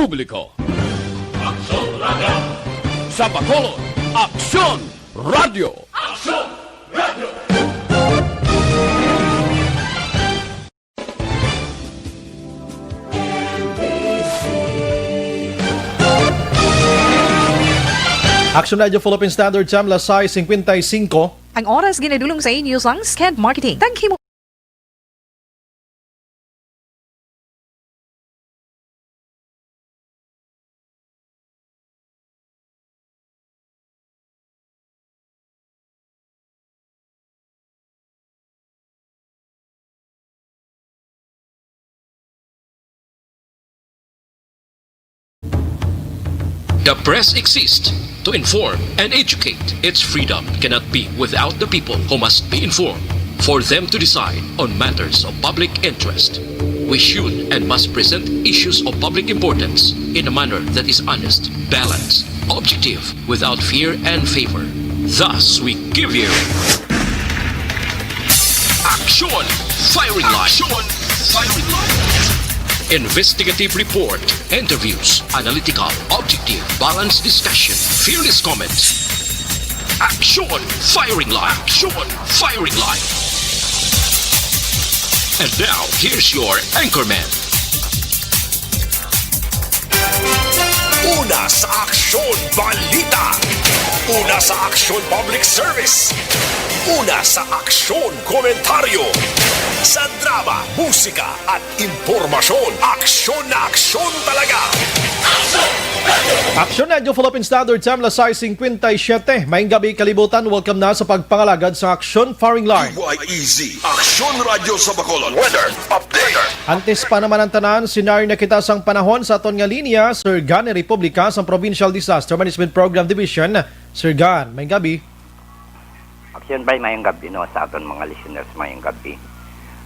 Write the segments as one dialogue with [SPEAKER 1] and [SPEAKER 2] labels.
[SPEAKER 1] publiko. Aksyon Radio! Sa Bacolod, Aksyon Radio! Aksyon Radio!
[SPEAKER 2] Action Radio Philippine Standard Time, las 6:55.
[SPEAKER 3] Ang oras ginadulong sa inyo ang Sked Marketing. Thank you.
[SPEAKER 4] The press exists to inform and educate. Its freedom cannot be without the people who must be informed for them to decide on matters of public interest. We should and must present issues of public importance in a manner that is honest, balanced, objective, without fear and favor. Thus, we give you Action Firing Line. Action Firing Line. Investigative report, interviews, analytical, objective, balanced discussion, fearless comments. Action Firing Line. Action Firing Line. And now, here's your anchorman.
[SPEAKER 5] Una sa Aksyon Balita. Una sa Aksyon Public Service. Una sa Aksyon Komentaryo. Sa drama, musika at impormasyon. Aksyon na aksyon talaga.
[SPEAKER 2] Action Radio Philippine Standard Time, las 6:57. Maayong gabi kalibutan. Welcome na sa pagpangalagad sa Action Firing Line.
[SPEAKER 5] YEZ, Aksyon Radio sa Bacolod. Weather Update.
[SPEAKER 2] Antes pa naman ang tanan, sinari na kita sang panahon sa aton nga linya, Sir Gan Republika sa Provincial Disaster Management Program Division. Sir Gan, maayong gabi.
[SPEAKER 6] Aksyon ba mayong gabi no sa aton mga listeners mayong gabi.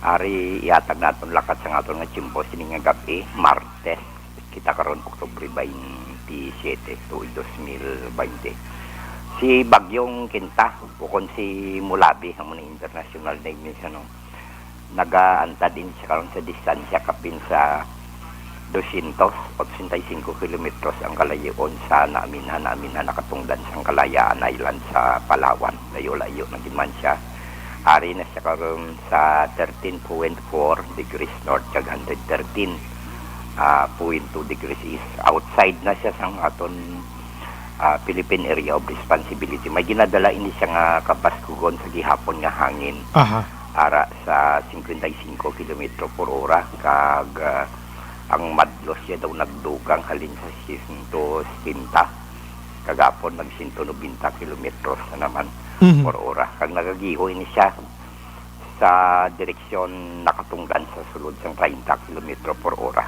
[SPEAKER 6] Ari iatag naton lakat sa aton nga chimpo sining nga gabi, Martes. Kita karon Oktubre 27 to 2020. Si Bagyong Kinta, bukod si Mulabi, ang mga international name niya no. Nagaantad din siya karon sa distansya kapin sa 285 kilometros ang kalayon sa namin na nakatungdan sa Kalayaan Island sa Palawan. Layo-layo na din man siya. Ari na siya karon sa 13.4 degrees north kag 113.2 degrees east. Outside na siya sa aton Philippine Area of Responsibility. May ginadala ini siya nga kapaskugon sa gihapon nga hangin. Ara sa 55 km per hora kag ang madlos siya daw nagdugang halin sa 150 kagapon nag 190 kilometros na naman per hora kag nagagihoy ni siya sa direksyon nakatunggan sa sulod sang 30 km per hora.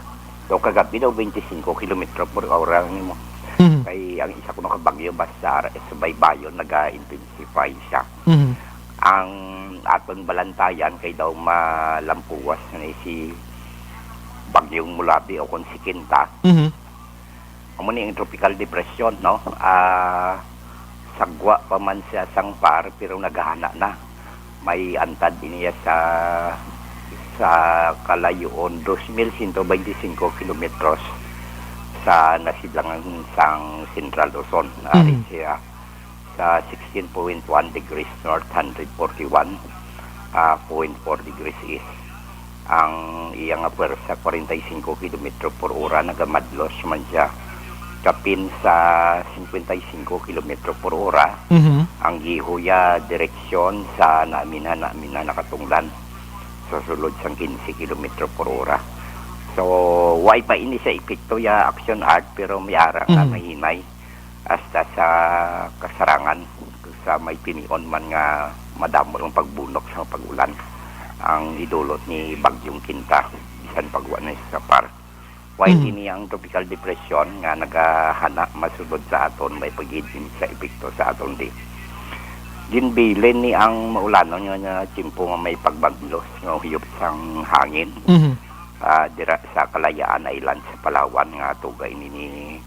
[SPEAKER 6] So kagabi daw 25 km per hora nimo. Kay ang isa kuno ka bagyo basta sa baybayon naga-intensify siya. Ang aton balantayan kay daw malampuwas na si Bagyong Mulabi o kon si Kinta. Amo ni ang tropical depression no. Sagwa pa man siya sang par pero naghahana na. May antad din niya sa kalayoon 2,125 kilometros sa nasidlangan sang Central Luzon. Ari siya sa 16.1 degrees north, 141.4 degrees east. Ang iyang pwersa 45 km per hora nagamadlos man siya kapin sa 55 km per hora. Ang gihuya direksyon sa namin na nakatunglan sa sulod sang 15 km per hora. So why pa ini sa epekto ya action art pero may ara nga mahinay hasta sa kasarangan sa may pinion man nga madamo ng pagbunok sa pagulan ang idulot ni Bagyong Kinta bisan pagwa na sa par. While ini ang tropical depression nga nagahana masulod sa aton may pagidin sa epekto sa aton di. Ginbilin ni ang maulanon nga timpo nga may pagbaglos nga hiyop sang hangin. Dira sa Kalayaan Island sa Palawan nga tugay ni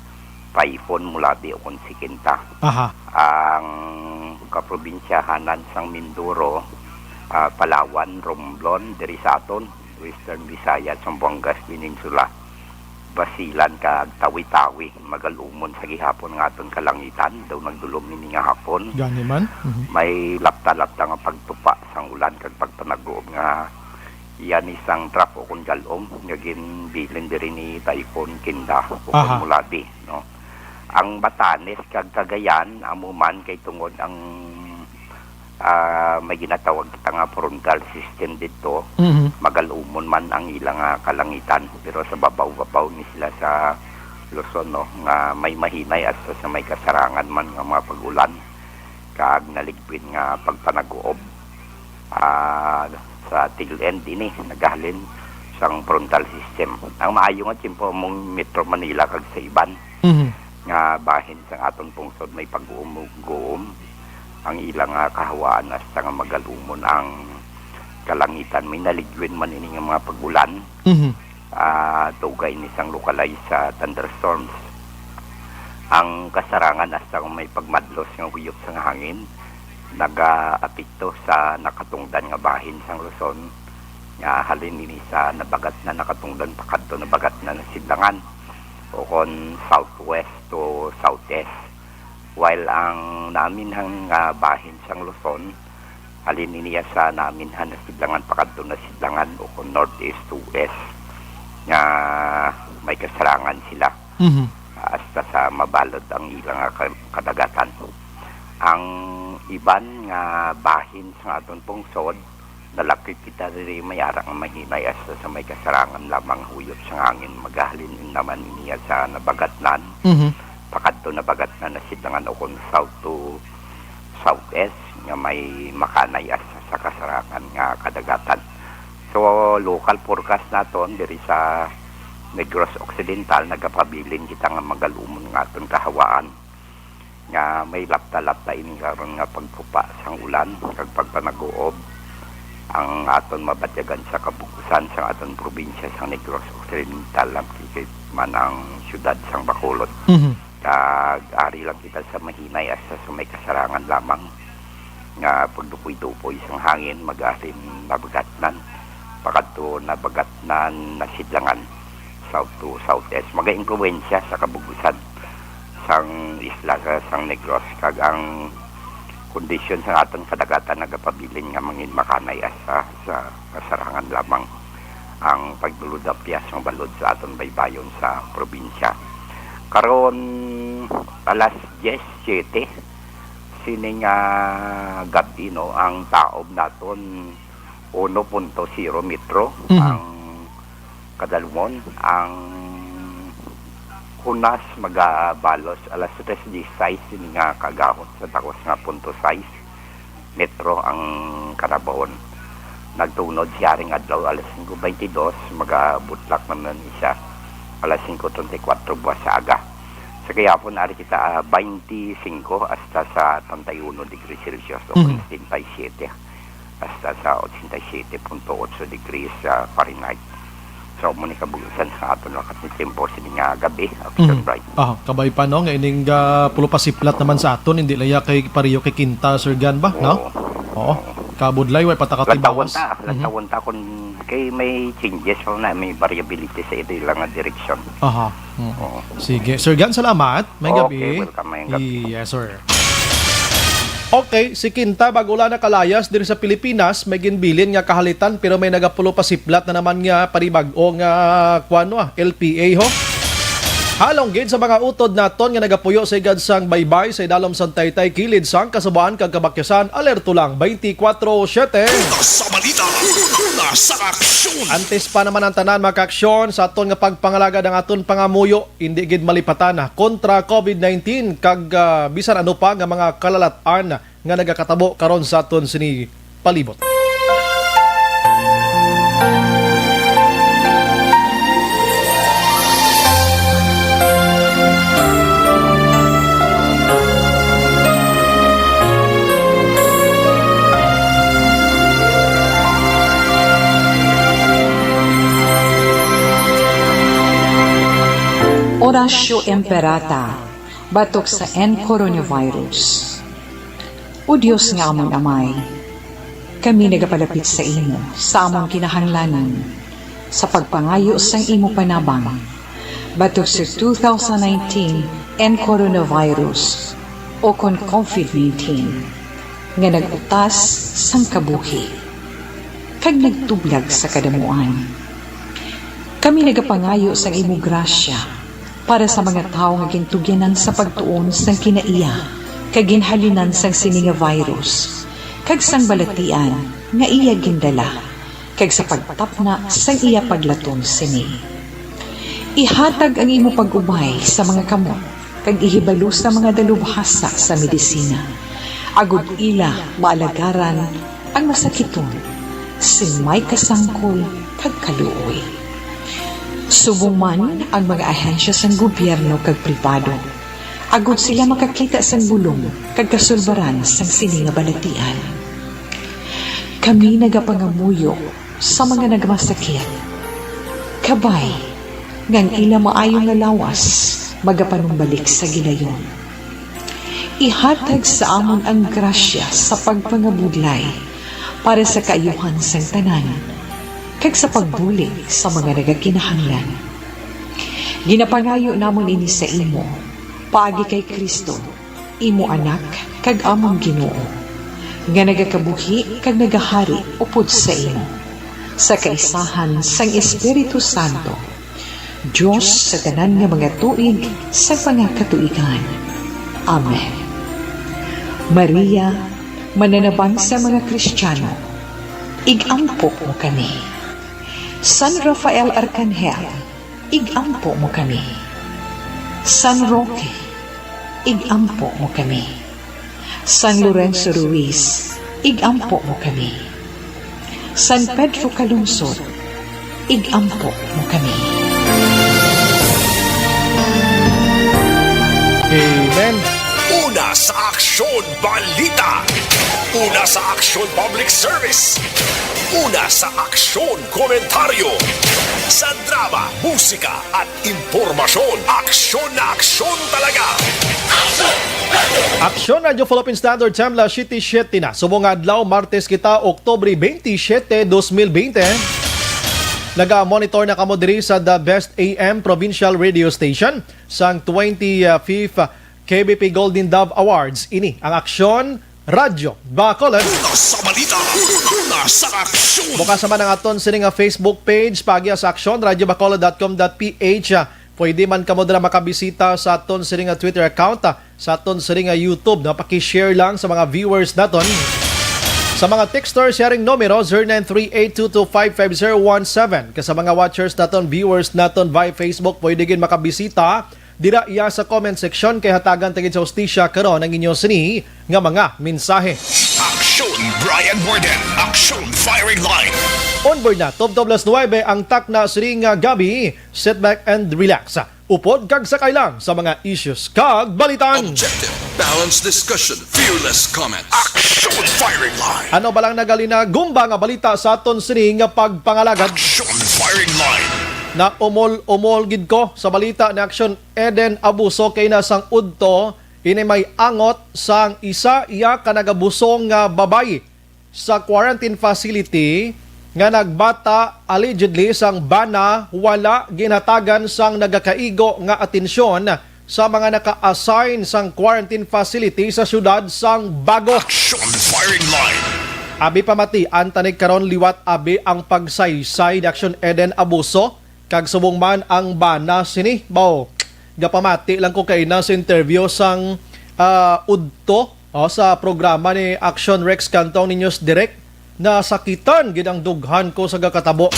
[SPEAKER 6] Paifon Mulabi o si Kinta. Ang kaprobinsyahanan sang Mindoro, Palawan, Romblon, Dirisaton, Western Visayas, Zamboanga Peninsula, basilan kag tawi-tawi magalumon sa gihapon nga aton kalangitan daw nagdulom nini nga hapon.
[SPEAKER 2] Gani man.
[SPEAKER 6] May lapta-lapta nga pagtupa sang ulan kag pagpanagoob nga yan isang trapo kung galom nga ginbilin diri ni Taipon Kinda o Mulabi, no. Ang Batanes kag Cagayan amo man kay tungod ang may ginatawag kita nga frontal system dito. Magalumon man ang ilang kalangitan pero sa babaw-babaw ni sila sa Luzon, no, nga may mahinay at sa may kasarangan man nga mga pagulan kag naligpin nga pagpanag-uob sa tail end ini nagahalin sang frontal system. Ang maayo nga timpo mong Metro Manila kag sa iban nga bahin sang aton pungsod may pag-uom ang ilang kahawaan hasta nga magalumon ang kalangitan. May naligwin man ini nga mga pagulan. Tugay ni sang localized sa thunderstorms. Ang kasarangan hasta nga may pagmadlos nga huyop sang hangin nagaapekto sa nakatungdan nga bahin sang Luzon nga halin ini sa nabagat na nakatungdan pakadto nabagat na nasidlangan o kon southwest to southeast. While ang naminhang bahin sang Luzon, halin niya sa naminhan na sidlangan pakadto na sidlangan o kung northeast to west nga may kasarangan sila hasta sa mabalod ang ilang kadagatan. Ang iban nga bahin sa aton pungsod nalakit kita rin may arang mahinay hasta sa may kasarangan lamang huyop sa hangin magahalin naman niya sa nabagatnan. Pakadto na bagat na nasidlangan o kung south to southeast nga may makanay sa kasarangan nga kadagatan. So local forecast naton diri sa Negros Occidental nagapabilin kita nga magalumon nga aton kahawaan nga may lapta-lapta ini karon nga pagpupa sang ulan kag pagpanag-uob ang aton mabatyagan sa kabukusan sa aton probinsya sa Negros Occidental kikit man ang syudad sang Bacolod. Ari lang kita sa mahinay asa sa may kasarangan lamang nga pagdupoy-dupoy sang hangin mag-asin nabagatnan pakadto nabagatnan nasidlangan south to southeast maga-impluwensya sa kabugusan sang isla sang Negros kag ang kondisyon sa aton kadagatan nagapabilin nga mangin makanay asa sa kasarangan lamang ang pagduludapyas ng balod sa aton baybayon sa probinsya. Karon alas 10:07 sining gabi, no, ang taob naton 1.0 metro ang kadalumon. Ang hunas magabalos alas 3:16 sining kagahon sa takos nga 0.6 metro ang karabahon. Nagtunod siya ring adlaw alas 5:22 magabutlak naman siya alas 5:34 buwas sa aga. Sa gayapon ari kita 25 hasta sa 31 degrees Celsius o 87 hasta sa 87.8 degrees Fahrenheit. So mo ni kabugusan sa aton wakat ni tempo sining gabi after bright.
[SPEAKER 2] Kabay pa no nga ining pulo pasiplat naman sa aton hindi laya kay pariyo kay Kinta Sir Gan ba, no? Oo. Kabudlay way patakatibawas.
[SPEAKER 6] Latawon ta kun kay may changes na may variability sa ito lang nga direction. Sige, Sir Gan, salamat. May gabi. Okay, welcome. May gabi.
[SPEAKER 2] Yes, sir. Okay, si Kinta bagula na kalayas diri sa Pilipinas may ginbilin nga kahalitan pero may nagapulo pasiplat na naman nga paribag-o nga LPA ho. Halong gid sa mga utod naton nga nagapuyo sa igadsang baybay sa idalom sang Taytay kilid sang Kasubaan kag Kabakyasan, alerto lang 24/7.
[SPEAKER 5] Sa balita, una sa aksyon.
[SPEAKER 2] Antes pa naman ang tanan makaaksyon sa aton nga pagpangalaga ng aton pangamuyo, hindi gid malipatan kontra COVID-19 kag bisan ano pa nga mga kalalatan nga nagakatabo karon sa aton sini palibot.
[SPEAKER 7] Orasyo Emperata, batok sa N-coronavirus. O Diyos nga amon amay, kami nagapalapit sa imo, sa among kinahanglanan, sa pagpangayo sa imo panabang, batok sa 2019 and coronavirus o kon COVID-19 nga nagutas sang kabuhi kag nagtublag sa kadamuan. Kami nagapangayo sang imo grasya para sa mga tao nga gintugyanan sa pagtuon sang kinaiya kag ginhalinan sang sini nga virus kag sang balatian nga iya gindala kag sa pagtapna sang iya paglaton sini. Ihatag ang imo pag-ubay sa mga kamot kag ihibalo sa mga dalubhasa sa medisina. Agud ila maalagaran ang masakiton sin may kasangkol kag kaluoy. Subong man ang mga ahensya sang gobyerno kag pribado. Agud sila makakita sang bulong kag kasulbaran sang sini nga balatian. Kami nagapangamuyo sa mga nagmasakit. Kabay, ngang ila maayong nga lawas, magapanumbalik sa gilayon. Ihatag sa amon ang grasya sa pagpangabudlay para sa kaayuhan sang tanan, kag sa pagbulig sa mga nagakinahanglan. Ginapangayo namon ini sa imo, paagi kay Kristo, imo anak, kag among Ginoo, nga nagakabuhi kag nagahari upod sa imo, sa kaisahan sang Espiritu Santo, Diyos sa tanan nga mga tuig sa pangakatuigan. Amen. Maria, mananabang sa mga Kristiyano, igampo mo kami. San Rafael Arcangel, igampo mo kami. San Roque, igampo mo kami. San Lorenzo Ruiz, igampo mo kami. San Pedro Calungsod, igampo mo kami.
[SPEAKER 2] Amen.
[SPEAKER 5] Una sa Aksyon Balita. Una sa Aksyon Public Service. Una sa Aksyon Komentaryo. Sa drama, musika at impormasyon. Aksyon na aksyon talaga.
[SPEAKER 2] Aksyon Radio Philippine Standard Time la 7:07 na. Subong adlaw Martes kita Oktubre 27, 2020. Naga-monitor na kamo diri sa The Best AM Provincial Radio Station sang 25th KBP Golden Dove Awards. Ini ang Aksyon Radio Bacolod.
[SPEAKER 5] Una sa balita. Una sa aksyon.
[SPEAKER 2] Bukas naman ang aton sini nga Facebook page pagya sa Aksyon radiobacolod.com.ph. Pwede man kamo dira makabisita sa aton sini nga Twitter account, sa aton sini nga YouTube. Paki-share lang sa mga viewers naton. Sa mga texter, sharing numero 0938225517. Sa mga watchers naton, viewers naton via Facebook, pwede gin makabisita dira iya sa comment section kay hatagan tagid sa hustisya karon ang inyong sini nga mga mensahe.
[SPEAKER 5] Aksyon Brian Borden. Aksyon Firing Line.
[SPEAKER 2] Onboard na, top 9 ang tak na sini nga gabi. Sit back and relax. Upod kag sakay lang sa mga issues kag balitan.
[SPEAKER 8] Objective, balanced discussion, fearless comments.
[SPEAKER 5] Aksyon Firing Line.
[SPEAKER 2] Ano balang nagalina gumba nga balita sa aton sini nga pagpangalagad?
[SPEAKER 5] Aksyon Firing Line.
[SPEAKER 2] Na umol gid ko sa balita ni Aksyon Eden Abuso kay nasang udto ini may angot sang isa iya ka nagabusong nga babay sa quarantine facility nga nagbata allegedly sang bana wala ginhatagan sang nagakaigo nga atensyon sa mga naka-assign sang quarantine facility sa syudad sang Bago.
[SPEAKER 5] Aksyon Firing Line.
[SPEAKER 2] Abi pamati antanig karon liwat abi ang pagsaysay ni Aksyon Eden Abuso kag subong man ang bana sini bao gapamati lang ko kay na sa interview sang udto sa programa ni Action Rex Cantong ni News Direct na sakitan gid ang dughan ko sa gakatabo.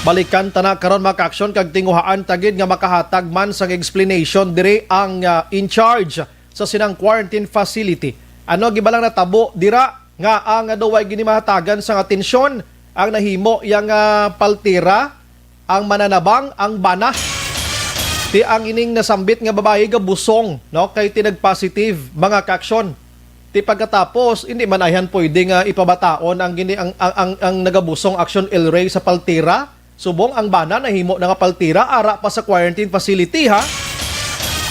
[SPEAKER 2] Balikan ta na karon mga aksyon kag tinguhaan tagid nga makahatag man sang explanation dire ang in charge sa sinang quarantine facility. Ano gibalang natabo dira nga ang duway gini mahatagan sang atensyon ang nahimo yang paltira ang mananabang ang bana. Ti ang ining nasambit nga babae ga busong no kay tinag-positive mga kaaksyon. Ti pagkatapos hindi man ayhan pwede nga ipabataon ang gini ang nagabusong Action El Rey sa paltira. Subong ang bana nahimo na nga paltira ara pa sa quarantine facility ha.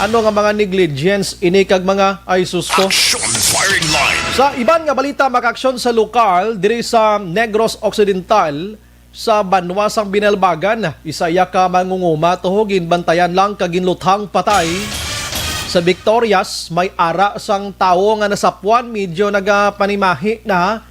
[SPEAKER 2] Ano nga mga negligence ini kag mga ay susko.
[SPEAKER 5] Action Firing Line.
[SPEAKER 2] Sa iban nga balita mga kaaksyon sa lokal diri sa Negros Occidental sa banwasang binalbagan. Isaya ka mangunguma tuhogin bantayan lang kaginluthang patay. Sa Victorias, may ara sang tao nga nasapuan, medyo nagapanimahi na.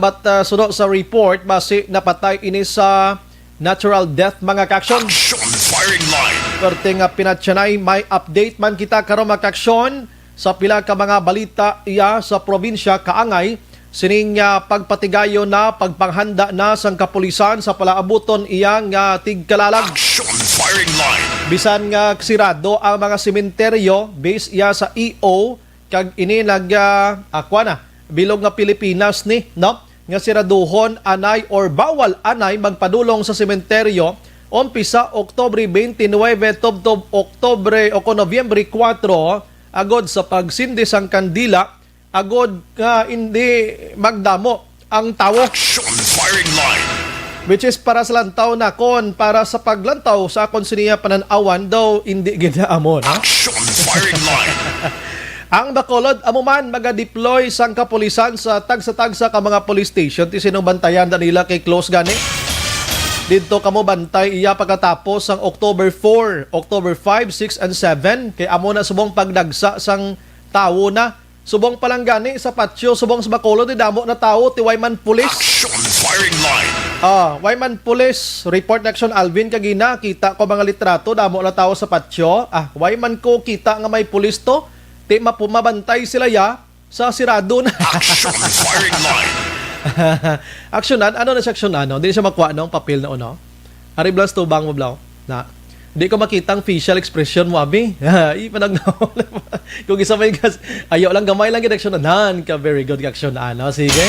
[SPEAKER 2] But sunod sa report, base napatay ini sa natural death mga kaksyon.
[SPEAKER 5] Action firing line.
[SPEAKER 2] Perte nga pinatsanay, may update man kita karon mga kaksyon sa pila ka mga balita iya sa probinsya kaangay. Sining pagpatigayo na, pagpanghanda na sang kapulisan sa palaabuton iyang tigkalalag.
[SPEAKER 5] Action firing line.
[SPEAKER 2] Bisan nga sirado ang mga sementeryo base iya sa EO kag ini bilog nga Pilipinas ni no nga siraduhon anay or bawal anay magpadulong sa sementeryo umpisa Oktubre 29 tubtob Oktubre o Nobyembre 4 agod sa pagsindi sang kandila agod nga hindi magdamo ang tawo.
[SPEAKER 5] Action firing line.
[SPEAKER 2] Which is para sa lantaw na kon, para sa paglantaw sa akon siniya pananawan daw hindi ginaamon.
[SPEAKER 5] Action firing line.
[SPEAKER 2] Ang Bacolod amuman maga-deploy sang kapulisan sa tagsa-tagsa ka mga police station ti sinubantayan da nila kay close gani. Dito kamo bantay iya pagkatapos sang October 4, October 5, 6 and 7 kay amo na subong pagdagsa sang tawo na. Subong palang gani sa patio, subong sa Bacolod di damo na tawo ti Wayman Police.
[SPEAKER 5] Action firing line.
[SPEAKER 2] Wayman Police, report action Alvin kagina, kita ko mga litrato, damo na tao sa patio. Wayman ko kita nga may pulis to, ti mapumabantay sila ya sa sirado na.
[SPEAKER 5] Action firing line.
[SPEAKER 2] Aksyonan, ano na siya aksyonan? No? Hindi siya makuha ng papel na uno. Ari blas to bang mo blaw? Na. Di ko makita ang facial expression mo, abi. Ipanagnaw. Kung isa may gas, ayaw lang, gamay lang aksyonan. Ka very good aksyonan. No? Sige.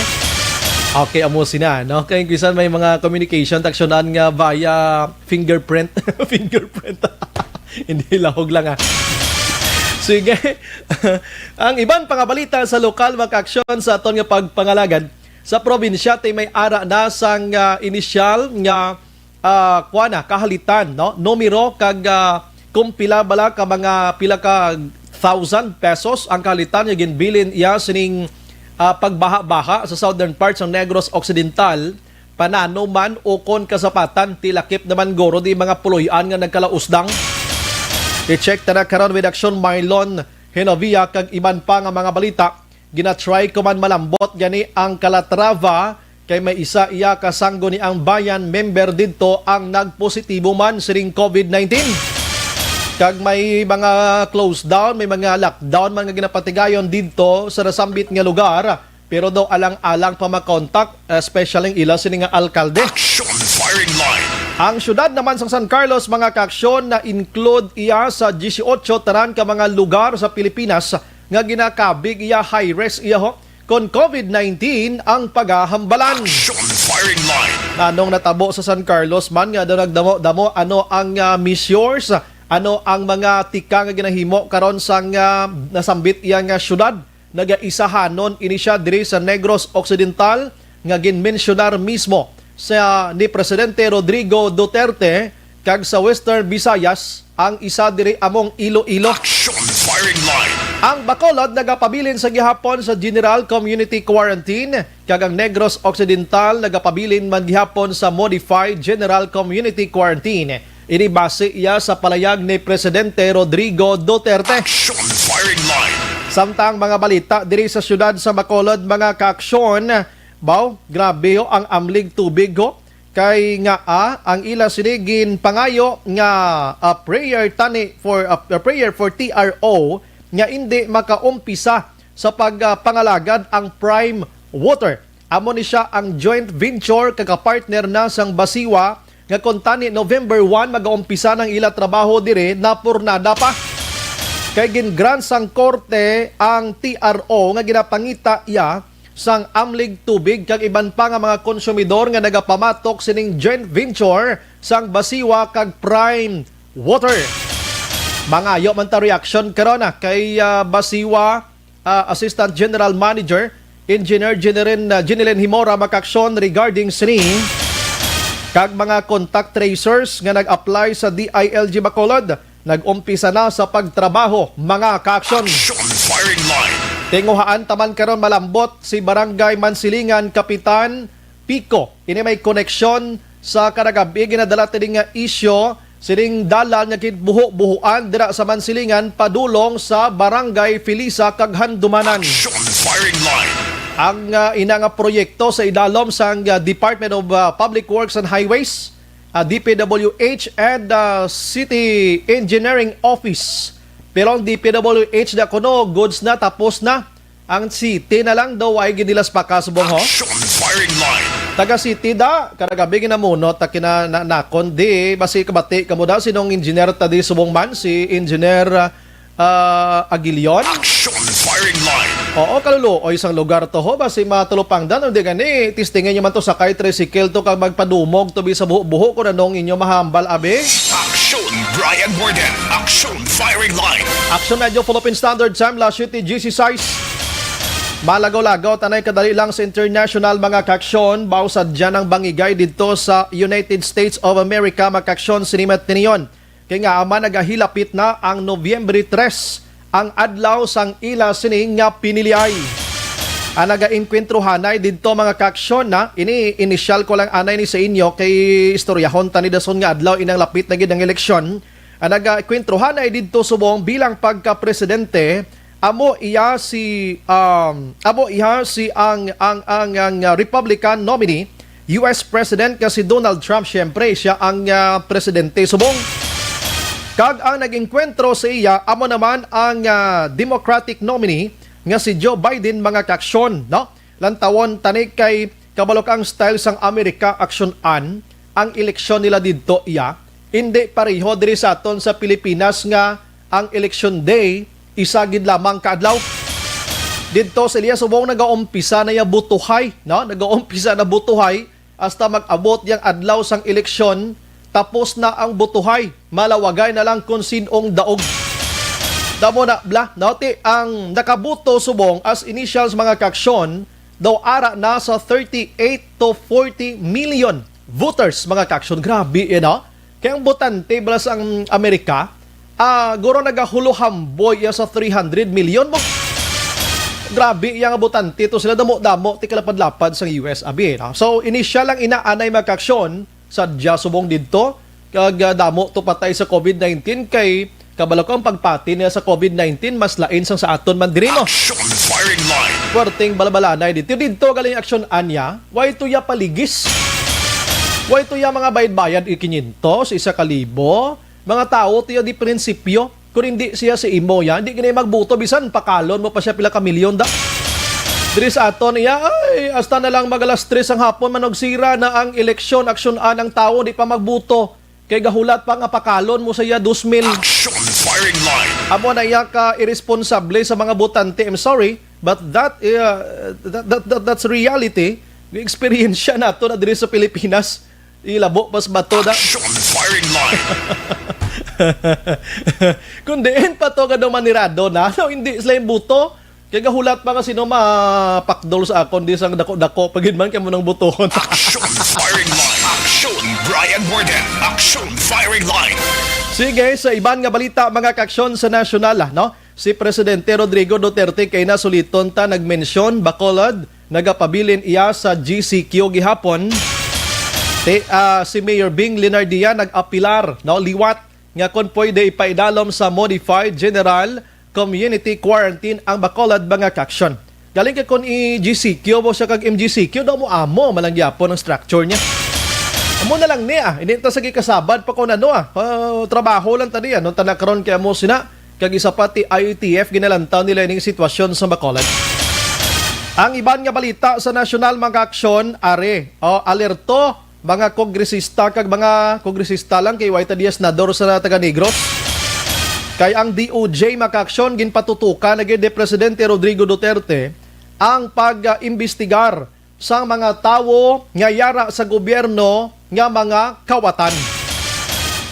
[SPEAKER 2] Okay, amusin na, no? Kaya kung may mga communication, aksyonan nga via fingerprint. Fingerprint. Hindi lahog lang, Sige. Ang ibang pangabalita sa lokal mag-aksyon sa aton nga pagpangalagad sa probinsya, tay may ara na sang initial nga kahalitan, no? Numero kag kung pila bala ka mga pila ka 1,000 pesos ang kahalitan nga ginbilin iya sining pagbaha-baha sa southern parts ng Negros Occidental, panano man o kon kasapatan tilakip naman goro di mga puloyan nga nagkalausdang. I-check na karon with action Marlon Henovia kag iban pa nga mga balita. Gina-try ko man malambot gani ang Calatrava kay may isa iya kasanggo ni ang bayan member didto ang nagpositibo man siring COVID-19. Kag may mga close down, may mga lockdown man nga ginapatigayon didto sa nasambit nga lugar, pero daw alang-alang pa makontak, especially ila sini nga alkalde.
[SPEAKER 5] Action firing line.
[SPEAKER 2] Ang syudad naman sa San Carlos mga kaaksyon na include iya sa 18 tanan ka mga lugar sa Pilipinas nga ginakabig iya high risk iya ho kon COVID-19 ang paghahambalan.
[SPEAKER 5] Action firing line.
[SPEAKER 2] Nanong natabo sa San Carlos man nga daw nagdamo ano ang measures, ano ang mga tika nga ginahimo karon sang nasambit iya nga syudad. Nagaisahanon ini siya diri sa Negros Occidental nga ginmensyonar mismo sa ni Presidente Rodrigo Duterte kag sa Western Visayas ang isa diri among Iloilo.
[SPEAKER 5] Action firing line.
[SPEAKER 2] Ang Bacolod nagapabilin sa gihapon sa General Community Quarantine kag ang Negros Occidental nagapabilin man gihapon sa Modified General Community Quarantine. Ini base iya sa palayag ni Presidente Rodrigo Duterte.
[SPEAKER 5] Action firing line.
[SPEAKER 2] Samtang mga balita diri sa syudad sa Bacolod mga kaaksyon, grabe ang amlig tubig ho. Kay nga ang ila sinigin pangayo nga prayer for TRO nga hindi makaumpisa sa pagpangalagad ang Prime Water. Amo ni siya ang joint venture kaka-partner na sang Basiwa nga kontani November 1 mag-aumpisa ng ila trabaho dire na purnada pa. Kay gingrant sang korte ang TRO nga ginapangita iya sang amlig tubig kag iban pa nga mga konsumidor nga nagapamatok sining joint venture sang Basiwa kag Prime Water. Mangayo man ta reaction karon kay Basiwa Assistant General Manager Engineer Jeneline Himora makaksyon regarding sining kag mga contact tracers nga nag-apply sa DILG Bacolod nag-umpisa na sa pagtrabaho mga kaaksyon.
[SPEAKER 5] Action firing line.
[SPEAKER 2] Tinguhaan taman karon malambot si Barangay Mansilingan Kapitan Pico. Ini may koneksyon sa karagabi ginadala tini nga isyo sining dalan nga buho-buhuan dira sa Mansilingan padulong sa Barangay Filisa kag Handumanan.
[SPEAKER 5] Action firing line.
[SPEAKER 2] Ang ina nga proyekto sa idalom sang Department of Public Works and Highways, DPWH and City Engineering Office. Pero ang DPWH na kuno goods na tapos na. Ang city na lang daw ay ginilas pa kasubong ho.
[SPEAKER 5] Action firing line.
[SPEAKER 2] Taga city da, karagabi ginamunot ta kinanakon di basi kabati kamo da sinong engineer ta di subong man si Engineer Aguilion.
[SPEAKER 5] Action firing line.
[SPEAKER 2] Oo, kalulo o isang lugar to ho basi matulupang dan di gani tistingan nyo man to sakay tricycle to kag magpadumog to bi sa buho ko nanong inyo mahambal abe.
[SPEAKER 5] Action Brian Borden. Action firing line.
[SPEAKER 2] Action Medyo Philippine Standard Time last city GC size. Malagaw-lagaw tanay kadali lang sa international mga kaksyon bawsad dyan ang bangigay dito sa United States of America makaksyon sinimat tiniyon. Kaya nga ama nagahilapit na ang Nobyembre 3 ang adlaw sang ila sining nga piniliay. Ang naga-inkwentruhanay dito mga kaksyon na initial ko lang anay ni sa inyo kay istoryahon tani dason nga adlaw inang lapit na gid ang eleksyon. Ang naga-inkwentruhanay dito subong bilang pagka-presidente amo iha si ang Republican nominee US President kasi Donald Trump. Syempre siya ang presidente subong. Kag ang nag-enkwentro sa iya amo naman ang Democratic nominee nga si Joe Biden mga kaksyon, no? Lantawon tani kay kabalokang style sang Amerika aksyon-an ang eleksyon nila didto iya. Hindi pareho diri sa aton sa Pilipinas nga ang election day isagid lamang kaadlaw. Dito sa Elias subong nagaumpisa na ya butuhay, no? Nagaumpisa na butuhay hasta mag-abot yang adlaw sang eleksyon tapos na ang butuhay. Malawagay na lang kung sinong daog. Damo na bla, nauti ang nakabuto subong as initials mga kaksyon daw ara na sa 38 to 40 million voters mga kaksyon. Grabe no? Kaya ang botante bala sa Amerika guro nagahuluhamboy sa 300 million mo. Grabe yung botante to sila damo-damo ti kalapad-lapad sa US abi. No? So initial lang inaanay makaksyon sa subong didto kag damo to patay sa COVID-19 kay kabalo kang pagpati niya sa COVID-19 mas lain sang sa aton man diri no.
[SPEAKER 5] Action firing line.
[SPEAKER 2] Puwerteng balabalanay didto galing aksyon anya. Why to ya paligis? Why to ya mga bayad-bayad ikinhinto sa 1,000? Mga tao tiyo di prinsipyo. Kung hindi siya si imo yan, hindi ganyan magbuto. Bisan pakalon mo pa siya pila ka milyon da. Diri sa aton niya, ay hasta na lang magalas 3 ang hapon manogsira na ang eleksyon, aksyon-an ang tao, di pa magbuto. Kay gahulat pa nga pakalon mo sa iya 2,000.
[SPEAKER 5] Action firing line.
[SPEAKER 2] Amo na iya ka irresponsable sa mga botante. I'm sorry, but that's reality. Yung experience siya nato na diri sa Pilipinas. Ilabo pas bato da.
[SPEAKER 5] Action firing line.
[SPEAKER 2] Kung diin pa to kadong manirado na, no, hindi sila yung buto. Kaya gahulat pa kasi no mapakdol sa akon di sang dako-dako pagid man kay mo nang butohon.
[SPEAKER 5] Action firing line. Action Brian Borden. Action firing line.
[SPEAKER 2] Sige, sa iban nga balita mga kaksyon sa nasyonal, no? Si Presidente Rodrigo Duterte kay nasuliton ta nagmensyon Bacolod, nagapabilin iya sa GCQ gihapon. Si Mayor Bing Linardia nag-apilar, no, liwat nga kon pwede ipaidalom sa Modified General Community Quarantine ang Bacolod mga kaksyon. Galing ka kon i-GCQ mo siya kag MGCQ daw mo amo malang yapon ang structure niya. Amo na lang niya, hindi ta sagi kasabad pa kon ano trabaho lang tadi ano tanakaron kay mo sina kag isa pati IETF ginalantaw nila ning sitwasyon sa Bacolod. Ang iban nga balita sa nasyonal mga aksyon alerto mga kongresista kag mga kongresista lang kay Waita Diaz Nador sa taga Negros. Kay ang DOJ makaksyon ginpatutukan na gid Presidente Rodrigo Duterte ang pag-imbestigar sa mga tawo nga yara sa gobyerno nga mga kawatan.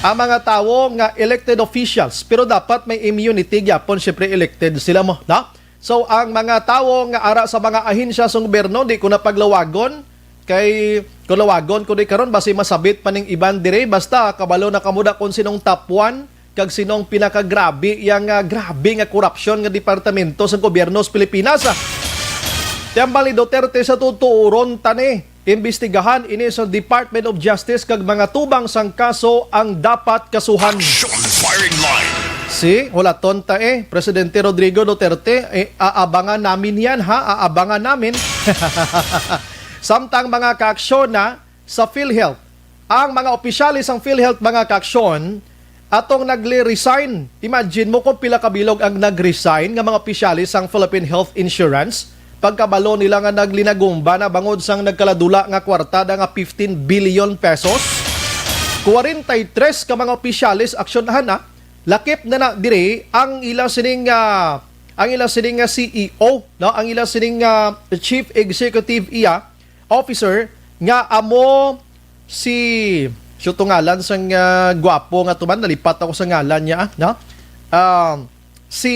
[SPEAKER 2] Ang mga tawo nga elected officials pero dapat may immunity gyapon syempre elected sila mo, no? So ang mga tawo nga ara sa mga ahensya sa gobyerno di ko na paglawagon kay kulawagon ko di karon basi masabit pa ning iban dire basta kabalo na kamuda kung sinong top 1 kag sinong pinakagrabe yang grabe nga korupsyon nga departamento sa gobyerno sa Pilipinas. Tiyambal ni Duterte sa tuturon tani imbestigahan ini sa Department of Justice kag mga tubang sang kaso ang dapat kasuhan.
[SPEAKER 5] Action firing line.
[SPEAKER 2] Si, wala tonta Presidente Rodrigo Duterte, aabangan namin yan ha, aabangan namin. Samtang mga kaaksyon na sa PhilHealth, ang mga opisyalis ng PhilHealth mga kaaksyon, atong nagli-resign. Imagine mo kung pila kabilog ang nag-resign ng mga opisyalis ng Philippine Health Insurance pagkabalo nila nga naglinagumba na bangod sang nagkaladula nga kwartada nga 15 billion pesos. 43 ka mga opisyalis aksyonahan na lakip na dire ang ilang sining CEO, no, ang ilang sining Chief Executive Officer nga amo si Siyuto ngalan sang gwapo nga tuman, nalipat ako sa ngalan niya, no? Si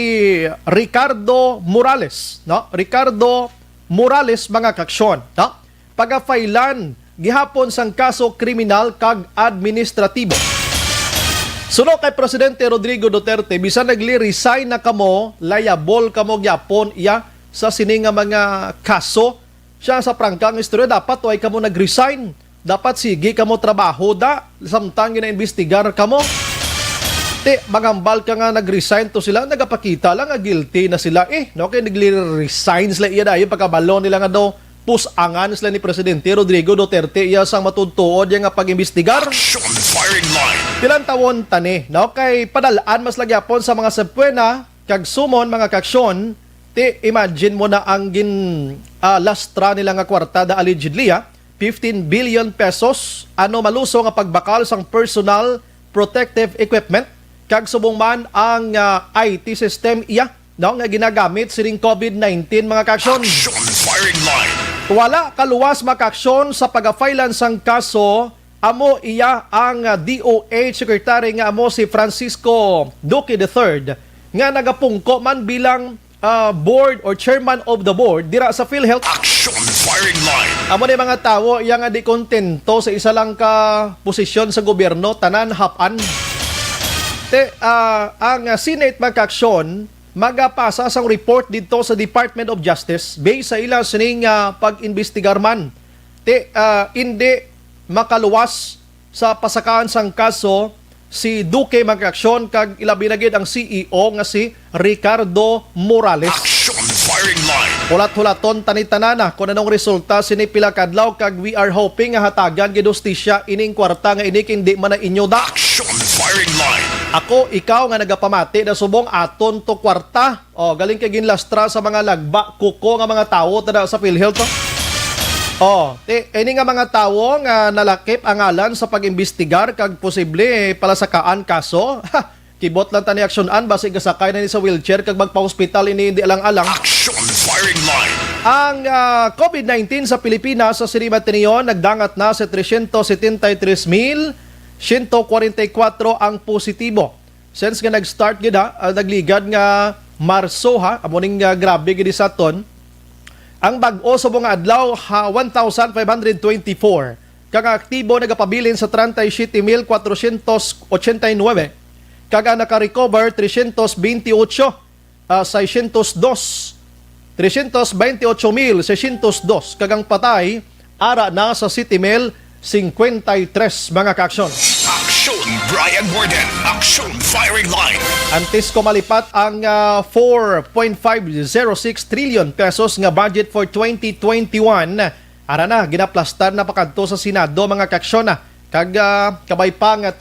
[SPEAKER 2] Ricardo Morales, no? Ricardo Morales mga kaksyon, no? Pagafailan gihapon sang kaso kriminal kag administratibo. Suno kay Presidente Rodrigo Duterte, bisan nagli-resign na kamo, liable kamo gyapon iya sa sining nga mga kaso. Siya sa prangkang istorya dapat ay kamo nag-resign. Dapat sige kamo trabaho da, samtang gina-investigar kamo. Magambal ka nga nag-resign to sila, nagapakita lang nga guilty na sila. No, kaya nagli-resign sila iya da, yung pagkabalo nila nga daw, pusangan sila ni Presidente Rodrigo Duterte, iya sang matutuod yung nga pag-investigar.
[SPEAKER 5] Action firing line.
[SPEAKER 2] Pilang tawon tani, no, kay padalaan mas lagyapon sa mga sepwena, kag sumon mga kaksyon, imagine mo na ang lastra nila nga kwartada allegedly, 15 billion pesos ano maluso nga pagbakal sang personal protective equipment kag subong man ang IT system no nga ginagamit sining COVID-19 mga kaksyon.
[SPEAKER 5] Action firing line.
[SPEAKER 2] Wala kaluwas makaksyon sa pagafailan sang kaso amo ang DOH Secretary nga amo si Francisco Duque III nga nagapungko man bilang board or chairman of the board dira sa PhilHealth.
[SPEAKER 5] Action firing line.
[SPEAKER 2] Amo ni mga tawo iya nga di kontento sa isa lang ka posisyon sa gobyerno tanan hapan. Ang Senate magkaksyon magapasa sang report dito sa Department of Justice based sa ilang sining pag-imbestigar man. Hindi makaluwas sa pasakaan sang kaso si Duque magkaksyon kag ilabi na gid ang CEO nga si Ricardo Morales.
[SPEAKER 5] Action firing line.
[SPEAKER 2] Hulat-hulaton tani-tanana kung anong resulta sini pila kadlaw kag we are hoping nga hatagan gid hustisya ining kwarta nga ini hindi man na inyo da.
[SPEAKER 5] Action firing line.
[SPEAKER 2] Ako, ikaw nga nagapamati na subong aton to kwarta. Galing kay ginlastra sa mga lagba kuko nga mga tawo tada sa PhilHealth. Ini nga mga tawo nga nalakip ang ngalan sa pag-imbestigar kag posible palasakaan kaso. Kibot lang tani aksyonan basi gasakay na ni sa wheelchair kag magpa-hospital ini hindi alang-alang.
[SPEAKER 5] Action firing line.
[SPEAKER 2] Ang COVID-19 sa Pilipinas sa Sirimatinion nagdangat na sa 373,144 ang positibo. Since nga nag-start gid nagligad nga Marso amo ning grabe gid sa ton. Ang bag-o sa mga adlaw 1,524. Kag aktibo nagapabilin sa 37,489. Kag naka-recover 328,602. 328,602. Kag ang patay ara na sa 70,053 mga kaaksyon.
[SPEAKER 5] Action Brian Warden. Action firing line.
[SPEAKER 2] Antes ko malipat ang 4.506 trillion pesos nga budget for 2021. Ara na, ginaplastar na pakadto sa Senado mga kaaksyon na. Kag kabay pa nga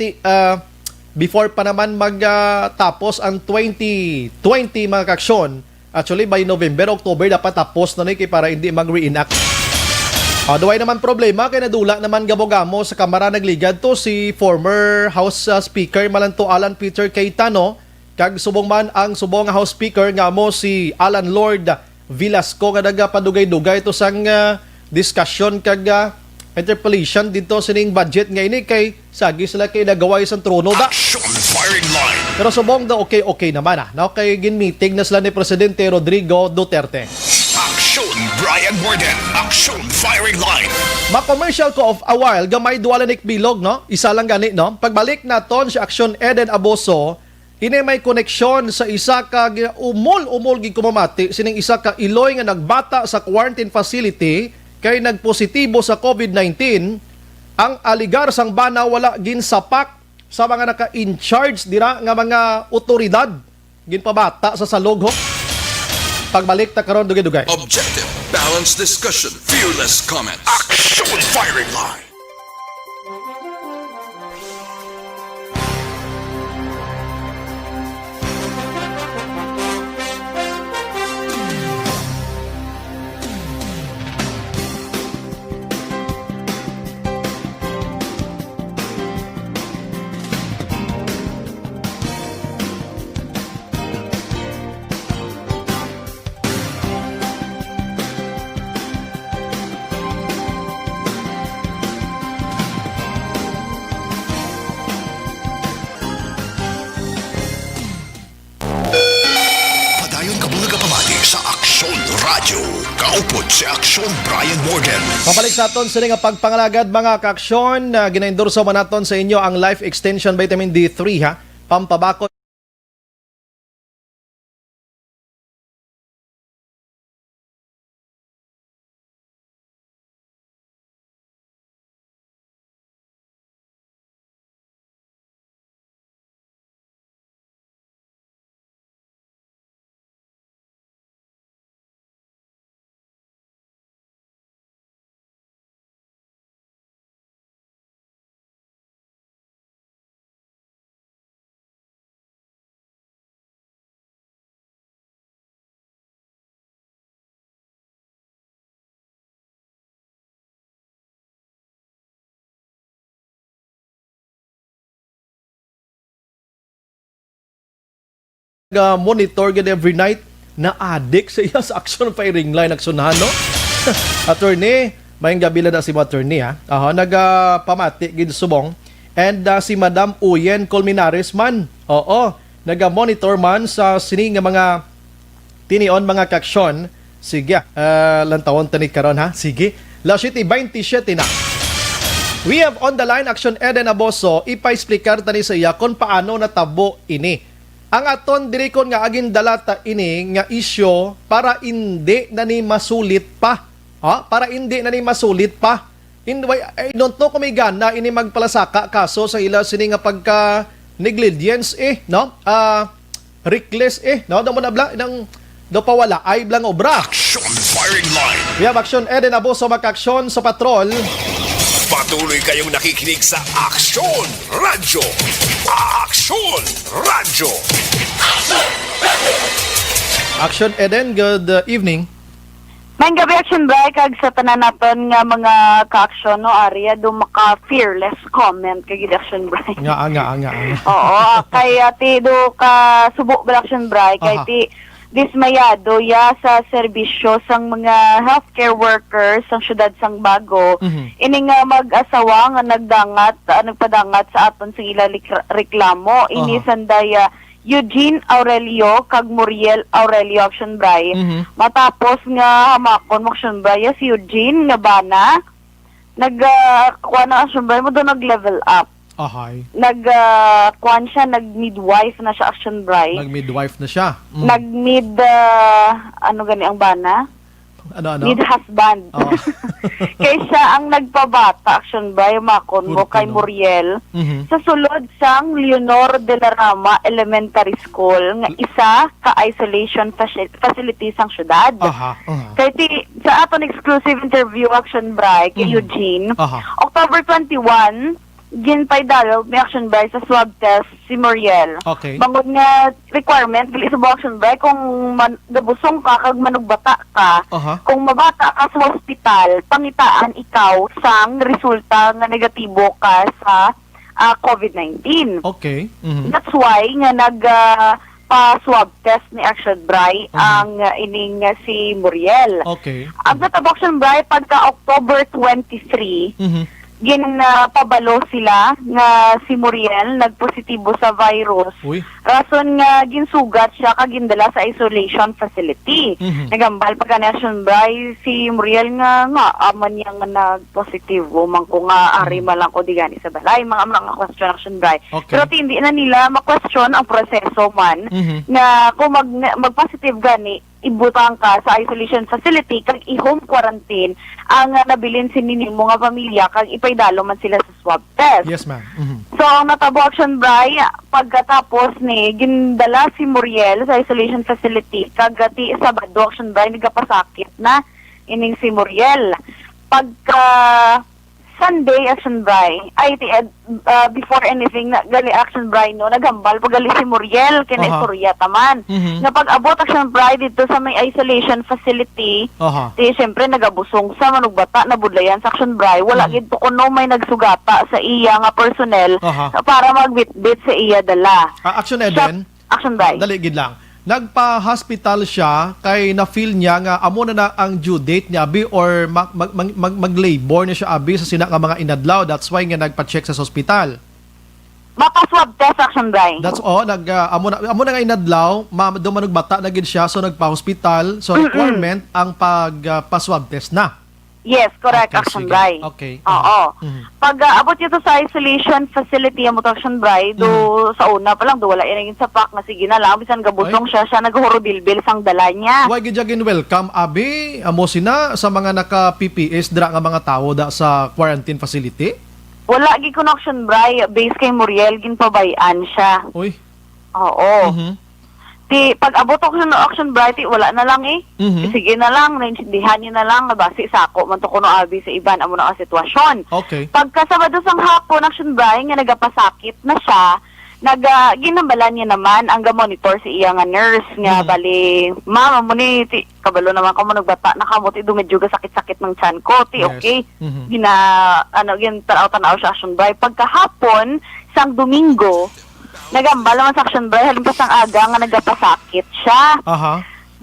[SPEAKER 2] before pa naman magtapos ang 2020 mga kaaksyon. Actually, by November, October, dapat tapos na kay para hindi mag-reenact. Duway naman problema, kaya nadula naman gamo-gamo sa Kamara nagligad to si former House Speaker Malanto Alan Peter Cayetano, kag subong man ang subong House Speaker nga mo si Alan Lord Velasco nga nagapadugay-dugay to sang discussion kag interpellation dito sining budget nga ini kay sagi sila kay nagaway sa trono da.
[SPEAKER 5] Action firing line.
[SPEAKER 2] Pero subong da okay naman na kay gin-meeting na sila ni Presidente Rodrigo Duterte.
[SPEAKER 5] Action Brian Warden. Action firing line.
[SPEAKER 2] Ma-commercial ko of a while, gamay duwalanik bilog, no? Isa lang gani, no? Pagbalik naton si Action Eden Aboso, ini may koneksyon sa isa ka umol gid kumamati sining isa ka Iloy nga nagbata sa quarantine facility kay nagpositibo sa COVID-19, ang aligar sang bana wala ginsapak sa mga naka-in charge dira nga mga otoridad ginpabata sa salog ho. Pagbalik ta karon dugay-dugay.
[SPEAKER 8] Objective, balanced discussion, fearless comments.
[SPEAKER 5] Action firing line. Padayon kabulaga pamati sa Aksyon Radio. Kaupod si Aksyon Brian Morgan.
[SPEAKER 2] Papalik sa aton sa nga pagpangalagad mga kaaksyon, ginaendorso man naton sa inyo ang Life Extension Vitamin D3 ha. Pampabakod monitor gid every night na addict sa iya sa action firing line aksunahan no. Attorney, mayong gabi na si attorney ha. Nagapamati gid subong and si Madam Uyen Colmenares man. Oo, naga-monitor man sa sini nga mga tinion mga kaaksyon. Sige, lantawon tani karon ha. Sige. La 7:27 na. We have on the line Action Eden Aboso ipa-explicar tani sa iya kung paano natabo ini. Ang aton dirikon nga agin dalata ini nga isyo para hindi na ni masulit pa. Para hindi na ni masulit pa. I don't know kung may gana ini magpalasaka kaso sa ila sini nga pagka negligence no? Reckless no? Damo na bla nang do pawala ay blang obra.
[SPEAKER 5] Action firing line.
[SPEAKER 2] We have Action Eden Aboso mag-aksyon sa patrol.
[SPEAKER 5] Patuloy kayong nakikinig sa Aksyon Radio. Aksyon Radio.
[SPEAKER 2] Action Eden, good evening.
[SPEAKER 9] May gabi Action Brian kag sa tanan naton nga mga ka-aksyon no area do maka fearless comment kag Action Brian.
[SPEAKER 2] Nga.
[SPEAKER 9] Oo, kay ati do ka subok ba Action Brian kay ti dismayado ya sa serbisyo sang mga healthcare workers sang syudad sang Bago. Ini nga mag-asawa nga nagpadangat sa aton sa ila reklamo ini sandaya Eugene Aurelio kag Muriel Aurelio Action Brian. Matapos nga hamakon Action Brian si Eugene nga bana kuha na Action Brian mo do nag-level up. Kuan siya, nag-midwife na siya Action Brian.
[SPEAKER 2] Nag-midwife na siya.
[SPEAKER 9] Nag-mid, ano gani ang bana?
[SPEAKER 2] Ano?
[SPEAKER 9] Mid-husband. Kaya siya ang nagpabata Action Brian, makon mo kay Muriel. Sa sulod sang Leonor de la Rama Elementary School, nga isa ka-isolation facility sang syudad. Kaya sa aton exclusive interview Action Brian kay Eugene, October 21, ginpay dalo may Action Brian sa swab test si Muriel.
[SPEAKER 2] Okay.
[SPEAKER 9] Bangod nga requirement dili sa Action Brian kung nabusong ka kag manugbata ka, kung mabata ka sa hospital, pangitaan ikaw sang resulta nga negatibo ka sa COVID-19.
[SPEAKER 2] Okay.
[SPEAKER 9] That's why nga pa-swab test ni Action Brian ang ining si Muriel.
[SPEAKER 2] Okay.
[SPEAKER 9] Ang Action Brian pagka October 23, ginpabalo sila nga si Muriel nagpositibo sa virus. Rason nga ginsugat siya kag gindala sa isolation facility. Nagambal pa Action Brian si Muriel nga aman niya nga nagpositibo man ko nga ari man lang ko digani sa balay mga question Action Brian. Pero hindi na nila ma-question ang proseso man nga kung mag-positive gani ibutang ka sa isolation facility kag i-home quarantine ang nabilin sinimo nga pamilya kag ipaydalo man sila sa swab test.
[SPEAKER 2] Yes, ma'am.
[SPEAKER 9] So, ang natabo Action Bray, pagkatapos ni gindala si Muriel sa isolation facility, kagati Sabado Action Bray, nagapasakit na ining si Muriel. Pagka Sunday Action Bray, before anything, gali Action Bray, no, naghambal pag gali si Muriel, kinaistorya taman. Nga pag-abot Action Bray dito sa may isolation facility, siyempre nagabusong sa manugbata na budlayan sa Action Bray, wala gito kuno may nagsugata sa iya nga personnel para magbitbit sa iya dala.
[SPEAKER 2] Action Eden,
[SPEAKER 9] Action Bray.
[SPEAKER 2] dali gid lang. Nagpa-hospital siya kay na-feel niya nga amo na ang due date niya abi or mag-labor na siya abi sa sina nga mga inadlaw. That's why nga nagpa-check sa hospital.
[SPEAKER 9] Mapa-swab test Action Bray.
[SPEAKER 2] That's all. Amo na nga inadlaw, dumanog bata na gid siya, so nagpa-hospital. So requirement ang pag-swab test na.
[SPEAKER 9] Yes, correct,
[SPEAKER 2] Okay,
[SPEAKER 9] Action
[SPEAKER 2] sige.
[SPEAKER 9] Bray.
[SPEAKER 2] Okay.
[SPEAKER 9] Oo. Pag abot ito sa isolation facility ang Action Bray, sa una pa lang, wala inagin sa pack na sige na lang, bisan gabusong siya naghorobilbil sang dala niya.
[SPEAKER 2] Why gid jagin welcome abi amo sina sa mga naka-PPS dra nga mga tawo da sa quarantine facility?
[SPEAKER 9] Wala gi kun Action Bray, base kay Muriel ginpabayan siya.
[SPEAKER 2] Uy.
[SPEAKER 9] Oo. Pag abot ko sa Action Bray, wala na lang Sige na lang, naintindihan niya na lang, nabasi sa ako, man to kuno abi sa iban, amo na ang sitwasyon.
[SPEAKER 2] Okay.
[SPEAKER 9] Pagka Sabado sang hapon, Action Bray, nga nagapasakit na siya, ginambalan niya naman ang monitor si iya nga nurse nga bali, mama mo ni, kabalo naman ko mo nagbata, nakamuti dumedyo ga sakit-sakit ng tiyan ko, okay? Tanaw-tanaw siya Action Bray. Pagkahapon, sang Domingo, nagambal naman sa Action Bray, halimpas ang aga nga nagapasakit siya.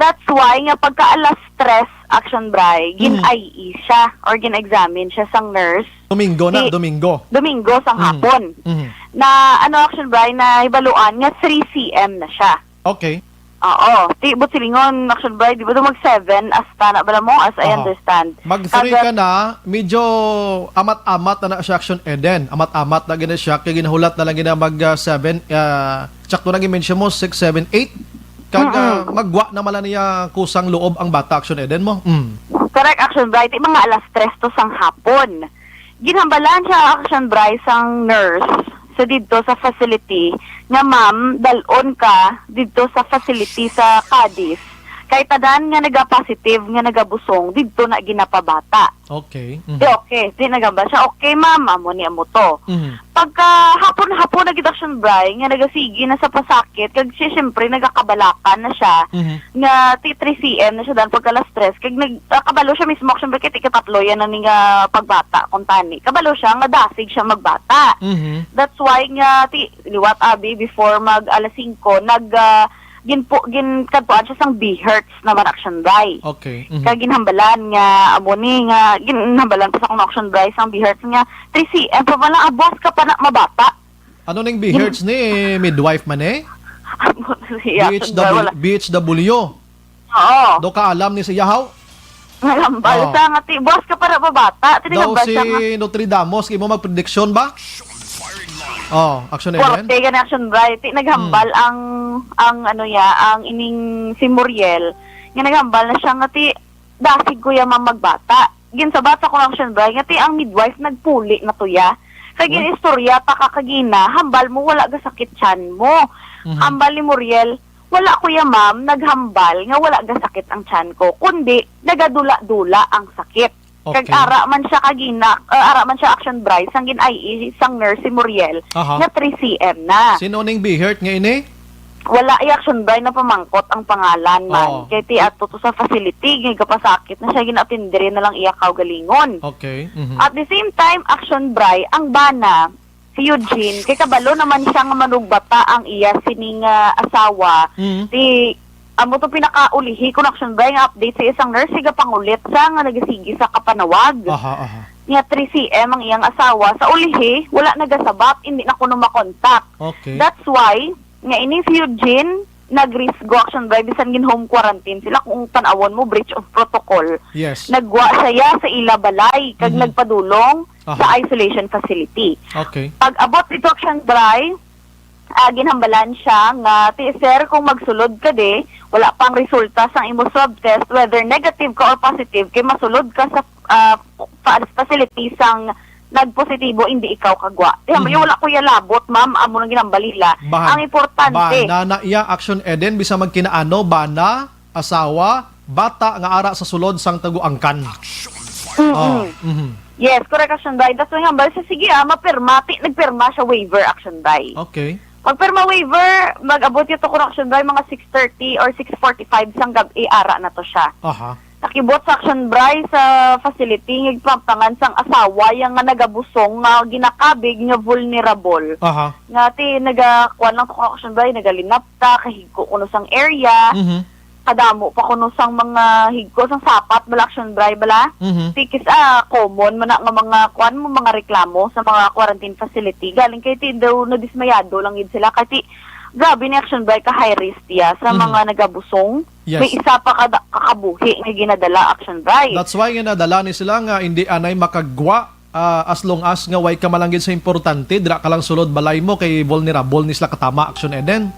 [SPEAKER 9] That's why nga pagka alas 3 Action Bray, gin-IE siya or gin-examine siya sang nurse.
[SPEAKER 2] Domingo na, Domingo.
[SPEAKER 9] Domingo sang hapon. Na Action Bray, na ibaluan nga 3 cm na siya.
[SPEAKER 2] Okay.
[SPEAKER 9] Oo. But silingon, Action Bray, di ba ito mag-7 asta na bala mo, as I understand.
[SPEAKER 2] Mag-3 ka na, medyo amat-amat na siya Action Eden. Amat-amat na gina siya, kaya ginahulat na lang gina mag-7. Tsakto na gimension mo, 6, 7, 8. Kag magwa na mala niya kusang loob ang bata Action Eden mo.
[SPEAKER 9] Correct, Action Bray. Mga alas 3 to sang hapon. Ginhambalan siya Action Bray sang nurse sa dito sa facility nga ma'am, dalon ka dito sa facility sa Cadiz. Kay tadan nga nagapositive nga nagabusong dito na ginapabata.
[SPEAKER 2] Okay.
[SPEAKER 9] Okay, di nagamba siya. Okay, ma'am, amo ni amo to. Pagka hapon na Action Bray nga nagasigi na sa pasakit, kag siya syempre nagakabalakan na siya nga 3 cm na siya dan pagka alas 3 kag nagkabalo siya mismo Action Bray kay ikatatlo yan na nga pagbata kung tani. Kabalo siya nga dasig siya magbata. That's why nga liwat abi before mag alas 5 ginkadtuan siya sang B-Hertz naman Action Bray.
[SPEAKER 2] Okay.
[SPEAKER 9] Kaya ginhambalan nga amo ni nga ginhambalan pa sa akong Action Bray sang B-Hertz nga 3 cm pa man abos ka pa na mabata.
[SPEAKER 2] Ano ning B-Hertz ni midwife man BHW.
[SPEAKER 9] Oo.
[SPEAKER 2] Do ka alam ni si Yahaw?
[SPEAKER 9] Ngambal sa nga boss ka para mabata.
[SPEAKER 2] Daw si Notre Damos imo magprediction ba? Action Eden.
[SPEAKER 9] Forte ka na Action Bray. Naghambal ang ining si Muriel. Nga naghambal na siya nga dasig ko ya magbata. Gin sa bata ko Action Bray nga ang midwife nagpuli na tuya. Kaya ginistorya ta kakagina, hambal mo wala ga sakit tiyan mo. Hambal ni Muriel, wala ko ya ma'am, naghambal nga wala ga sakit ang tiyan ko. Kundi nagadula-dula ang sakit.
[SPEAKER 2] Okay.
[SPEAKER 9] Kag ara man siya Action Bray sang gin-IE sang nurse si Muriel nga 3 cm na.
[SPEAKER 2] Sino ning B-Hert nga ini?
[SPEAKER 9] Wala Action Bray na pamangkot ang pangalan man. Kay ti ato to sa facility nga kapasakit na siya ginatindire na lang iya kaugalingon.
[SPEAKER 2] Okay.
[SPEAKER 9] At the same time Action Bray ang bana si Eugene kay kabalo naman siya nga manugbata ang iya sining asawa ti amo to pinakaulihi kun Action Bray nga update sa isang nurse siga pangulit sa nga nagasigi sa Kapanawag. Nga 3 cm ang iyang asawa sa ulihi wala nagasabat hindi na kuno makontak.
[SPEAKER 2] Okay.
[SPEAKER 9] That's why nga ini si Eugene nag-risk go Action Bray bisan gin home quarantine sila kung tan-awon mo breach of protocol.
[SPEAKER 2] Yes.
[SPEAKER 9] Nagwa siya sa Ilabalay kag nagpadulong sa isolation facility.
[SPEAKER 2] Okay.
[SPEAKER 9] Pag abot ito Action Bray ginhambalan siya nga ti sir kung magsulod ka de wala pang resulta sa imo swab test, whether negative ka or positive, kay masulod ka sa facility sang nagpositibo, hindi ikaw kagwa. Yung wala ko labot, ma'am, amo nang ginambalila. Ang importante.
[SPEAKER 2] Bana na iya Action Eden, bisa magkinaano, bana, asawa, bata, nga ara sa sulod sang taguangkan.
[SPEAKER 9] Yes, correct, Action Day. That's why hambal sa sige, mapirma, nagpirma siya waiver, Action Day.
[SPEAKER 2] Okay.
[SPEAKER 9] Pagpirma waiver, mag-abot ito ko Action Day, mga 6:30 or 6:45 sang gabi, ara na to siya.
[SPEAKER 2] Aha.
[SPEAKER 9] Nakibot sa Action Bray sa facility ngigpampangan sang asawa yang nga nagabusong nga ginakabig nga vulnerable.
[SPEAKER 2] Aha.
[SPEAKER 9] Nga ti nagakuan lang to Action Bray, nagalinap ta kahigko kuno sang area. Kadamo pa kuno sang mga higko sang sapat bala Action Bray bala. Tikis common man nga mga kuan mo mga reklamo sa mga quarantine facility. Galing kay ti daw na dismayado lang gid sila kay grabe ni Action Bray ka high risk ya sa mga nagabusong.
[SPEAKER 2] Yes.
[SPEAKER 9] May isa pa kakabuhi nga ginadala Action Bray.
[SPEAKER 2] That's why nga nadala ni sila nga hindi anay makagwa as long as nga way ka malanggit sa importante, dira ka lang sulod balay mo kay vulnerable ni sila katama Action Eden.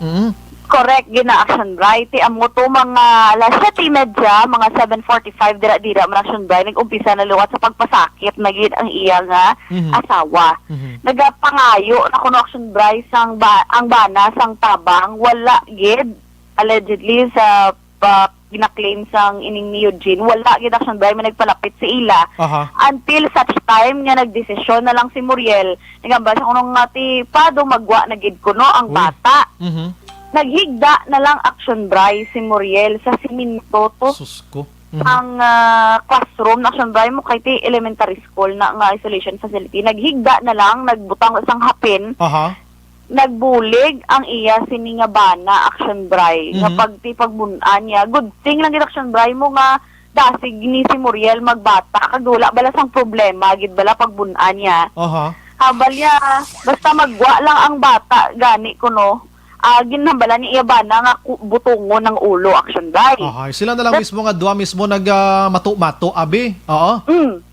[SPEAKER 9] Correct, gina Action Bray. Ti amo to mga alas 7:30, mga 7:45 dira man Action Bray nag-umpisa na luwat sa pagpasakit na gid ang iya nga asawa. Nagapangayo na kuno Action Bray sang ang bana sang tabang wala gid allegedly sa gina-claim sang ining ni Eugene, wala gid Action Bray man nagpalapit sa ila. Until such time nga nagdesisyon na lang si Muriel nagamba sa kunong ngati pado magwa na gid kuno ang bata. Naghigda na lang Action Bray si Muriel sa siminto to.
[SPEAKER 2] Susko.
[SPEAKER 9] Ang classroom na Action Bray mo kay ti elementary school na nga isolation facility. Naghigda na lang, nagbutang sang hapin. Nagbulig ang iya sini nga bana Action Bray. Nga pagbunan niya. Good thing lang gid Action Bray mo nga dasig ni si Muriel magbata kag wala bala sang problema gid bala pagbunan niya. Habal niya basta magwa lang ang bata gani kuno. Ginambala ni iya bana nga butungo ng ulo Action Bray.
[SPEAKER 2] Sila na lang mismo nga duwa mismo nag mato-mato abi.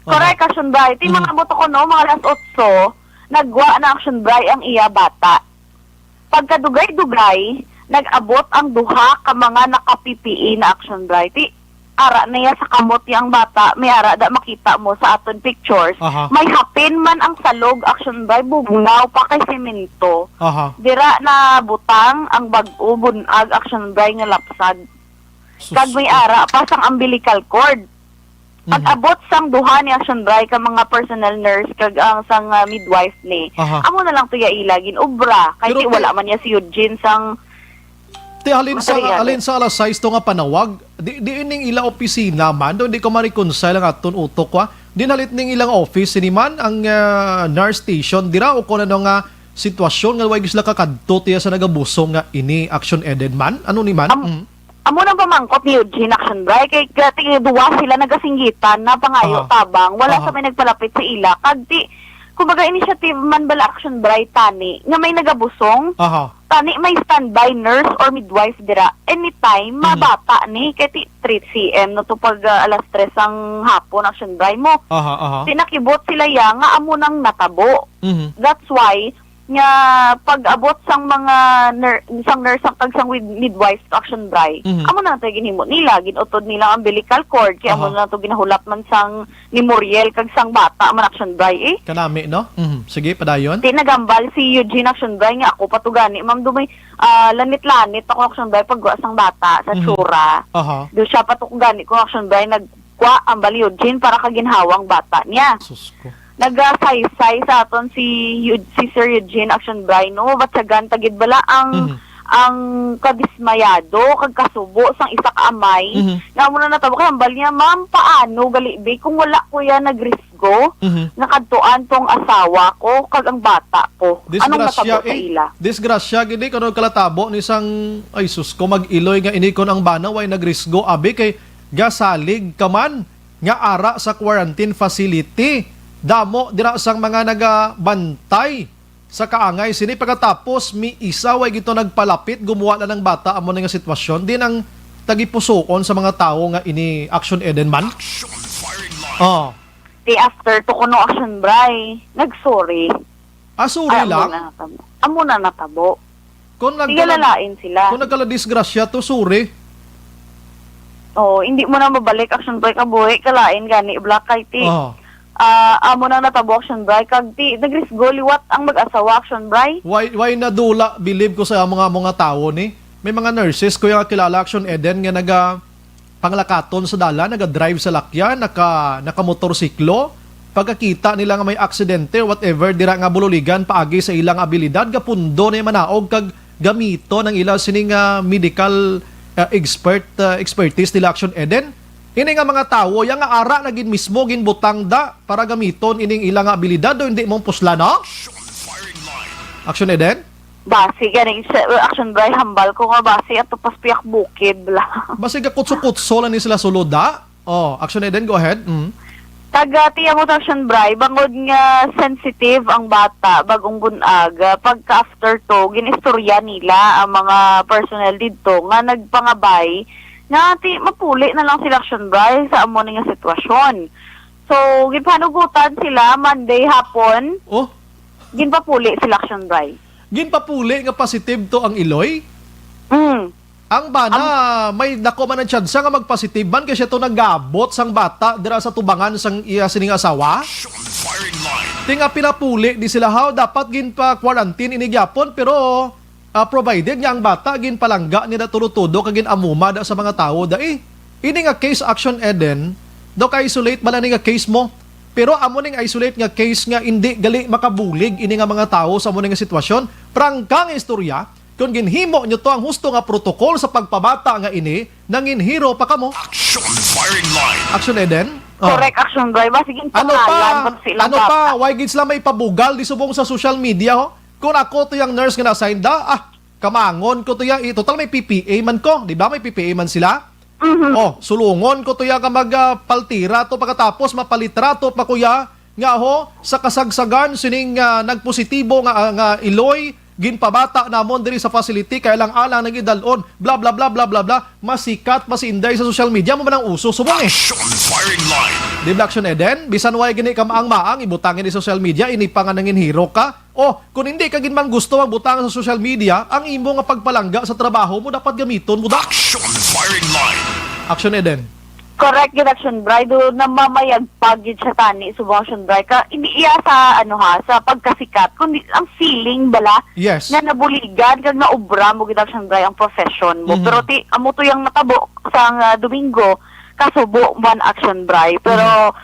[SPEAKER 9] Correct Action Bray. Ti mga buto ko no mga alas 8 nagwa na Action Bray ang iya bata. Pagkadugay-dugay, nag-abot ang duha ka mga naka-PPE na Action Bray. Ti ara na ya sa kamot yang bata, may ara da makita mo sa aton pictures. May hapin man ang salog Action Bray, bubungaw pa kay semento. Dira na butang ang bag-o bunag Action Bray nga lapsad. Kag may ara pa sang umbilical cord. Pag-abot sang duha ni Action Bray ka mga personal nurse kag ang sang midwife ni. Amo na lang tuya ilagin ubra kay ti wala man niya si Eugene sang
[SPEAKER 2] ti alin sa alas 6 to nga panawag. Di ining ila opisina man do di ko ma-reconcile ang aton utok wa. Di nalit ning ilang office ni man ang nurse station dira o kuno nga sitwasyon nga way gisla kakadto tiya sa nagabusong nga ini Action Eden man. Ano ni man?
[SPEAKER 9] Amo nang pamangkot ni Eugene Action Bray kay duwa sila nagasinggitan na pangayo tabang wala sa may nagpalapit sa ila kag ti kumbaga initiative man bala Action Bray tani nga may nagabusong tani may standby nurse or midwife dira anytime mabata ni kay ti 3 cm no to pag alas 3 ang hapon Action Bray mo tinakibot sila ya nga amo nang natabo. That's why nga pag-abot sang mga nurse sang midwife to Action Bray, amo na tayo ginhimo nila, ginutod nila ang umbilical cord, kaya amo na to ginahulap man sang ni Muriel kag sang bata man Action Bray
[SPEAKER 2] Kanami, no? Sige, padayon.
[SPEAKER 9] Di nagambal si Eugene Action Bray nga ako patugani, ma'am dumay lanit-lanit ako Action Bray pagwa sang bata sa tsura. Do siya patugani ko Action Bray nagwa ang bali Eugene para kaginhawang bata niya.
[SPEAKER 2] Susko.
[SPEAKER 9] Nagasaysay sa aton si Sir Eugene Action Bray no batsagan tagid bala ang kadismayado kag kasubo sang isa ka amay nga mo na natabo kay ambal niya ma'am paano gali be kung wala ko ya nagrisgo nakadtuan tong asawa ko kag ang bata ko anong natabo sa ila
[SPEAKER 2] disgrasya gid kuno kalatabo ni sang ay sus ko mag-iloy nga inikon ang bana way nagrisgo abi kay gasalig kaman nga ara sa quarantine facility. Damo dira sang mga nagabantay sa kaangay sini pagkatapos mi isa way gito nagpalapit gumawa na ng bata amo nga sitwasyon din ang tagipusoon sa mga tao nga ini Action Eden man.
[SPEAKER 9] Di after to kuno Action Bray nagsorry.
[SPEAKER 2] Sorry lang.
[SPEAKER 9] Amo na natabo.
[SPEAKER 2] Kung
[SPEAKER 9] nagkalalain sila.
[SPEAKER 2] Kung nagkala disgrasya to sorry.
[SPEAKER 9] Oh, hindi mo na mabalik action bray kabuhi kalain gani black kay ti.
[SPEAKER 2] Oh.
[SPEAKER 9] Amo na natabo action bray kag ti nagrisgo liwat ang mag-asawa action bray.
[SPEAKER 2] Why nadula believe ko sa mga tao ni. May mga nurses ko yung kilala Action Eden nga naga panglakaton sa dala, naga-drive sa lakyan, naka-motorsiklo. Pagkakita nila nga may aksidente whatever dira nga bululigan paagi sa ilang abilidad gapundo na manaog kag gamito ng ilang sining medical expertise nila Action Eden. Ini nga mga tao, yang nga ara na gin mismo ginbutang da para gamiton ining ilang abilidad do hindi mong pusla no? Action Eden?
[SPEAKER 9] Basi ganing action bray hambal ko nga basi ato paspiak bukid bla.
[SPEAKER 2] Basi ka kutso-kutso lang ni sila suluda. Oh, Action Eden, go ahead.
[SPEAKER 9] Taga tiya mo action bray bangod nga sensitive ang bata bagong bunag pagka after to ginistorya nila ang mga personnel didto nga nagpangabay nga ti mapuli na lang sila action bray sa amo nga sitwasyon. So gipanugutan sila Monday hapon.
[SPEAKER 2] Oh,
[SPEAKER 9] ginpapuli sila action bray.
[SPEAKER 2] Ginpapuli nga positive to ang Iloy? Ang bana, may dako man ang chance nga mag-positive man kasi ito nagabot sang bata dira sa tubangan sang iya sining asawa. Tinga pinapuli di sila how dapat ginpa-quarantine inigyapon pero provided nga ang bata ginpalangga ni na turutudo kag ginamuma da sa mga tao da ini nga case Action Eden do ka isolate bala ni nga case mo. Pero amo ning isolate nga case nga hindi gali makabulig ini nga mga tao sa amo ning sitwasyon. Prangkang istorya kung ginhimo nyo to ang husto nga protokol sa pagpabata nga ini nanginhiro pa kamo. Action Eden?
[SPEAKER 9] Correct action bray ba sige
[SPEAKER 2] Ano pa? Why gid sila may pabugal di subong sa social media ho? Kung ako to yung nurse nga na-assign da, kamangon ko to ya, total may PPA man ko, di ba? May PPA man sila. Oh, sulungon ko to ya ka magpaltira to pagkatapos mapalitra to pa kuya nga ho sa kasagsagan sining nagpositibo nga Iloy ginpabata namon diri sa facility kay lang alang nagidalon bla bla bla bla bla bla masikat masinday sa social media mo man ang uso subong Di ba Action Eden bisan way gini ka maang ibutangin di social media ini pa nga nanginhiro ka kung hindi ka ginman gusto magbutangan sa social media ang imo nga pagpalangga sa trabaho mo dapat gamiton mo da Action Eden.
[SPEAKER 9] Correct yun action bray do namamayag pagid sa tani subong action bray ka hindi iya sa sa pagkasikat kundi ang feeling bala
[SPEAKER 2] yes.
[SPEAKER 9] na nabuligan kag naubra mo gid action bray ang profession mo pero ti amo to yang natabo sa Domingo kasubo man action bray pero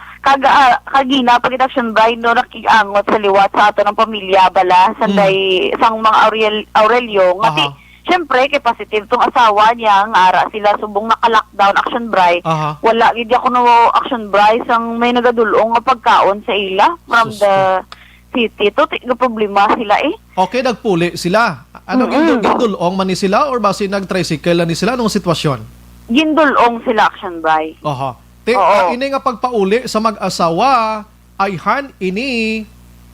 [SPEAKER 9] kagina pag action bray no nakiangot sa liwat sa ato ng pamilya bala sanday sang mga Aurelio nga ti siyempre, kay positive tong asawa niya, nga ara sila subong naka-lockdown action bray. Wala, gid ako no action bray sang may nagadulong nga pagkaon sa ila from the city. To, problema sila
[SPEAKER 2] Okay, nagpuli sila. Ano, gindulong man ni sila or basi nag-tricycle ni sila? Anong sitwasyon?
[SPEAKER 9] Gindulong sila action bray.
[SPEAKER 2] Ini nga pagpauli sa mag-asawa, ay ini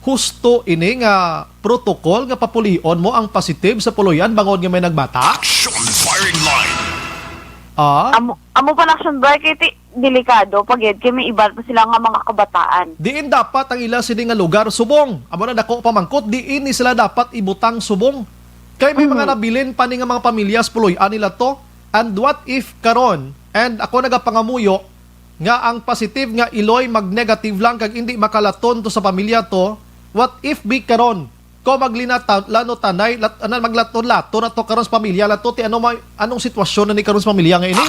[SPEAKER 2] husto ini nga protocol nga papulion mo ang positive sa puluyan bangod nga may nagbata?
[SPEAKER 9] Amo pa action bray kay delikado pagid kay may iba pa sila nga mga kabataan.
[SPEAKER 2] Diin dapat ang ila sini nga lugar subong. Amo na dako pamangkot diin ni sila dapat ibutang subong. Kay may mga nabilin pa ni nga mga pamilya sa puluyan nila to. And what if karon and ako nagapangamuyo nga ang positive nga Iloy mag-negative lang kag hindi makalaton to sa pamilya to. What if bi karon ko maglinataw lano tanay maglaton-lato na to karon sa pamilya lato ti anong sitwasyon na ni karon sa pamilya nga ini?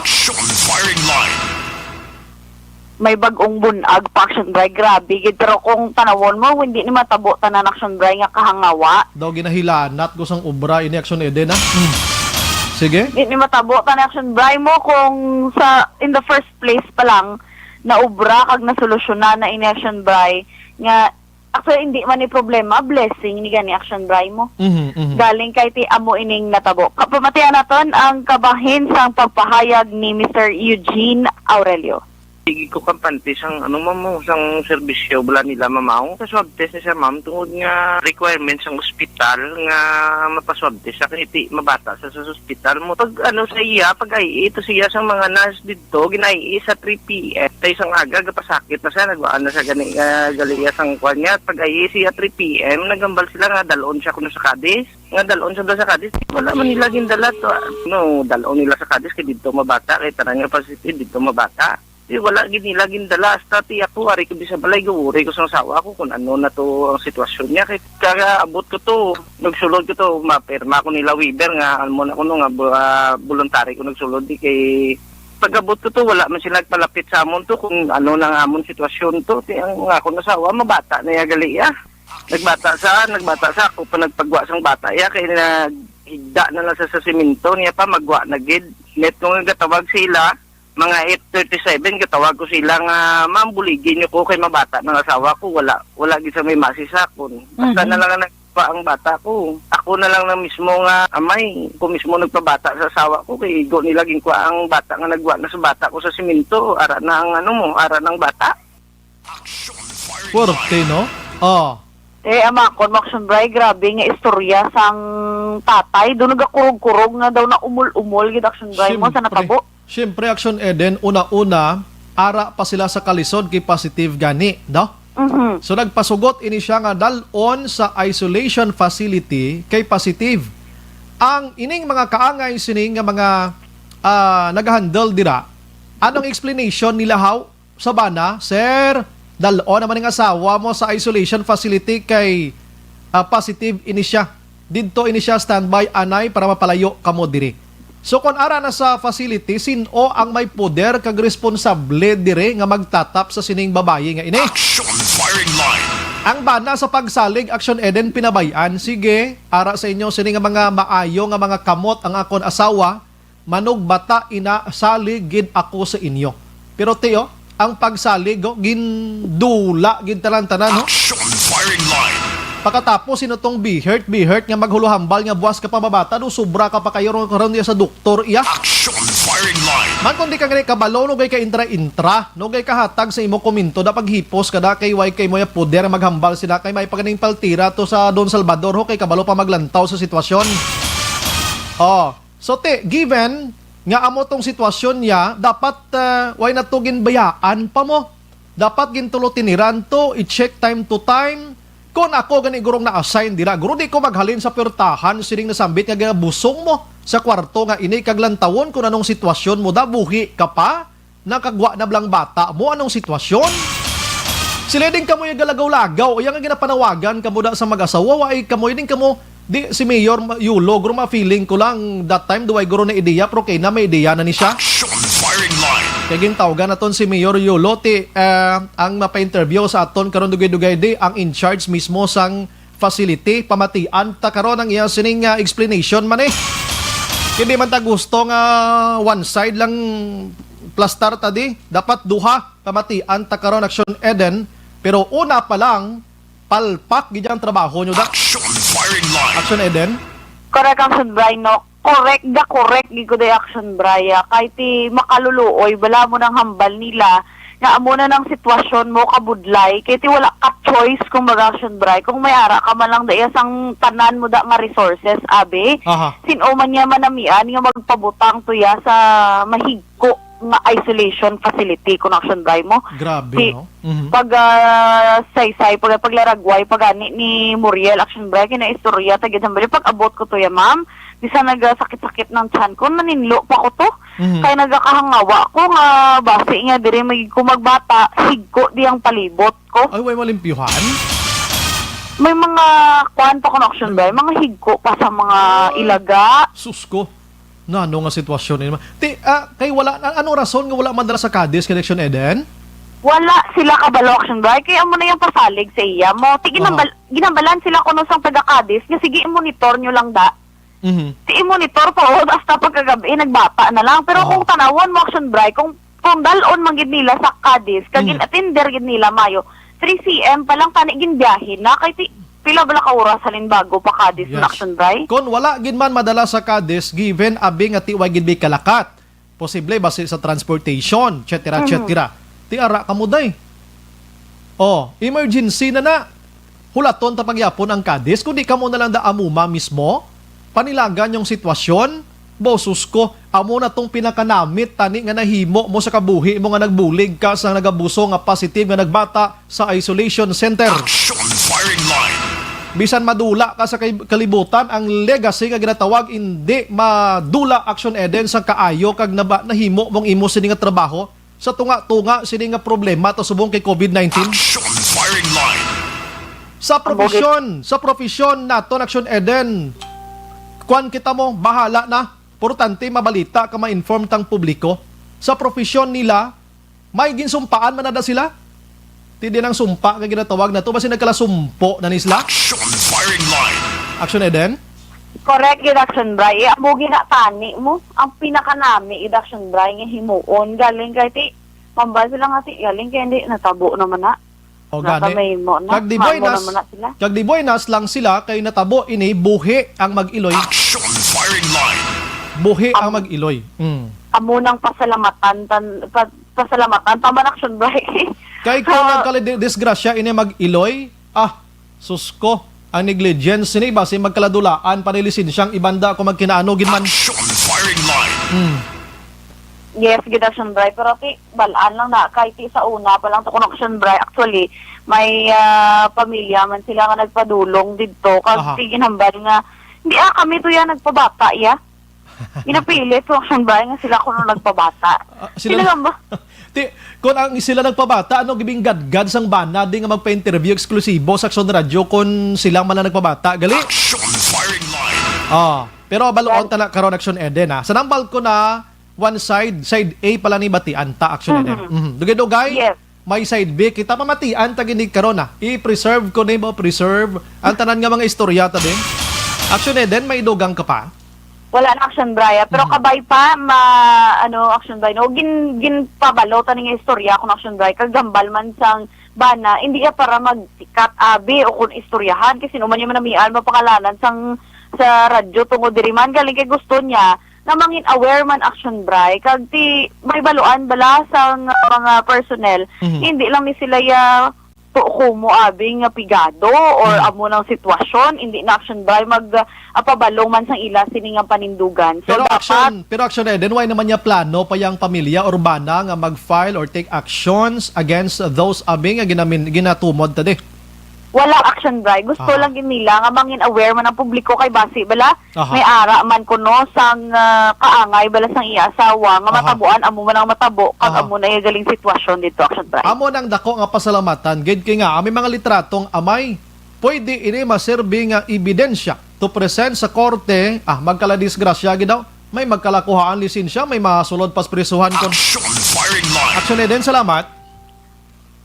[SPEAKER 9] May bagong bunag pa action bray grabe gid pero kung tanawon mo hindi ni matabo tanan action bray nga kahangawa.
[SPEAKER 2] Daw ginahilanat ko sang obra ini Action Eden ha. Sige.
[SPEAKER 9] Hindi ni matabo tanan action bray mo kung sa in the first place pa lang na obra kag nasolusyonan na ini action bray nga actually, hindi man ni problema, blessing ni gani action bray mo. Galing kay ti amo ining natabo. Kapamatian naton ang kabahin sang pagpahayag ni Mr. Eugene Aurelio.
[SPEAKER 10] Sige ko kampante sang sang serbisyo bala nila mamaw. Paswab test na siya ma'am tungod nga requirements sang ospital nga mapaswab test sa kiti mabata sa ospital mo. Pag sa iya, pag ay ito siya sang mga nurse dito, ginai sa 3 PM. Tay sang aga gapasakit na siya, nagwaan na siya galiya sang kwan niya. Pag ay siya 3 PM, nagambal sila nga dalon siya kuno sa Cadiz. Nga dalon siya sa Cadiz. Wala man nila gindala to. Dalon nila sa Cadiz kay dito mabata, kay tanang nga positive dito mabata. Di wala ginila gindala hasta ti ako ari ko sa balay gawuri ko sa asawa ko kung ano na to ang sitwasyon niya kay kagaabot ko to nagsulod ko to mapirma ko nila Weaver nga almo na ko nga voluntary ko nagsulod di kay pagabot ko to wala man sila nagpalapit sa amon to kung ano nang amon sitwasyon to ti ang ako asawa mabata na ya gali ya nagbata sa ako pa nagpagwa sang bata ya kay higda na lang sa simento niya pa magwa na gid net nung gatawag sila mga 8:37 katawag ko sila nga ma'am buligin niyo ko kay mabata ng asawa ko wala gid sa may masisakon basta na lang nagpa ang bata ko ako na lang na mismo nga amay ko mismo nagpabata sa asawa ko kay go nila gingkwa ang bata nga nagwa na sa bata ko sa simento ara na ang ara ng bata
[SPEAKER 2] Forte, no?
[SPEAKER 9] Amakon, Action Bray, grabe nga istorya sang tatay. Doon nagakurog-kurog nga daw na umul-umul, gid Action Bray mo sa natabo.
[SPEAKER 2] Siyempre, Action Eden, una-una, ara pa sila sa kalisod kay positive gani, no? So nagpasugot ini siya nga dalon sa isolation facility kay positive. Ang ining mga kaangay sining nga mga nag-handle dira, anong explanation nila how sa bana, sir? Dalon naman ng asawa mo sa isolation facility kay positive ini siya. Didto ini siya standby anay para mapalayo kamo diri. So kung ara na sa facility, sino ang may poder kag responsable dire nga magtatap sa sining babayi nga ini?
[SPEAKER 5] Action firing line.
[SPEAKER 2] Ang bana sa pagsalig Action Eden pinabayan, sige, ara sa inyo sining nga mga maayo nga mga kamot ang akon asawa, manog bata ina salig gid ako sa inyo. Pero tiyo, ang pagsalig gindula gid tanan-tanan no?
[SPEAKER 5] Action firing line.
[SPEAKER 2] Pagkatapos sino tong be hurt nga maghuluhambal nga buwas ka pa mabata do sobra ka pa kayo ron sa doktor iya.
[SPEAKER 5] Action firing line.
[SPEAKER 2] Man kundi ka gani kabalo no gay ka intra no gay kahatag sa imo komento da paghipos kada kay way kay mo ya poder maghambal sila kay may paganing paltira to sa Don Salvador ho kay kabalo pa maglantaw sa sitwasyon. So given nga amo tong sitwasyon niya, dapat why not to ginbayaan pa mo? Dapat gintulo tiniran to, i-check time to time. Kung ako gani gurong na-assign dira, guro di ko maghalin sa pertahan, sining nasambit nga busong mo sa kwarto nga ini kaglantawon kung anong sitwasyon mo, da buhi ka pa, nakagwa na blang bata mo, anong sitwasyon? Sila din kamo yung galagaw-lagaw, yung nga ginapanawagan kamo da sa mag-asawa, ay kamo din kamo, di si Mayor Yulo, guro ma-feeling ko lang that time duway guro na ideya pero kay na may ideya na ni siya.
[SPEAKER 5] Action firing line.
[SPEAKER 2] Kaya gintawagan naton si Mayor Yulo ang mapa-interview sa aton karon dugay-dugay di ang in charge mismo sang facility pamatian ta karon ang iya sining explanation man hindi man ta gusto nga one side lang plastar ta di dapat duha pamatian ta karon Action Eden pero una pa lang palpak gid ang trabaho nyo da.
[SPEAKER 5] Action firing line.
[SPEAKER 2] Action Eden.
[SPEAKER 9] Correct Action Bray no. Correct gid ko day Action Bray. Kay ti makaluluoy bala mo nang hambal nila nga amo na ng sitwasyon mo kabudlay kay ti wala ka choice kung mag-Action Bray kung may ara ka man lang daya sang tanan mo da nga resources abe. Sino man niya manamian nga magpabutang tuya sa mahigko nga isolation facility kung Action Bray mo.
[SPEAKER 2] Grabe, no?
[SPEAKER 9] Pag saysay, paglaragway, pag ni Muriel Action Bray, kina-istorya, tagit-sambali, pag abot ko to ya, ma'am, bisa nagasakit-sakit ng tiyan ko, naninlo pa ko to. Kaya nagakahangawa ko nga, base nga, diri magig ko magbata, higko di ang palibot ko.
[SPEAKER 2] Ay, way malimpyuhan?
[SPEAKER 9] May mga kwanto ko Action Bray, mga higko pa sa mga ilaga.
[SPEAKER 2] Susko. Na ano nga sitwasyon ni kay wala anong rason nga wala man dala sa Cadiz Connection Eden?
[SPEAKER 9] Wala sila kabalo Action Bray kay amo na yung pasalig sa iya mo. Ginabalan sila kuno sang taga Cadiz nga sige monitor nyo lang da. Ti monitor pa hasta pagkagabi nagbata na lang pero kung tanawon mo Action Bray kung dalon man gid nila sa Cadiz kag attender gid nila mayo 3 cm pa lang tani ginbiyahin na kay pila bala ka oras halin bago pa Cadiz na Action Bray?
[SPEAKER 2] Kung wala gid man madala sa Cadiz, given abi nga tiway gid kalakat. Posible base sa transportation, etc. etc. Ti ara kamuday. Emergency na. Hulaton tapagyapon ang kadis, kundi kamo na lang da amuma mismo, panilagan yung sitwasyon, bosus ko, amo na tong pinakanamit tani nga nahimo mo sa kabuhi mo nga nagbulig ka sa nagabuso nga positive nga nagbata sa isolation center.
[SPEAKER 5] Action firing line.
[SPEAKER 2] Bisan madula ka sa kalibutan, ang legacy nga ginatawag hindi madula Action Eden sa kaayo kag nahimo mong imo sini nga trabaho sa tunga-tunga sini nga problema to subong kay COVID-19.
[SPEAKER 5] Action firing line.
[SPEAKER 2] Sa profesyon nato Action Eden, kuan kita mo, bahala na. Importante mabalita ka ma-inform tang publiko. Sa profesyon nila, may ginsumpaan man na sila. Tidi nang sumpa nga ginatawag na to, basi nagkalasumpo na nisla.
[SPEAKER 5] Action firing line.
[SPEAKER 2] Action Eden?
[SPEAKER 9] Correct, Action Bray. Amo ginatani mo. Ang pinakanami, Action Bray, nga himuon. Galing kay ti, pambal sila nga ti, galing kay hindi, natabo naman na.
[SPEAKER 2] O gani. Kag di boy nas lang sila kay natabo ini buhi ang mag-iloy.
[SPEAKER 5] Action firing line.
[SPEAKER 2] Buhi ang mag-iloy.
[SPEAKER 9] Amo nang pasalamatan taman Action Bray.
[SPEAKER 2] Kay kung nagkala-disgrasya ini mag-iloy, susko, ang negligence ni base magkaladulaan panilisin siyang ibanda kung magkinaanogin man.
[SPEAKER 5] Action firing line.
[SPEAKER 9] Yes, Action Bray. Pero balaan lang na. Kahit sa una pa lang to Action Bray. Actually, may pamilya man sila nga nagpadulong dito. Kasi ginambal nga, hindi kami to yan nagpabata, ya. Inapilit to Action Bray nga sila kung nagpabata. Sila lang ba?
[SPEAKER 2] Kung ang sila nagpabata, ano gibing gadgad sang bana, di nga magpa-interview eksklusibo sa Action Radio kung silang man lang nagpabata. Gali?
[SPEAKER 5] Action firing line.
[SPEAKER 2] Pero baluon ta na karon Action Eden ha. Sa nambal ko na one side A pala ni batian ta Action Eden. Dugay-dugay,
[SPEAKER 9] yes.
[SPEAKER 2] May side B, kita pamatian ta ginig karon na. I-preserve ko ni mo, preserve ang tanan nga mga istorya ta din. Action Eden, may dugang ka pa?
[SPEAKER 9] Wala na Action Bray. Pero kabay pa, Action Bray, no? Ginpabalotan nga istorya kung Action Bray. Kagambal man sang bana, hindi ka para magsikat abi o kung istoryahan. Kasi naman yung manamian, mapakalanan sang sa radyo tungod diriman. Galing kay gusto niya, na mangin aware man Action Bray. Kag may baluan bala sa mga personnel. Hindi lang ni sila kumo abing pigado or amo ng sitwasyon, hindi na Action Bray pabalong man sang ila sining nga panindugan. So
[SPEAKER 2] pero Action Eden, why naman niya plano pa yang pamilya urbana nga mag-file or take actions against those abing nga ginatumod tadi?
[SPEAKER 9] Wala Action Bray. Gusto lang nila nga mangin aware man ang publiko kay basi bala. May ara man kuno sang kaangay bala sang iya-asawa nga matabuan amo man ang matabo kag amo na galing sitwasyon dito Action Bray.
[SPEAKER 2] Amo nang dako nga pasalamatan gid kay nga may mga litratong amay pwede ini maserbi nga ebidensya to present sa korte magkala disgrasya gid daw may magkalakuhaan lisensya may masulod pas prisuhan kon.
[SPEAKER 5] Action firing line.
[SPEAKER 2] Action Eden, salamat.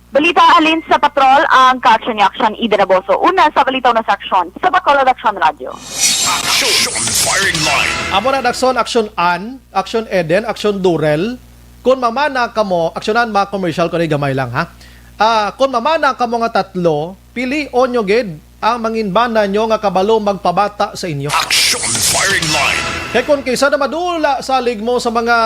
[SPEAKER 9] Balita alin sa patrol ang ka-action ni Action Ida Naboso. Una sa balita na sa aksyon sa Bacolod Action Radio.
[SPEAKER 5] Action firing line.
[SPEAKER 2] Amo na dakson Action An, Action Eden, Action Durel. Kung mamana kamo, aksyonan mga commercial ko ni gamay lang ha. Kung mamana kamo nga tatlo, pili onyo gid ang manginbana nyo nga kabalo magpabata sa inyo.
[SPEAKER 5] Action firing line.
[SPEAKER 2] Kaya kung kaysa na madula sa mo sa mga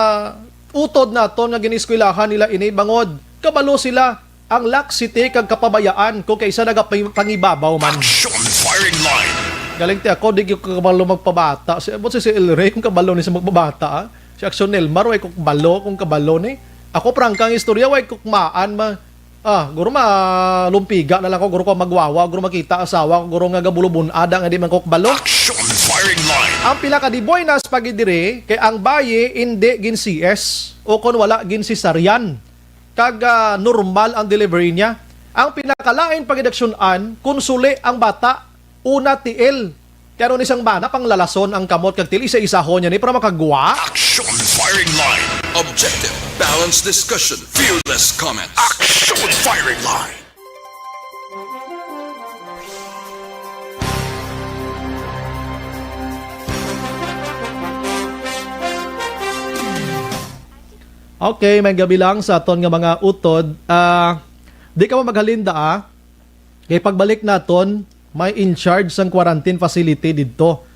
[SPEAKER 2] utod naton nga giniskwelahan nila ini bangod, kabalo sila ang laksite kag kapabayaan ko kaysa nagapangibabaw man.
[SPEAKER 5] Action firing line.
[SPEAKER 2] Galing ti ako, di ko kabalo magpabata. Si El Rey, kung kabalo ni sa magpabata. Si Action Elmar, way kung kabalo ni. Ako prangkang istorya, way kukmaan ma. Guro lumpiga na lang ko, guro ko magwawa, guro makita asawa, guro nga gabulubun, ada nga di man kukbalo.
[SPEAKER 5] Action firing line.
[SPEAKER 2] Ang pila ka di boy na spagidire, kay ang baye hindi gin CS, o kon wala gin si Sarian. Kag normal ang delivery niya. Ang pinakalain pagidaksyonan, konsuli ang bata, una tiil. Kaya isang bana pang lalason ang kamot kag til isa-isahon niya ni para makagwa.
[SPEAKER 5] Action firing line.
[SPEAKER 8] Objective, balanced discussion, fearless comments.
[SPEAKER 5] Action firing line.
[SPEAKER 2] Okay, may gabi lang sa aton nga mga utod. Di ka mo maghalinda kay pagbalik naton, may in charge sang quarantine facility dito.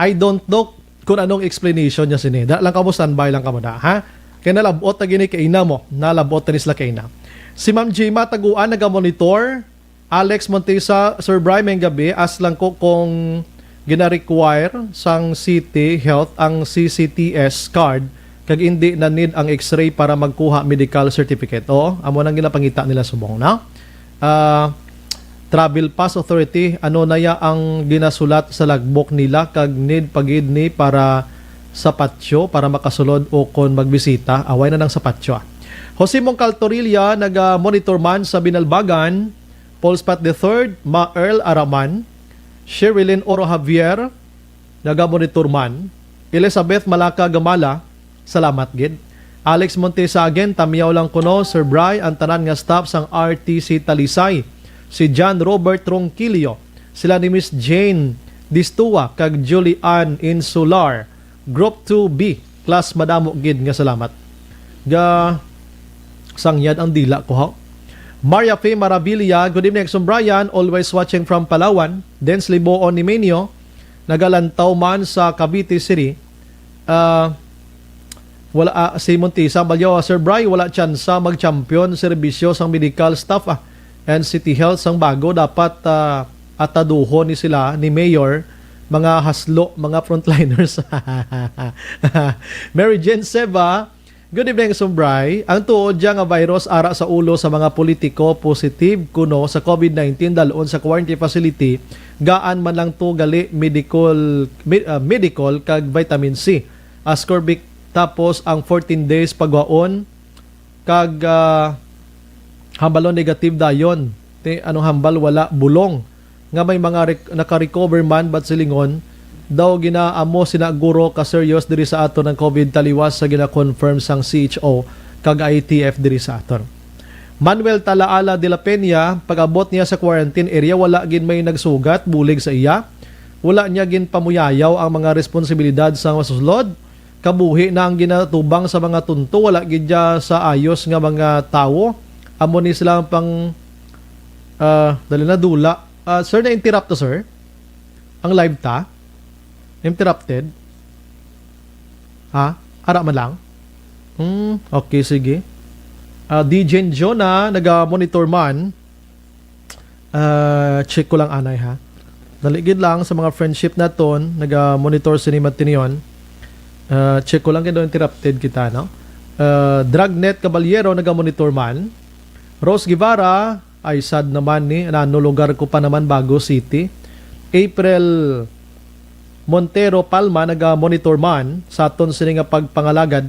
[SPEAKER 2] I don't know kung anong explanation niya sinida. Lang ka mo, standby lang ka mo na, ha? Kaya nalabot na gini kay ina mo. Nalabot na nisla kay ina. Si Ma'am Jima Taguan naga-monitor. Alex Montesa, Sir Brian, may gabi. As lang ko kung gina-require sang City Health ang CCTS card kag hindi na need ang x-ray para magkuha medical certificate. Oo, amo nang ginapangita nila subong na. Travel Pass Authority, ano na ya ang ginasulat sa logbook nila kag need pagid ni para sa patio para makasulod o kon magbisita. Away na ng sa patio. Jose Mongcal Torilla, naga-monitor man sa Binalbagan. Paul Spat III, Ma Earl Araman. Sherilyn Oro Javier, naga-monitor man. Elizabeth Malaka Gamala, salamat gid. Alex Montesa again, tamiyaw lang kuno, Sir Bry, ang tanan nga staff sang RTC Talisay. Si John Robert Ronquillo, sila ni Miss Jane Distua, kag Julian Insular. Group 2B, class madamo gid nga salamat. Ga sangyad ang dila ko ha. Maria Faye Marabilia, good evening, Exxon Brian, always watching from Palawan. Densley Boon Nimenio, nagalantaw man sa Cavite City. Si Montisa Balyo, Sir Brian, wala tsansa mag-champion serbisyo sang medical staff and City Health sang bago. Dapat ataduho ni sila, ni Mayor, mga haslo, mga frontliners. Mary Jane Seva, good evening, Sumbray. Ang tuod dyan nga virus ara sa ulo sa mga politiko positive kuno sa COVID-19 dalon sa quarantine facility, gaan man lang to gali medical kag vitamin C. Ascorbic tapos ang 14 days pagwaon kag hambalon negative dayon. Anong hambal wala bulong. Nga may mga naka-recover man but silingon daw ginaamo sinaguro ka serious diri sa aton ng COVID taliwas sa gina-confirm sang CHO kag ITF diri sa aton. Manuel Talaala de la Peña, pag-abot niya sa quarantine area wala gin may nagsugat bulig sa iya. Wala niya gin pamuyayaw ang mga responsibilidad sa masuslod. Kabuhi na ang ginatubang sa mga tunto, wala gid sa ayos nga mga tawo. Amo ni sila pang dali na dula. Sir, na-interrupt to sir. Ang live ta. Interrupted? Ha? Ara man lang? Okay, sige. DJ Jonah, naga-monitor man. Check ko lang anay ha. Naligid lang sa mga friendship naton, naga-monitor sinimantinion. Check ko lang kaya interrupted kita, no? Dragnet Caballero, naga-monitor man. Rose Guevara, ay sad naman ni, lugar ko pa naman Bago City. April Montero Palma, naga-monitor man sa aton sini nga pagpangalagad.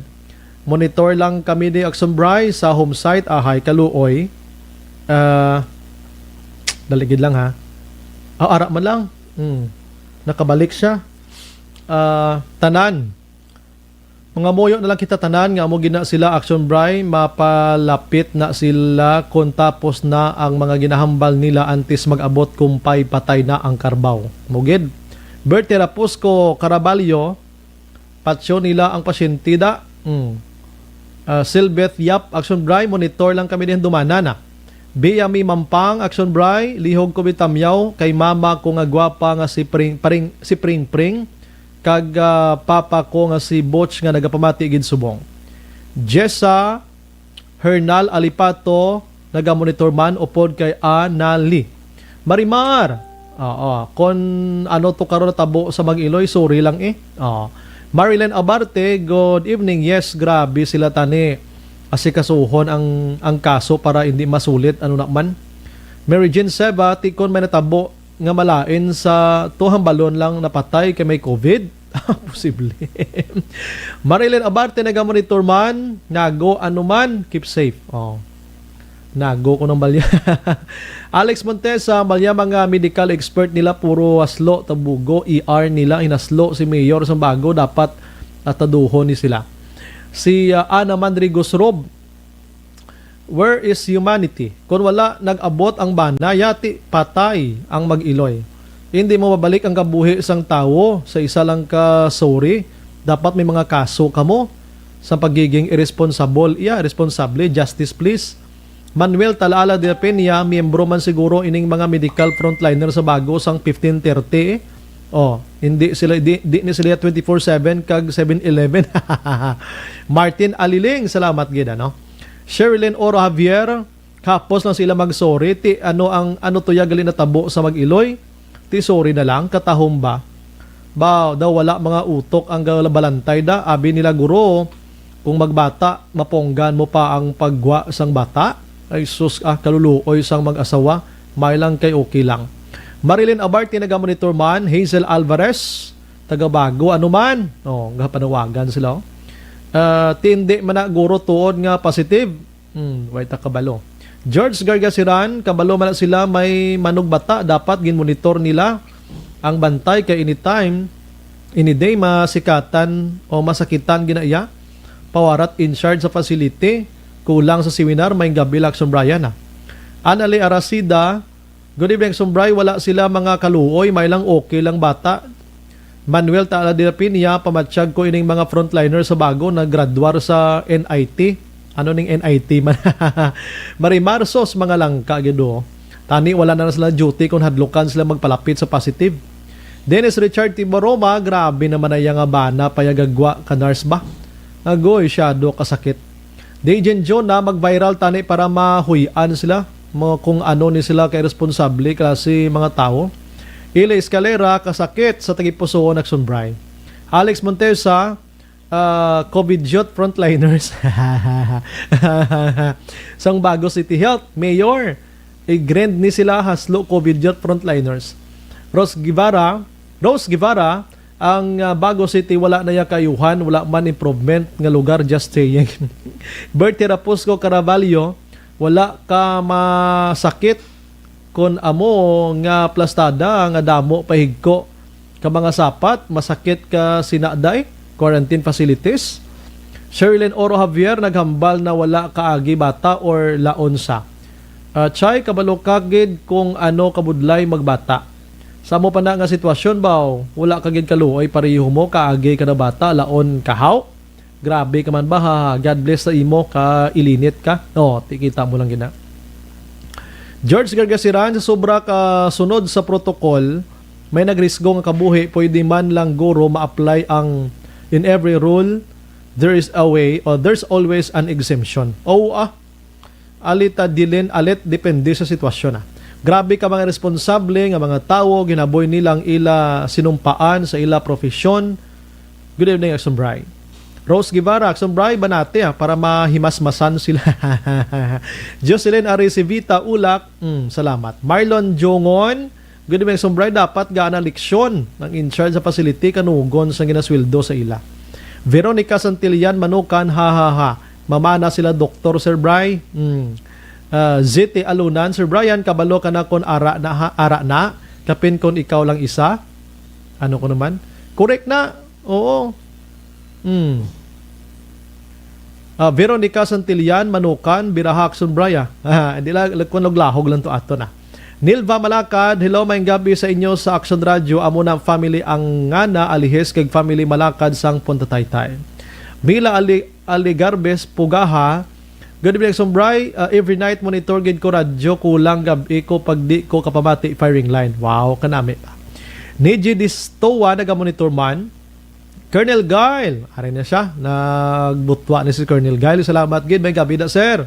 [SPEAKER 2] Monitor lang kami ni Axon Bry sa home site Ahay Kaluoy. Daligid lang ha. Ara man lang. Nakabalik siya. Tanan. Mga moyo na lang kita tanan nga mo gina sila Action Bry, mapalapit na sila kung tapos na ang mga ginahambal nila antes mag-abot kumpay patay na ang karbaw. Mugid. Bertie Raposco Caraballo, patsyo nila ang pasyentida. Silbeth Yap, Action Bry, monitor lang kami din dumanana. Biyami Mampang, Action Bry, lihog ko bitamyaw, kay mama ko nga gwapa nga si Pring Pring, kag papa ko nga si Butch nga nagapamati gid subong. Jessa Hernal Alipato, naga-monitor man upod kay Anali. Marimar, kon ano to karon tabo sa Mag-Iloy, sorry lang eh. Marilyn Abarte, good evening. Yes, grabe sila tani. Asikasuhon ang kaso para hindi masulit ano nakman. Mary Jane Seba, tikon may natabo nga malain sa tuhang balon lang napatay kay may COVID. Posible. Marilyn Abarte, naga-monitor man, nago anuman, keep safe. Nago ko ng balya. Alex Montesa, balya mga medical expert nila puro aslo, tabugo, ER nila, inaslo si Mayor sa bago, dapat ataduho ni sila. Si Ana Mandrigos Rob, where is humanity? Kung wala nag-abot ang bana, yati patay ang Mag-Iloy. Hindi mo mabalik ang kabuhi sang tao sa isa lang ka sorry. Dapat may mga kaso ka mo sa pagiging irresponsible. Responsable. Justice please. Manuel Talaala de la Peña, miyembro man siguro ining mga medical frontliner sa bago sang 1530. Hindi sila di ni sila 24/7 kag 7-Eleven. Martin Aliling, salamat gid no. Sherilyn Oro Javier, kapos lang sila mag-sorry ti ano to ya gali natabo sa Mag-Iloy. Ti sorry na lang katahom ba. Ba daw wala mga utok ang balantay da. Abi nila guro, kung magbata maponggan mo pa ang pagwa sang bata. Ay sus kaluluoy sang mag-asawa, may lang kay okay lang. Marilyn Abarte, naga-monitor man. Hazel Alvarez, taga-Bago, ano man. Panawagan sila. Tindi man na guro tuod nga positive. Wait kabalo. George Gargasiran, kabalo man na sila may manugbata. Dapat ginmonitor nila ang bantay kay anytime, any day masikatan o masakitan ginaya. Pawarat in charge sa facility. Kulang sa seminar, may gabi Lacson Brian. Anali Aracida, good evening, Sumbray. Wala sila mga kaluoy, may lang okay lang bata. Manuel Taaladirapin, pamatsyag ko ining mga frontliner sa Bago na graduar sa NIT. Ano ning NIT man? Marimarsos, mga langka, gido. Tani, wala na sila duty kung hadlukan sila magpalapit sa positive. Dennis Richard Tiboroma, grabe naman na yung bana, payagagwa ka nurse ba? Agoy, shadow kasakit. Dejan John na mag-viral tani para mahuyan sila. Kung ano ni sila kay responsable kasi mga tao. Ile Escalera, kasakit sa Tagipusoon, Nagsunbray. Alex Montesa, COVID-jot frontliners. Sang Bago City Health, Mayor, i-grand ni sila haslo COVID-jot frontliners. Rose Guevara, ang Bago City wala na kayuhan, wala man improvement nga lugar, just saying. Bertie Raposco Caraballo, wala ka masakit kung amo nga plastada nga damo pahigko ka mga sapat, masakit ka sinaday, quarantine facilities. Sherilyn Oro Javier, naghambal na wala kaagi bata or laonsa. Chay, kabalokagid kung ano kabudlay magbata. Sa mo pa na nga sitwasyon ba, wala kagid kaluoy, pareho mo kaagi ka na bata, laon kahaw. Grabe ka man ba ha? God bless sa imo ka ilinit ka. Tikita mo lang gina. George Gargasiran, sa sobra ka sunod sa protocol, may nagrisgo nga kabuhi, pwede man lang guro ma-apply ang in every rule, there is a way or there's always an exemption. Alita dilin alit depende sa sitwasyon. Grabe ka mga responsable nga mga tao, ginaboy nilang ila sinumpaan sa ila profesyon. Good evening, Aksumbray. Rose Guevara, Aksumbray, banate para mahimasmasan sila. Jocelyn Arisivita Ulak, salamat. Marlon Jongon, good evening, Aksumbray, dapat gaana leksyon ng in-charge sa facility kanugon sa ginasweldo sa ila. Veronica Santillan Manukan, mamana sila Dr. Sir Bray. Ziti Alunan, Sir Brian, kabalo ka na kon ara na, kapin kon ikaw lang isa. Ano ko naman? Correct na. Oo. Veronica Santillan Manukan, Birahak Sunbraya. Hindi lang kung naglahog lang to ato na. Nilva Malakad, hello, may gabi sa inyo sa Action Radio. Amo na family ang ngana alihes kag family Malakad sang Punta Taytay. Mila Aligarbes Pugaha, good evening, Sumbray. Every night monitor gid ko radyo, kulang gabi ko pag di ko kapamati firing line. Wow, kanami pa. Niji Distowa, naga-monitor man. Colonel Gail, ari na siya. Nagbutwa ni si Colonel Gail. Salamat gid, may gabi na, sir.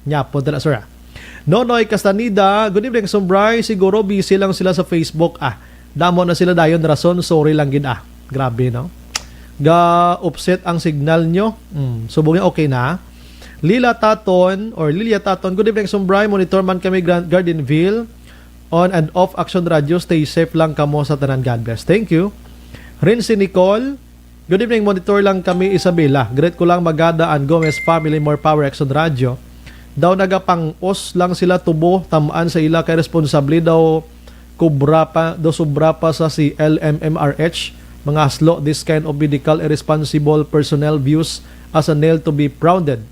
[SPEAKER 2] Nyapon na, sir. Nonoy Castanida, good evening, Sumbray. Siguro busy lang sila sa Facebook. Damo na sila dayon rason, sorry lang gid. Grabe, no? Ga-offset ang signal nyo. Subong okay na. Lilia Taton, good evening, Sumbray. Monitor man kami Gardenville. On and off Action Radio. Stay safe lang kamo sa tanan. God bless. Thank you. Rincy Nicole, good evening, monitor lang kami Isabela. Great ko lang Magadaan Gomez family, more power Action Radio. Daw nagapang-os lang sila tubo, tamaan sa ila kay responsable daw sobra pa sa si LMMRH. Mga aslo, this kind of medical irresponsible personnel views as a nail to be pounded.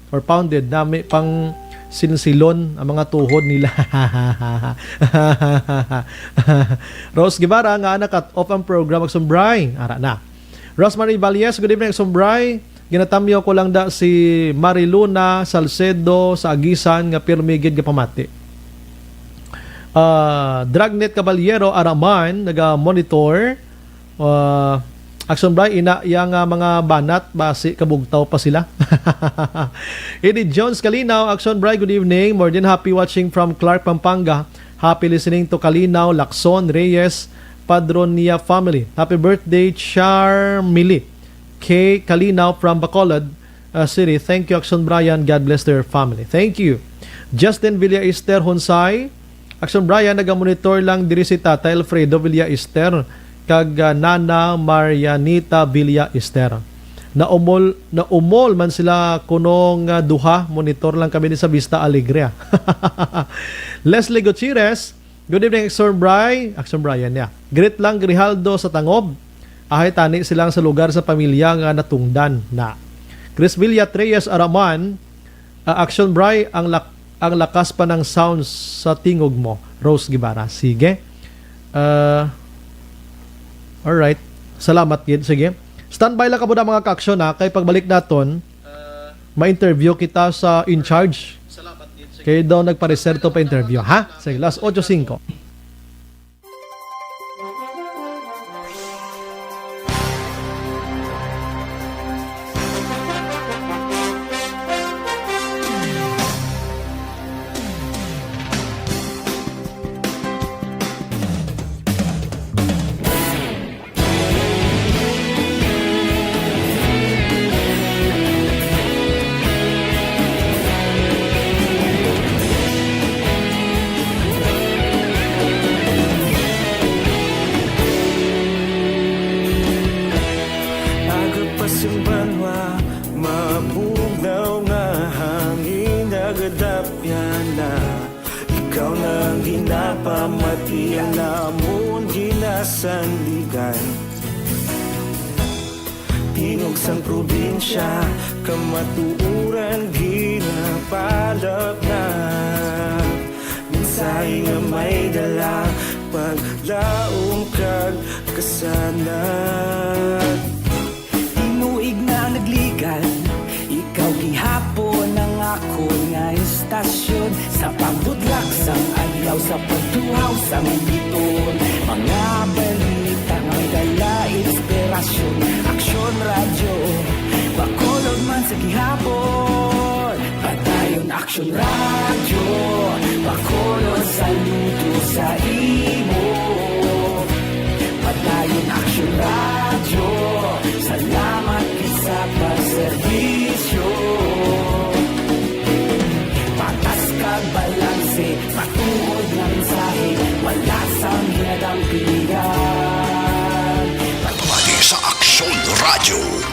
[SPEAKER 2] Nami pang sinsilon ang mga tuhod nila. Rose Guevara, nga cut off ang program ng Sumbray. Ara na. Rosemary Valies, good evening, Sumbray. Ginatamyo ko lang da si Mariluna Salcedo sa Agisan nga pirmigid nga pamati. Dragnet Caballero Araman, naga-monitor. Action Bray, ina yang mga banat, basi kabugtaw pa sila. Edith Jones Kalinaw, Action Bray, good evening. More than happy watching from Clark, Pampanga. Happy listening to Kalinaw, Lacson, Reyes, Padronia family. Happy birthday, Charmili K. Kalinaw from Bacolod City. Thank you, Action Brian. God bless their family. Thank you. Justin Villa Ester Honsay. Action Brian, nagamonitor lang diri si Tata Alfredo Villa Ester kag Nana Marianita Villa Ester. Naumol man sila kunong duha, monitor lang kami sa Vista Alegria. Leslie Gutierrez, good evening, Action Brian, yeah. Greet lang Grijaldo sa Tangob. Ahay tani silang sa lugar sa pamilya nga natungdan na. Chris Villa Reyes Araman, Action Brian, ang lakas pa ng sounds sa tingog mo. Rose Gibara, sige. Alright. Salamat, Gid. Sige. Standby lang ka muna mga ka-action ha. Kaya pagbalik natin, ma-interview kita sa in-charge. Salamat, Gid. Kaya daw nagpa-reserto pa interview. Ha? Sige, last 8:05.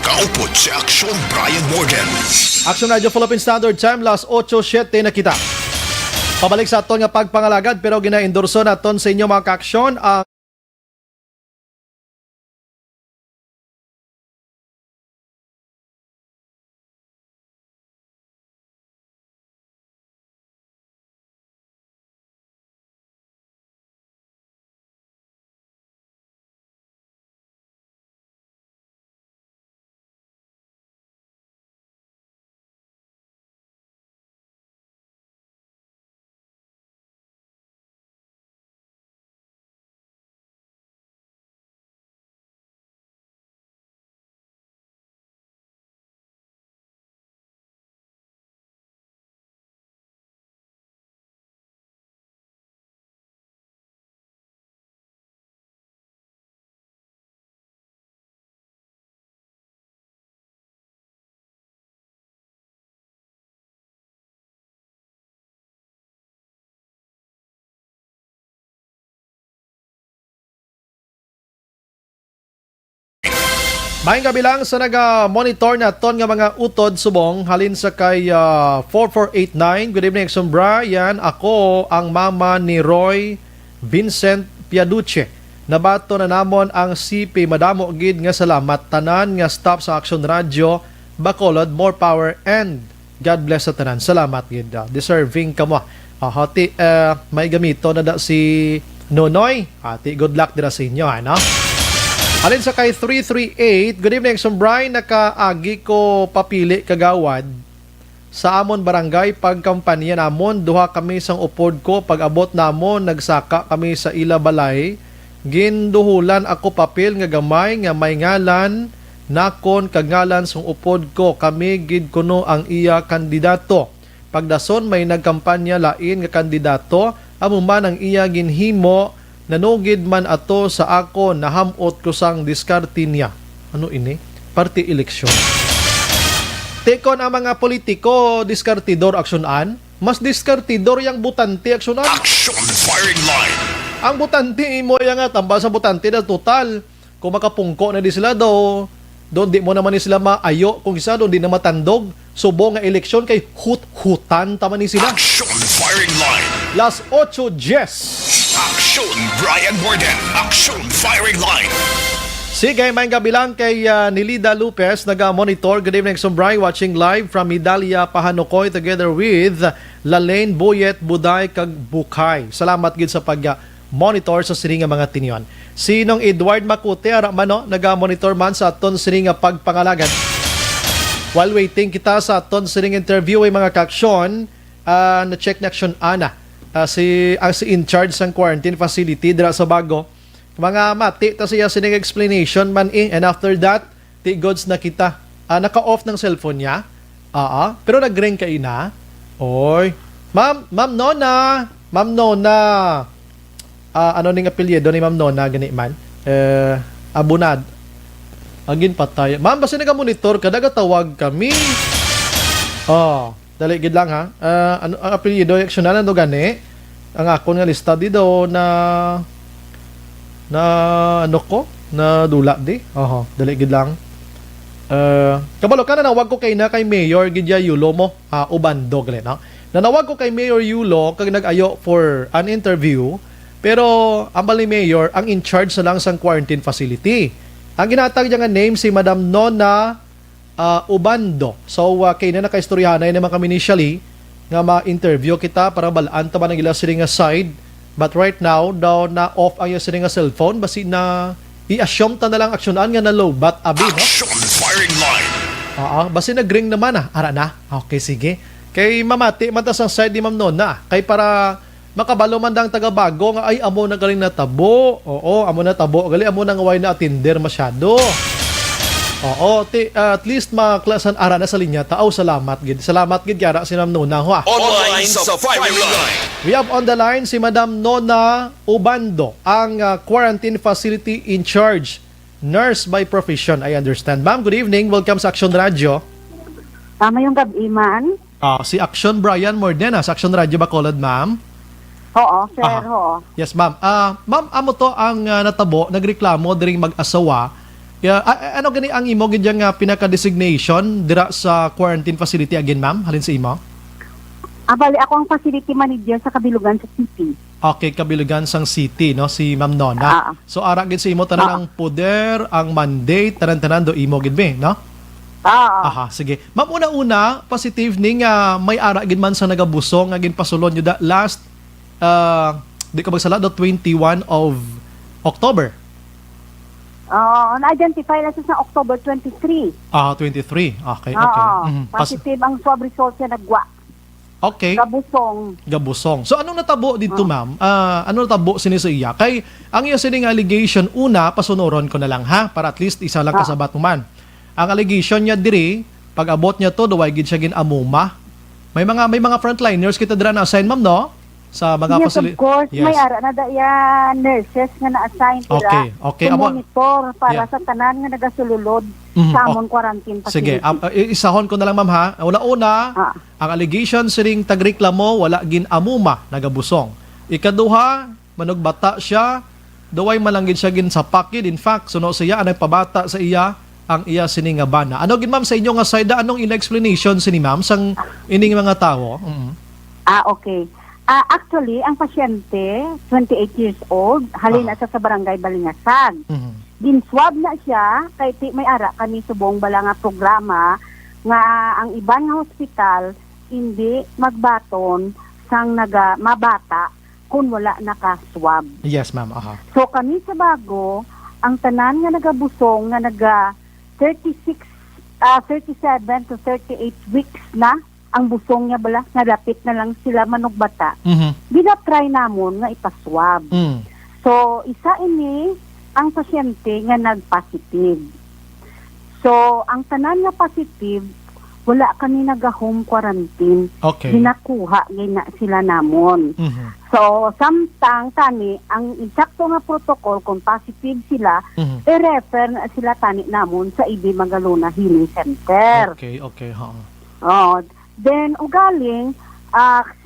[SPEAKER 5] Kaupod si Action Brian Morgan.
[SPEAKER 2] Action Radio Philippine Standard Time, last 8:07 na kita. Pabalik sa aton nga pagpangalagad pero gina-endorso naton sa inyo mga ka-action ang Maayong gabi lang sa nag-monitor na ton nga mga utod subong halin sa kay 4489. Good evening, Action Brian. Ako ang mama ni Roy Vincent Piaduce. Nabato na namon ang CP. Madamo gid nga salamat tanan nga stop sa Action Radio Bacolod. More power and God bless sa tanan. Salamat gid. Deserving ka mo. Hati may gamito na da si Nonoy. Hati good luck dira sa inyo, ano? Alin sa kay 338, good evening, Action Brian. Nakaagi ko papili kagawad sa amon barangay pagkampanya namon. Duha kami sang upod ko. Pag abot namon, nagsaka kami sa ila balay. ginduhulan ako papel nga gamay nga may ngalan nakon kag ngalan sung upod ko kami gid kuno ang iya kandidato. Pagdason may nagkampanya lain nga kandidato amo man ang iya ginhimo nanugid man ato sa ako nahamot ko sang diskarte niya. Ano ini? Party election. Tekon ang mga politiko diskartidor aksyonan, mas diskartidor yang butante aksyonan.
[SPEAKER 5] Action firing line.
[SPEAKER 2] Ang butante mo yang nga tamba sa butante na total. Kung makapungko na di sila doon di mo naman ni sila maayo. Kung isa doon di na matandog. Subo nga eleksyon kay hut-hutan tama ni sila.
[SPEAKER 5] Action firing line.
[SPEAKER 2] Las 8 Jess.
[SPEAKER 5] Action Brian Borden. Action firing line.
[SPEAKER 2] Sige, may gabi lang kay Nilida Lopez, naga-monitor. Good evening, Sombray, watching live from Idalia, Pahanokoy, together with Lalaine, Boyet, Buday, kag Bukay. Salamat gid sa pag-monitor sa sininga mga tinyon. Sinong Edward Makute, aramano, naga-monitor man sa aton sininga pagpangalagan. While waiting kita sa aton sininga interview ay mga kaksyon, na-check na aksyon ana. Si in charge ng quarantine facility dira sa Bago. Mga mati, ta siya sining explanation man and after that, ti goods na kita. Naka-off ng cellphone niya. Pero nag-ring ka ina. Oy. Ma'am Nona. Ano ning apelyido ni Ma'am Nona gani man? Abunad. Agin patay. Ma'am, basta naga-monitor ka, nagatawag kami. Dali gid lang ha. Ano ang apelyido aksyonan do gani? Ang ako nga lista dito na dula di. Dali gid lang. Kabalo ka na nawag ko kay Mayor Gidya Yulo mo, Ubando gali no. Nanawag ko kay Mayor Yulo kag nag-ayo for an interview, pero ambal ni Mayor ang in charge sa lang sang quarantine facility. Ang ginatag niya nga name si Madam Nona Ubando. So kay na nakaistoryahanay naman kami initially nga ma-interview kita para balaan ta ba ng ila sila nga side. But right now, daw na off ang yung nga cellphone, basi na i-assume ta na lang aksyonan nga na low bat abi, no?
[SPEAKER 5] Action firing line.
[SPEAKER 2] Basi nag-ring naman Ara na. Okay, sige. Kay mamati, matas ang side ni Ma'am Nona. Kay para makabalo man dang taga-Bago nga ay amo na galing natabo. Oo, amo na tabo. Gali amo nang way na attender masyado. At least maklasan ara na sa linya tao. Salamat gid. Salamat gid kaya si Ma'am Nona ho.
[SPEAKER 5] Online sa firing line.
[SPEAKER 2] We have on the line si Madam Nona Ubando, ang quarantine facility in charge, nurse by profession, I understand. Ma'am, good evening. Welcome sa Action Radio.
[SPEAKER 11] Tama yung gabi, man.
[SPEAKER 2] Si Action Brian Mordena sa Action Radio Bacolod, ma'am.
[SPEAKER 11] Oo, sir, oo.
[SPEAKER 2] Yes, ma'am. Ma'am, amo to ang natabo, nagreklamo diring mag-asawa. Ano gani ang imo gidyang pinaka-designation dira sa quarantine facility again, ma'am? Halin sa imo?
[SPEAKER 11] Bali, ako ang facility manager sa Kabilugan sa City.
[SPEAKER 2] Okay, Kabilugan sang City, no? Si Ma'am Nona. So, ara gid sa imo tanan ang poder, ang mandate, tanan-tanan do imo gid be, no? Sige. Ma'am, una-una, positive ning may ara gid man sa nagabusong nga ginpasulon nyo da last di ka magsala do 21 of October.
[SPEAKER 11] Na-identify na siya sa October 23.
[SPEAKER 2] 23. Okay.
[SPEAKER 11] Positive ang swab result siya nagwa.
[SPEAKER 2] Okay. Gabusong. So anong natabo dito, ma'am? Ano natabo sini sa iya? Kay ang iya sining allegation una pasunuron ko na lang ha para at least isa lang kasabat mo man. Ang allegation niya diri pag abot niya to duway gid siya ginamuma. May mga frontliners kita dira na assign, ma'am, no? Sa mga
[SPEAKER 11] facility. Yes, of course. Yes. May ara na daya nurses nga na-assign sila.
[SPEAKER 2] Okay.
[SPEAKER 11] Monitor para sa tanan nga nagasululod sa amon quarantine facility.
[SPEAKER 2] Sige, isahon ko na lang, ma'am, ha. Una-una, ang allegation siring tagreklamo wala ginamuma, nagabusong. Ikaduha, manugbata siya, duway malanggid siya gin sa pakid. In fact, suno siya anay pabata sa iya ang iya sining nga bana. Ano gin, ma'am, sa inyo nga side, anong in-explanation sini, ma'am, sang ining mga tao?
[SPEAKER 11] Okay. Actually, ang pasyente, 28 years old, halina sa barangay Balingasag. Din-swab na siya, kay may ara kami subong bala nga programa nga ang iban nga hospital hindi magbaton sang mabata kung wala naka-swab.
[SPEAKER 2] Yes, ma'am.
[SPEAKER 11] So kami sa Bago, ang tanan nga nagabusong nga 37 to 38 weeks na ang busong niya bala, nga dapit na lang sila manugbata. Ginatry namon nga ipaswab. So, isa ini ang pasyente nga nag-positive. So, ang tanan nga positive, wala kami naga-home quarantine.
[SPEAKER 2] Okay.
[SPEAKER 11] Ginakuha gina sila namon. So, samtang tani, ang insakto nga protocol, kung positive sila, i-refer na sila tani namon sa IB Magalona Healing Center.
[SPEAKER 2] Okay.
[SPEAKER 11] Then, ugaling,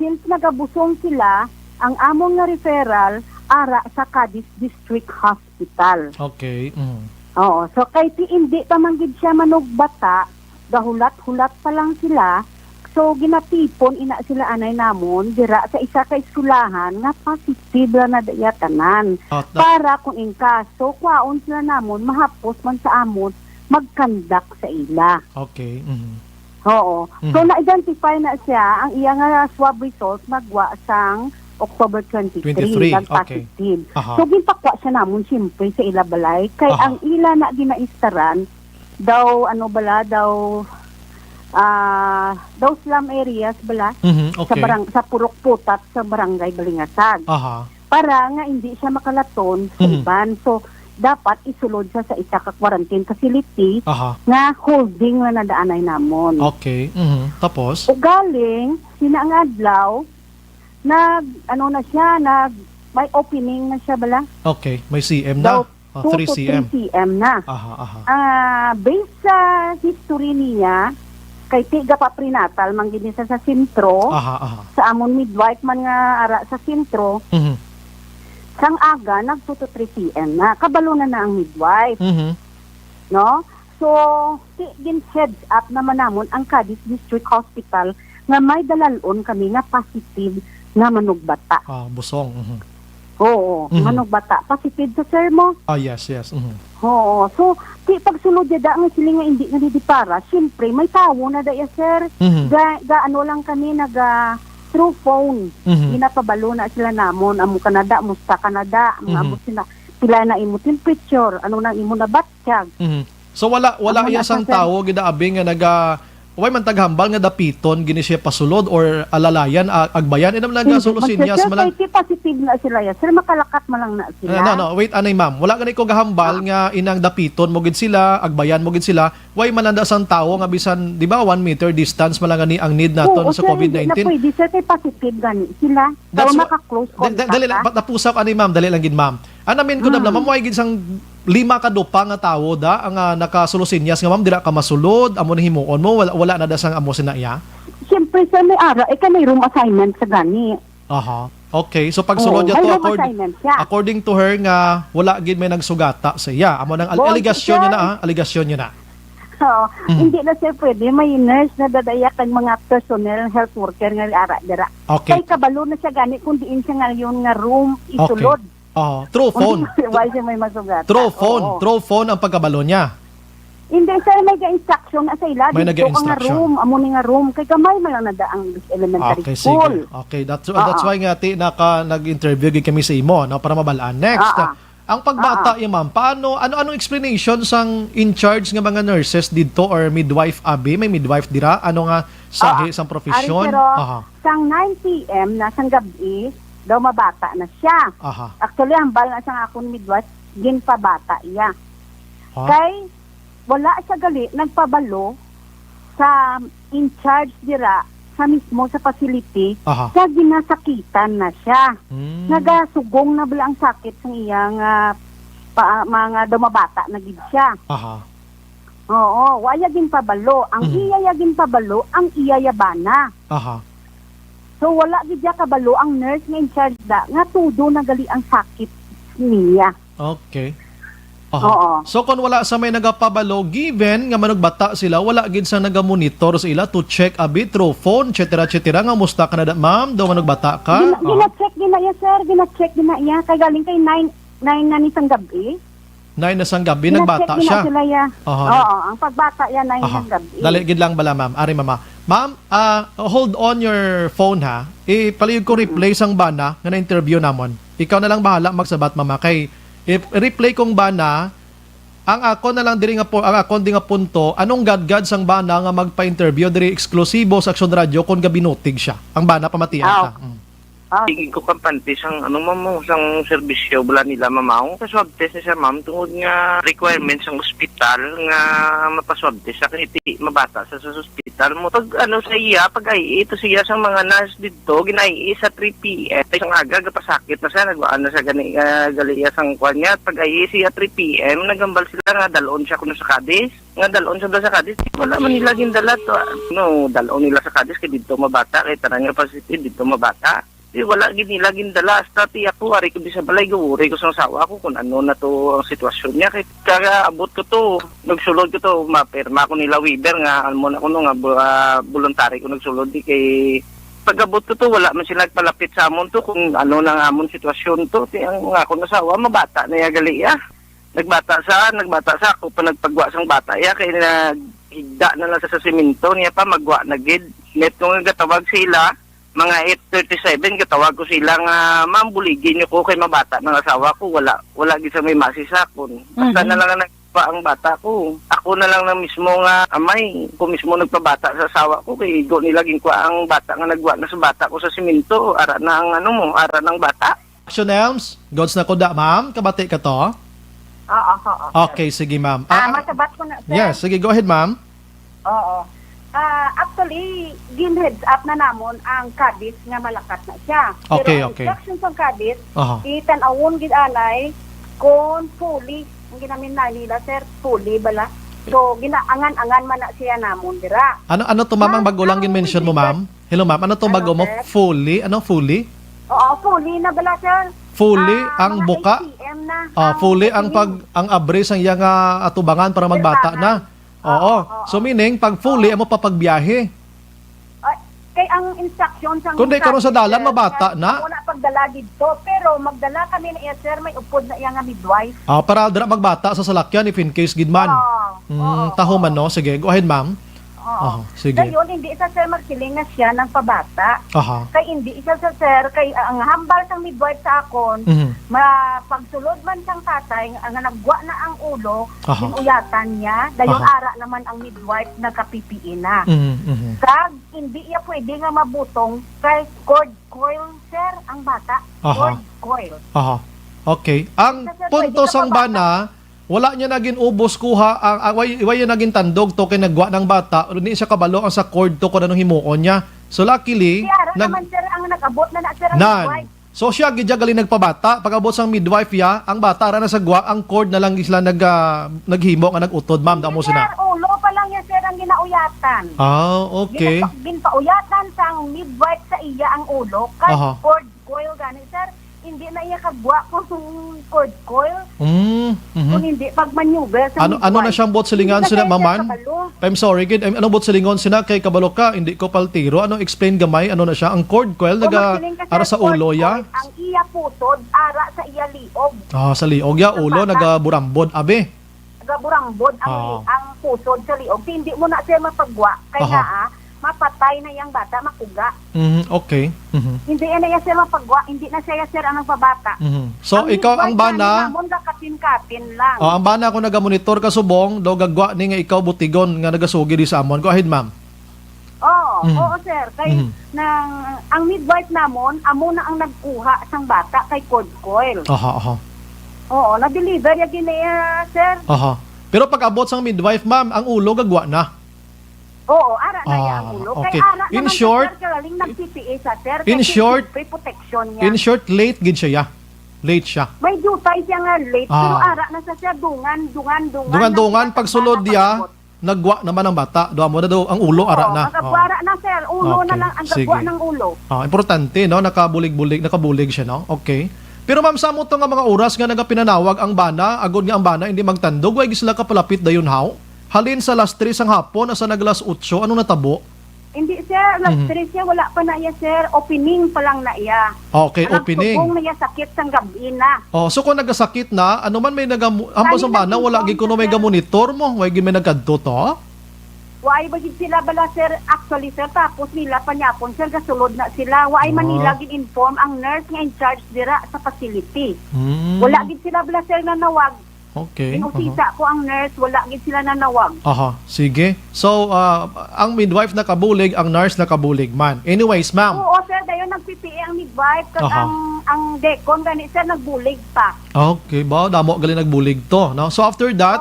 [SPEAKER 11] since nagabusong sila, ang among nga referral, ara sa Cadiz District Hospital.
[SPEAKER 2] Okay.
[SPEAKER 11] Oo. So, kahit hindi pa manggid siya manugbata, gahulat-hulat pa lang sila, so ginatipon ina sila anay namon dira sa isa ka eskwelahan nga positive na dayatanan. Para kung in kaso, kwaon sila namon, mahapos man sa amon, magkandak sa ila.
[SPEAKER 2] Okay.
[SPEAKER 11] Oo. So, na-identify na siya, ang iya nga swab result magwa sang October 23, nag-positive.
[SPEAKER 2] Okay.
[SPEAKER 11] So, ginpakwa siya namon siyempre sa ila balay, kay ang ila na ginaistaran, daw slum areas bala
[SPEAKER 2] Okay.
[SPEAKER 11] sa Purok Putat sa Barangay Balingasag. Para nga hindi siya makalaton sa iban. So dapat isulod siya sa isa ka quarantine facility nga holding na nadaanay namon.
[SPEAKER 2] Okay. Tapos
[SPEAKER 11] ugaling sinaangadlaw may opening na siya bala.
[SPEAKER 2] Okay, may CM na.
[SPEAKER 11] 2 to 3 cm na. Based sa history niya, kay tiga pa prenatal, manggini sa sentro, sa amon midwife man nga ara sa sentro, sang aga, nag 2 to 3 cm na. Kabalo na ang midwife. No? So, gin heads up naman namon ang Cadiz District Hospital nga may dalalon kami nga positive na manugbata.
[SPEAKER 2] Busong.
[SPEAKER 11] Oo, manugbata. Positive sa sir mo?
[SPEAKER 2] Yes.
[SPEAKER 11] Oo. So, pagsunod yada nga sila nga hindi nalidipara, siyempre, may tawo na daya, sir. Ano lang kami, through phone. Ginapabalo na sila namon, amo Canada, musta Canada, amo sila na imo temperature, ano na imo na batsyag.
[SPEAKER 2] So, wala iya sang tawo, gidaabi nga way man taghambal nga dapiton gini siya pasulod or alalayan agbayan inam lang gasolusin niya
[SPEAKER 11] malang positive na sila ya sir makalakat malang na sila.
[SPEAKER 2] No, wait anay ma'am, wala gani ko gahambal nga inang dapiton mo gid sila agbayan mo gid sila way mananda sang tawo nga bisan di ba 1 meter distance malang gani ang need naton sa COVID-19.
[SPEAKER 11] Na pwede sir kay positive gani sila daw maka-close contact.
[SPEAKER 2] Dali tapusak ani ma'am, dali lang gid ma'am. Anamin ko na ma'am way gid sang 5 ka dupa nga tawo da ang nakasolusin niya nga ma'am dira ka masulod amo na himuon mo wala na da sang amo sina iya.
[SPEAKER 11] Siyempre sa may ara may room assignment sa gani.
[SPEAKER 2] Okay, so pagsulod niya to according to her nga wala gid may nagsugata sa iya amo nang aligasyon niya na.
[SPEAKER 11] Hindi na siya pwede may nurse na dadayakan mga personnel health worker nga ara dira. Kay kabalo na siya gani kun diin siya ngayon nga room isulod.
[SPEAKER 2] True phone.
[SPEAKER 11] May masugat.
[SPEAKER 2] True phone ang pagkabalo niya.
[SPEAKER 11] Hindi sir, may instruction sa ila.
[SPEAKER 2] May
[SPEAKER 11] room, amo ni nga room. Kay kamay man lang nadaang elementary school.
[SPEAKER 2] Okay, that's why nga nag-interview gid kami sa imo no para mabalaan. Next, ang pagbata ma'am, paano anong explanation sang in charge nga mga nurses didto or midwife abi? May midwife dira ano nga sahi sang profesyon?
[SPEAKER 11] Sang 9 PM na sang gabi daw mabata na siya. Actually, hambal na siyang akong midwife, ginpabata iya. Kay, wala siya gali, nagpabalo sa in charge dira, sa mismo sa facility, sa ginasakitan na siya. Nagasugong na bala ang sakit sa iyang mga dumabata na gid siya. Oo, waya ginpabalo. Ang iyaya ginpabalo, ang iyayabana. So wala gid ya kabalo ang nurse nga in charge da nga tudo na gali ang sakit niya.
[SPEAKER 2] Okay. So kung wala sa may nagapabalo given nga manugbata sila wala gid sa nagamonitor sa ila to check abi through phone etc nga musta ka na ma'am daw manugbata ka?
[SPEAKER 11] Gina-check din na iya sir, gina-check din na iya kay galing kay 9 na ni sang gabi.
[SPEAKER 2] 9 na sang gabi nagbata siya.
[SPEAKER 11] Ang pagbata ya 9 sang gabi.
[SPEAKER 2] Dali gid lang bala ma'am. Ari mama. Ma'am, hold on your phone ha. Palihog ko replay sang bana nga na-interview namon. Ikaw na lang bahala magsabat mama kay replay kong bana ang ako na lang diri nga ang akon di nga punto anong gadgad sang bana nga magpa-interview diri eksklusibo sa Aksyon Radio kon gabi notig siya. Ang bana pamatian ta.
[SPEAKER 10] Tingin ko kampante sang sang serbisyo bala nila mamaw. Paswab test na siya ma'am tungod nga requirements ng ospital nga mapaswab test sa kiti mabata sa ospital mo. Pag sa iya, pag ay ito siya sa mga nurse dito, ginai sa 3 PM. Isang aga gapasakit na siya, nagwaan na siya galiya sang kwan niya. Pag ay siya 3 PM, nagambal sila nga dalon siya kuno sa Cadiz. Nga dalon siya sa Cadiz. Wala man nila gindala to. Dalon nila sa Cadiz kay dito mabata kay tanan nga facility dito mabata. Di wala ginila gindala hasta ti ako ari ko di sa balay gawuri ko sa asawa ko kung ano na to ang sitwasyon niya kay kagaabot ko to nagsulod ko to mapirma ko nila Weaver nga almo na ko nga voluntary ko nagsulod di kay pagabot ko to wala man sila palapit sa amon to kung ano nang amon sitwasyon to ti ang ako na asawa mabata na ya gali ya nagbata sa ako pa nagpagwa sang bata ya kay higda na lang sa semento niya pa magwa na gid net ko nga gatawag sila mga 8:37 katawag ko sila nga ma'am buligin niyo ko kay mabata ng asawa ko wala gid sa may masisakon basta na lang nagpa ang bata ko ako na lang na mismo nga amay ko mismo nagpabata sa asawa ko kay go nila gin ko ang bata nga nagwa na sa bata ko sa semento ara na ang ara ng bata.
[SPEAKER 2] Action Elms, gods na ko da ma'am, kabati ka to?
[SPEAKER 11] Oo.
[SPEAKER 2] Okay, sige ma'am.
[SPEAKER 11] Masabat ko na, sir.
[SPEAKER 2] Yes, sige, go ahead ma'am.
[SPEAKER 11] Oo. Actually, gin-heads up na namon ang Cadiz nga malakat na siya.
[SPEAKER 2] Okay,
[SPEAKER 11] Pero
[SPEAKER 2] okay.
[SPEAKER 11] ang instructions ng Cadiz,
[SPEAKER 2] Aha.
[SPEAKER 11] itan-awon gid anay kung fully, ang ginamin na nila, sir, fully bala. So, ginaangan-angan man na siya namon dira.
[SPEAKER 2] Ano to ma'am ang bago lang gin-mention mo ma'am? Hello ma'am, ano to bago mo?
[SPEAKER 11] sir?
[SPEAKER 2] Fully? Ano fully?
[SPEAKER 11] Oo, fully na bala, sir.
[SPEAKER 2] Fully ang
[SPEAKER 11] mga
[SPEAKER 2] buka?
[SPEAKER 11] 8 PM na.
[SPEAKER 2] Fully ang ang abris ang iyang atubangan para magbata na. Oo. So meaning pag fully amo papagbiyahe.
[SPEAKER 11] Kay ang instruction sang
[SPEAKER 2] Kundi karon sa dalan mabata na.
[SPEAKER 11] Wala pagdala dito, pero magdala kami na iya, sir, may upod na iya nga midwife.
[SPEAKER 2] Para dira magbata sa salakyan if in case gid man. Taho man no. Sige, go ahead ma'am. Sige.
[SPEAKER 11] Ngayon, hindi isa, sir, magsiling na siya ng pabata. Kay hindi isa sa, sir, kay ang hambal sang midwife sa akon, mapagsulod man sang tatay, ang nagwa na ang ulo, uyatan niya, dayon ara naman ang midwife nagka-PPE na. Kag, hindi iya pwede nga mabutong kay cord coil, sir, ang bata. Cord coil.
[SPEAKER 2] Okay. Ang punto sang bana, wala niya naging ubos kuha ang way naging tandog to kay nagwa ng bata ni siya kabalo ang sa cord to kun anong himuon niya. So luckily
[SPEAKER 11] naman sir ang nag-abot na sir ang midwife.
[SPEAKER 2] So siya gidya gali nagpabata pag-abot sang midwife ya ang bata ra na sa gwa ang cord na lang isla naghimo nga nagutod ma'am damo sina.
[SPEAKER 11] Sir, ulo pa lang yan sir ang ginauyatan.
[SPEAKER 2] Okay.
[SPEAKER 11] Ginpauyatan sang midwife sa iya ang ulo kay cord coil gani sir. Hindi na iya kagwa kung cord coil. Kung hindi, pag maneuver sa
[SPEAKER 2] ano na siyang bot silingan sina maman? I'm sorry, kid. Ano bot silingon sina kay kabalo ka, hindi ko paltiro. Ano explain gamay? Ano na siya? Ang cord coil ara sa ulo ya?
[SPEAKER 11] Ang iya putod, ara sa iya liog.
[SPEAKER 2] Sa liog ya, ulo, nagaburambod, abe.
[SPEAKER 11] Nagaburambod ang putod sa liog. Hindi mo na siya mapagwa. Kaya mapatay na yung bata, makuga.
[SPEAKER 2] Okay.
[SPEAKER 11] Hindi na siya mapagwa, hindi na siya sir ang nagpabata.
[SPEAKER 2] So ikaw ang bana,
[SPEAKER 11] katin-katin lang.
[SPEAKER 2] ang bana ko nagamonitor ka subong, daw gagwa ni nga ikaw butigon nga nagasugi di sa amon. Go ahead ma'am.
[SPEAKER 11] Oo sir. Kay ang midwife namon, amo na ang nagkuha sang bata kay cord coil. Oo, na-deliver ya ginaya sir.
[SPEAKER 2] Pero pag abot sang midwife ma'am, ang ulo gagwa na.
[SPEAKER 11] Oo, ara na yung ulo.
[SPEAKER 2] Okay.
[SPEAKER 11] Kaya ara
[SPEAKER 2] In
[SPEAKER 11] naman
[SPEAKER 2] short,
[SPEAKER 11] sir, karaling nag-PPA sa sir.
[SPEAKER 2] In short,
[SPEAKER 11] protection niya.
[SPEAKER 2] In short, late gid siya ya. Late siya.
[SPEAKER 11] May dutay siya nga late, pero ara na sa siya
[SPEAKER 2] dungan pagsulod dia, nagwa naman ang bata. Duha mo na daw ang ulo ara na.
[SPEAKER 11] Nagwara na sir, ulo na lang ang gagwa ng ulo.
[SPEAKER 2] Importante no, nakabulig siya no. Okay. Pero ma'am, samo to nga mga oras nga nagapinanawag ang bana, agod nga ang bana hindi magtandog, way gisla kapalapit dayon how? Halin sa last 3 sang hapon, nasa naglas 8, ano natabo?
[SPEAKER 11] Hindi sir, last 3 siya, wala pa na iya sir, opening pa lang na iya.
[SPEAKER 2] Okay, opening.
[SPEAKER 11] Alam na iya sakit sang gabi na.
[SPEAKER 2] So kung nagasakit na, ano man may ambos ang bana, wala gid kuno may gamonitor mo, way gid may nagkadto to?
[SPEAKER 11] Why ba gid sila bala sir, actually sir, tapos nila panyapon sir, gasulod na sila. Why man nila gid inform ang nurse nga in charge dira sa facility. Wala gid sila bala sir na nawag.
[SPEAKER 2] Okay.
[SPEAKER 11] Inusisa ko ang nurse, wala gid sila nanawag.
[SPEAKER 2] Sige. So, ang midwife na kabulig, ang nurse na kabulig man. Anyways, ma'am.
[SPEAKER 11] Oo, sir, dayon nag-PPE ang midwife kag
[SPEAKER 2] Aha.
[SPEAKER 11] ang dekon gani sir nagbulig pa.
[SPEAKER 2] Okay, ba damo gali nagbulig to, no? So after that,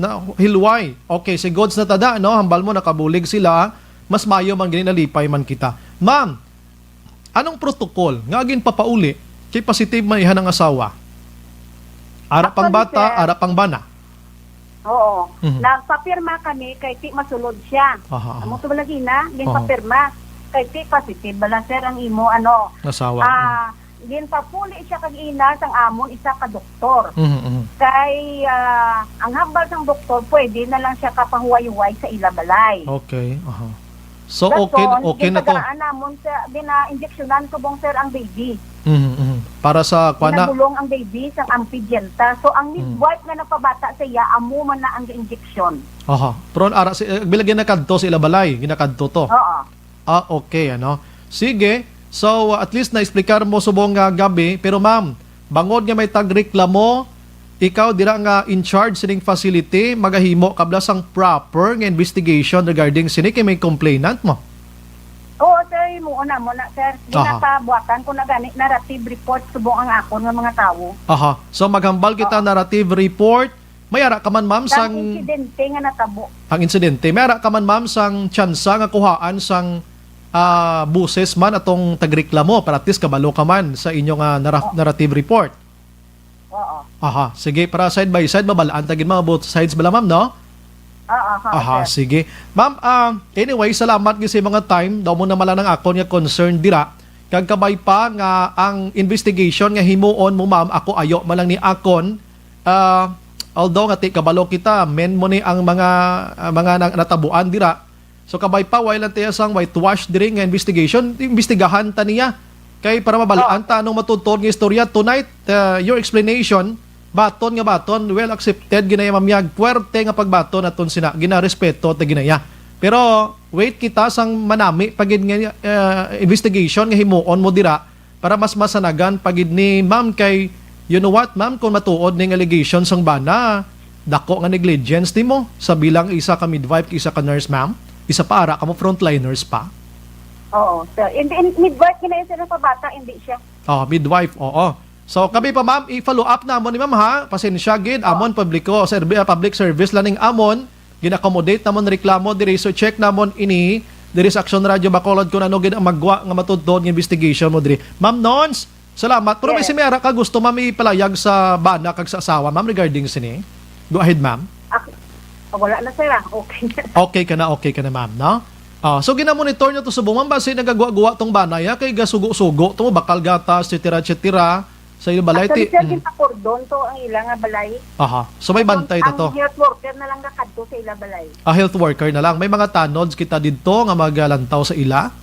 [SPEAKER 2] na hilway. Okay, si Gods na tada, no? Hambal mo nakabulig sila, mas mayo man gini nalipay man kita. Ma'am, anong protocol nga agin papauli kay positive man ihan ang asawa? Ara pang
[SPEAKER 11] Actually,
[SPEAKER 2] bata,
[SPEAKER 11] sir,
[SPEAKER 2] ara pang bana.
[SPEAKER 11] Oo.
[SPEAKER 2] Mhm.
[SPEAKER 11] Nagpapirma kami kay ti masulod siya.
[SPEAKER 2] Aha.
[SPEAKER 11] Amo to lagi na, din
[SPEAKER 2] Oo.
[SPEAKER 11] papirma. Kay ti positive bala sir ang imo ano.
[SPEAKER 2] Asawa.
[SPEAKER 11] Din papuli siya kag ina sang amon isa ka doktor.
[SPEAKER 2] Mhm.
[SPEAKER 11] Kay ang hambal sang doktor pwede na lang siya kapahuway-huway sa ilabalay.
[SPEAKER 2] Okay. Aha. So
[SPEAKER 11] Dason,
[SPEAKER 2] okay na to.
[SPEAKER 11] gitagaan namon sa injeksyonan ko bong sir ang baby.
[SPEAKER 2] Para sa kwana.
[SPEAKER 11] Pinagulong ang baby sa amphigyenta. So ang midwife nga nagpabata sa iya amo man na ang injection.
[SPEAKER 2] Aha. Pero ara si bilagyan na kadto sa ilabalay, ginakadto to.
[SPEAKER 11] Oo.
[SPEAKER 2] Okay, ano. Sige. So at least na explicar mo subong nga gabi, pero ma'am, bangod nga may tagreklamo, ikaw dira nga in charge sining facility, magahimo kabla sang proper nga investigation regarding sini kay may complainant mo.
[SPEAKER 11] Oo, sir, mo na sir.
[SPEAKER 2] Aha.
[SPEAKER 11] Ginapabuatan ko na gani narrative report subong ang akon nga mga tawo.
[SPEAKER 2] Aha. So maghambal kita narrative report. Mayara ka man ma'am
[SPEAKER 11] Sang
[SPEAKER 2] sang
[SPEAKER 11] insidente nga natabo.
[SPEAKER 2] ang insidente. Mayara ka man ma'am sang tsansa nga kuhaan sang buses man atong tagreklamo para at least kabalo ka man sa inyong narrative report.
[SPEAKER 11] Oo.
[SPEAKER 2] Aha. Sige, para side by side babalaan tagin mga both sides bala ma'am, no?
[SPEAKER 11] Oo,
[SPEAKER 2] Aha,
[SPEAKER 11] sir.
[SPEAKER 2] sige. Ma'am, anyway, salamat kasi mga time. Daw mo na mala ng akon nga concern dira. Kagkabay pa nga ang investigation nga himuon mo ma'am, ako ayo man lang ni akon. Although nga kabalo kita, men mo ni ang mga natabuan dira. So kabay pa, while ang tiyasang whitewash diri nga investigation, investigahan ta niya. Kay para mabalaan ta anong matutod nga istorya tonight, your explanation, baton, well accepted, ginaya mamyag, puwerte nga pagbaton aton sina, ginarespeto ta ginaya. Pero wait kita sang manami pagid nga investigation nga himuon mo dira para mas masanagan pagid ni ma'am kay you know what ma'am, kung matuod ning allegations sang bana, dako nga negligence nimo sa bilang isa ka midwife, isa ka nurse ma'am, isa pa ara ka mo frontliners pa.
[SPEAKER 11] Oo, sir. Midwife kina sir pa bata, hindi siya.
[SPEAKER 2] Midwife, oo. So kami pa ma'am, i-follow up namon ni ma'am ha. Pasensya gid, amon public service laning amon, gina-accommodate namon reklamo diri, so check namon ini diri sa Action Radio Bacolod kung ano gid ang magwa nga matudtod nga investigation mo diri. Ma'am Nons, salamat. Pero may simera ka gusto ma'am ipalayag sa bana kag sa asawa ma'am regarding sini. Go ahead ma'am.
[SPEAKER 11] Wala na sir. Okay.
[SPEAKER 2] Okay ka na ma'am, no? So ginamonitor nyo to sa bumang base nagagawa-gawa tong banay kay gasugo-sugo to bakal gatas etc. Sa iyo balay ti.
[SPEAKER 11] Actually, sir, ginapakordon to ang ilang nga balay.
[SPEAKER 2] Aha. So may bantay na to.
[SPEAKER 11] Ang health worker na lang nakadto sa ila balay.
[SPEAKER 2] Health worker na lang. May mga tanods kita dito nga magalantaw sa ila.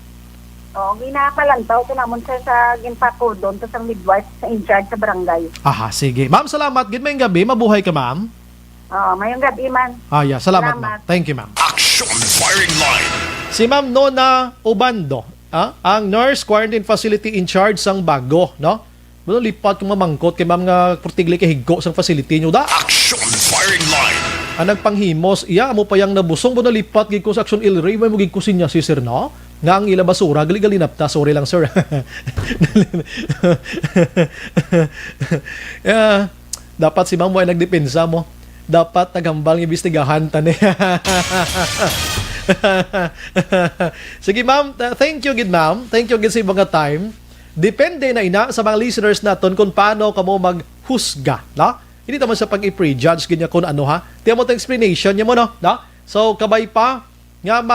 [SPEAKER 11] Oo, ginapalantaw ko namon sir sa ginapakordon to sa midwife sa in charge sa barangay.
[SPEAKER 2] Aha, sige. Ma'am, salamat. Gid may gabi. Mabuhay ka, ma'am.
[SPEAKER 11] Mayong gabi man.
[SPEAKER 2] Yeah. Salamat, ma'am. Thank you, ma'am.
[SPEAKER 5] Action Firing Line.
[SPEAKER 2] Si Ma'am Nona Obando, ang nurse quarantine facility in charge sang Bago, no? Buno lipat kung mamangkot kay ma'am nga portigli kay higgo sang facility nyo da.
[SPEAKER 5] Action Firing Line.
[SPEAKER 2] Ang nagpanghimos, iya amo pa yang nabusong buno lipat gid ko sa Action Ilray, may mugig ko sinya si sir, no? Nga ang ila basura, gali-gali napta, sorry lang sir. Dapat si ma'am mo ay nagdepensa mo. Dapat nagambal ng imbestigahan ta niya. Sige ma'am, thank you gid ma'am. Thank you gid sa mga time. Depende na ina sa mga listeners naton kung paano kamo maghusga, no? Hindi naman sa pag-i-prejudge ganyan kung ano ha. Tiyan mo 'tong explanation niya mo no? So kabay pa nga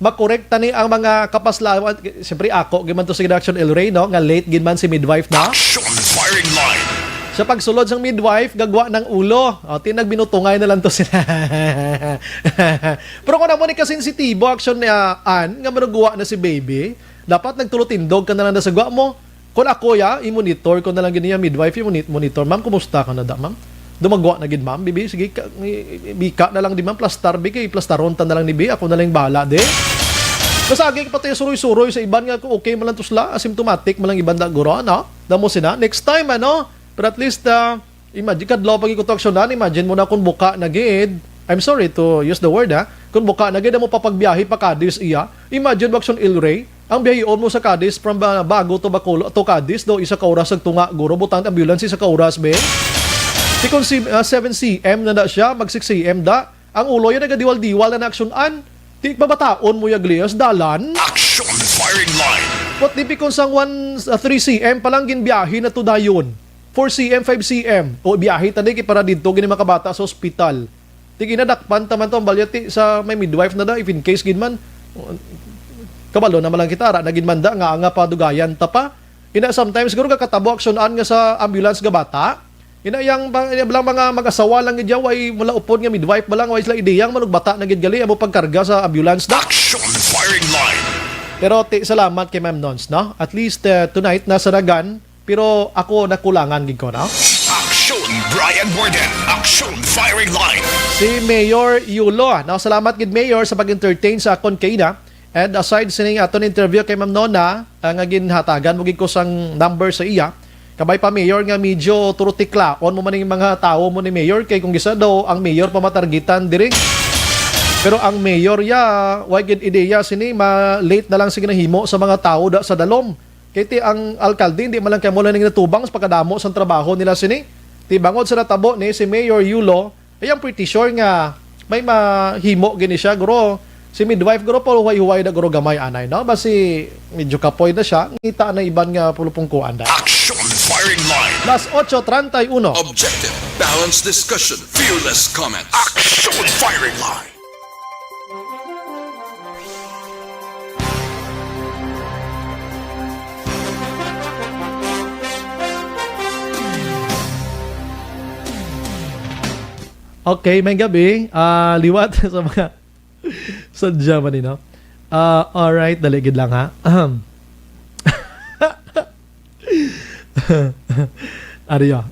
[SPEAKER 2] makorekta ni ang mga kapaslawan. Siyempre ako giman to sa Action El Rey, no? Nga late gid man si midwife na.
[SPEAKER 5] Action Firing Line.
[SPEAKER 2] Sa pagsulod sang midwife, gagwa ng ulo. Tinagbinutungan na lang to sila. Pero kung naman ni kasensitibo action niya, nga managawa na si baby, dapat nagtulotindog ka na lang na sa gwa mo. Kung ako i-monitor ko na lang ganyan midwife, i-monitor. Ma'am, kumusta ka na da, ma'am? Dumagwa na gid, ma'am. Bibi, sige, bika na lang di, ma'am. Plastar, bika, plastaron ta na lang ni Bi. Ako na lang bahala, di. Kasagi pa tayo suroy-suroy sa iban nga kung okay man lang to sila, asymptomatic man lang iban da guro, no? Damo sina. Next time, But at least, imagine, kadlaw pag ikutoksyonan, imagine mo na kung buka na gid, I'm sorry to use the word kung buka na gid mo papagbiyahe pa kadis iya, imagine Action Ilray, Ang biyahe mo sa Cadiz from Bago to Bacolod to Cadiz daw isa ka oras ang tunga guro butang ambulance isa ka oras be. Ti kon 7 cm na siya mag 6 cm da. Ang ulo yan nagadiwal-diwal na aksyonan. Ti babataon mo yaglias dalan.
[SPEAKER 5] Action firing line.
[SPEAKER 2] What di kon sang 3 cm pa lang ginbiyahe na to dayon. 4 cm, 5 cm. O biyahe tani kay para didto gini makabata sa ospital. Ti ginadakpan taman to ang balyati sa may midwife na da if in case ginman kabalo naman lang kita naging manda nga padugayan tapa. Ina sometimes guro kakatabo aksyonan nga sa ambulance nga bata. Ina yang bilang mga mag-asawa lang gid way mula upod nga midwife balang way sila ideyang manugbata na gid gali amo pagkarga sa ambulance da.
[SPEAKER 5] Action firing line.
[SPEAKER 2] Pero salamat kay Ma'am Nons, no? At least tonight nasa Dagan pero ako nakulangan gid ko, no?
[SPEAKER 5] Action Brian Borden. Action firing line.
[SPEAKER 2] Si Mayor Yulo, no? Salamat gid Mayor sa pag-entertain sa akon kay na. And aside sining aton interview kay Ma'am Nona, nga ginhatagan mo gid ko sang number sa iya. Kabay pa Mayor nga medyo turutikla on mo man ning mga tao mo ni Mayor kay kung gisa daw ang Mayor pamatargitan diri. Pero ang Mayor ya, why gid ideya sini late na lang sige nahimo sa mga tao da sa dalom. Kay ti ang alkalde hindi man lang kay mo lang ning natubang sa pagkadamo sa trabaho nila sini. Ti bangod sa natabo ni si Mayor Yulo, ay ang pretty sure nga may mahimo gini siya guro. Si midwife guro po huway-huway na guro gamay anay, no? Basi medyo kapoy na siya. Ngita na iban nga pulupungkuan da.
[SPEAKER 5] Action firing line.
[SPEAKER 2] Las 8:31.
[SPEAKER 8] Objective, balanced discussion, fearless comments.
[SPEAKER 5] Action firing line.
[SPEAKER 2] Okay, may gabi. Liwat sa mga sadya man no? Alright, daligid lang ha. Ariya.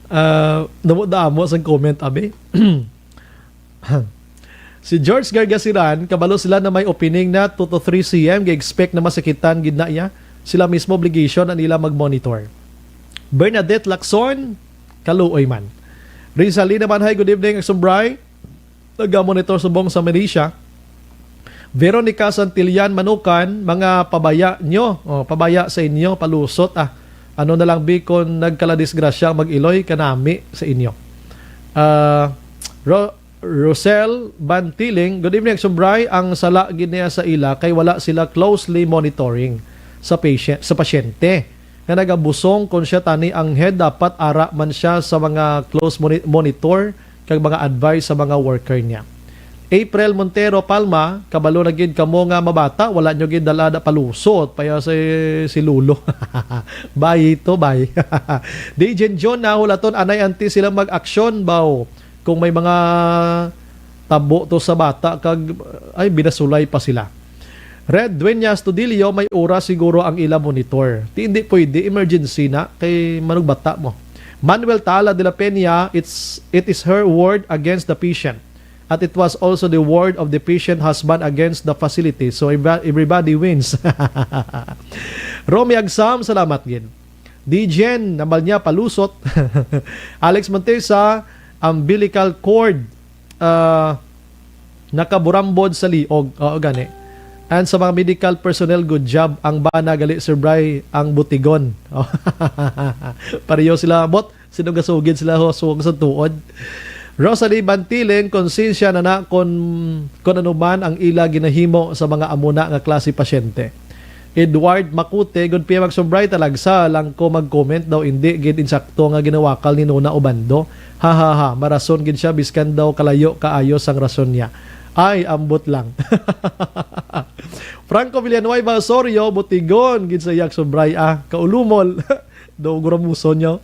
[SPEAKER 2] Namudamo sa comment, abi. Si George Gargasiran, kabalo sila na may opening na 2 to 3 cm, ga-expect na masakitan gid na iya. Sila mismo obligation na nila mag-monitor. Bernadette Lacson, kaluoy man. Rizali naman, hi, good evening, Aksumbray. Nag-monitor subong sa Malaysia. Veronica Santillan Manukan, mga pabaya nyo, pabaya sa inyo, palusot ano na lang bikon nagkaladisgrasya mag-iloy kanami sa inyo. Rosel Bantiling, good evening, Aksumbray. Ang sala ginia sa ila kay wala sila closely monitoring sa pasyente. Na nagabusong kung siya tani ang head, dapat ara man siya sa mga close monitor kag mga advice sa mga worker niya. April Montero Palma, kabalo na gid kamo nga mabata, wala nyo gid dalada palusot paya si Lulo. Bye ito, bye. Dejen John na hulaton anay anti sila mag-aksyon baw kung may mga tabo to sa bata kag ay binasulay pa sila. Red Dueñas Tudilio, may oras siguro ang ila monitor. Hindi pwede, emergency na, kay manugbata mo. Manuel Tala de la Peña, it is her word against the patient. At it was also the word of the patient husband against the facility. So everybody wins. Romy Agsam, salamat gin. Dijen, namal niya palusot. Alex Montesa, umbilical cord nakaburambod sa liog. Oo, gani. And sa mga medical personnel, good job. Ang bana gali Sir Bray, ang butigon. Pareho sila bot, sinugasugid sila hosog sa tuod. Rosalie Bantilen, konsensya na kung ano man ang ila ginahimo sa mga amuna nga klase pasyente. Edward Makute, good PM Aksumbray, talagsa lang ko mag-comment daw hindi gid insakto nga ginawakal ni Nona Obando. Ha, marason gid siya biskan daw kalayo kaayo sang rason niya. Ay, ambot lang. Franco Villanueva Osorio, butigon gid sa Aksumbray, kaulumol. Do guramuso nyo.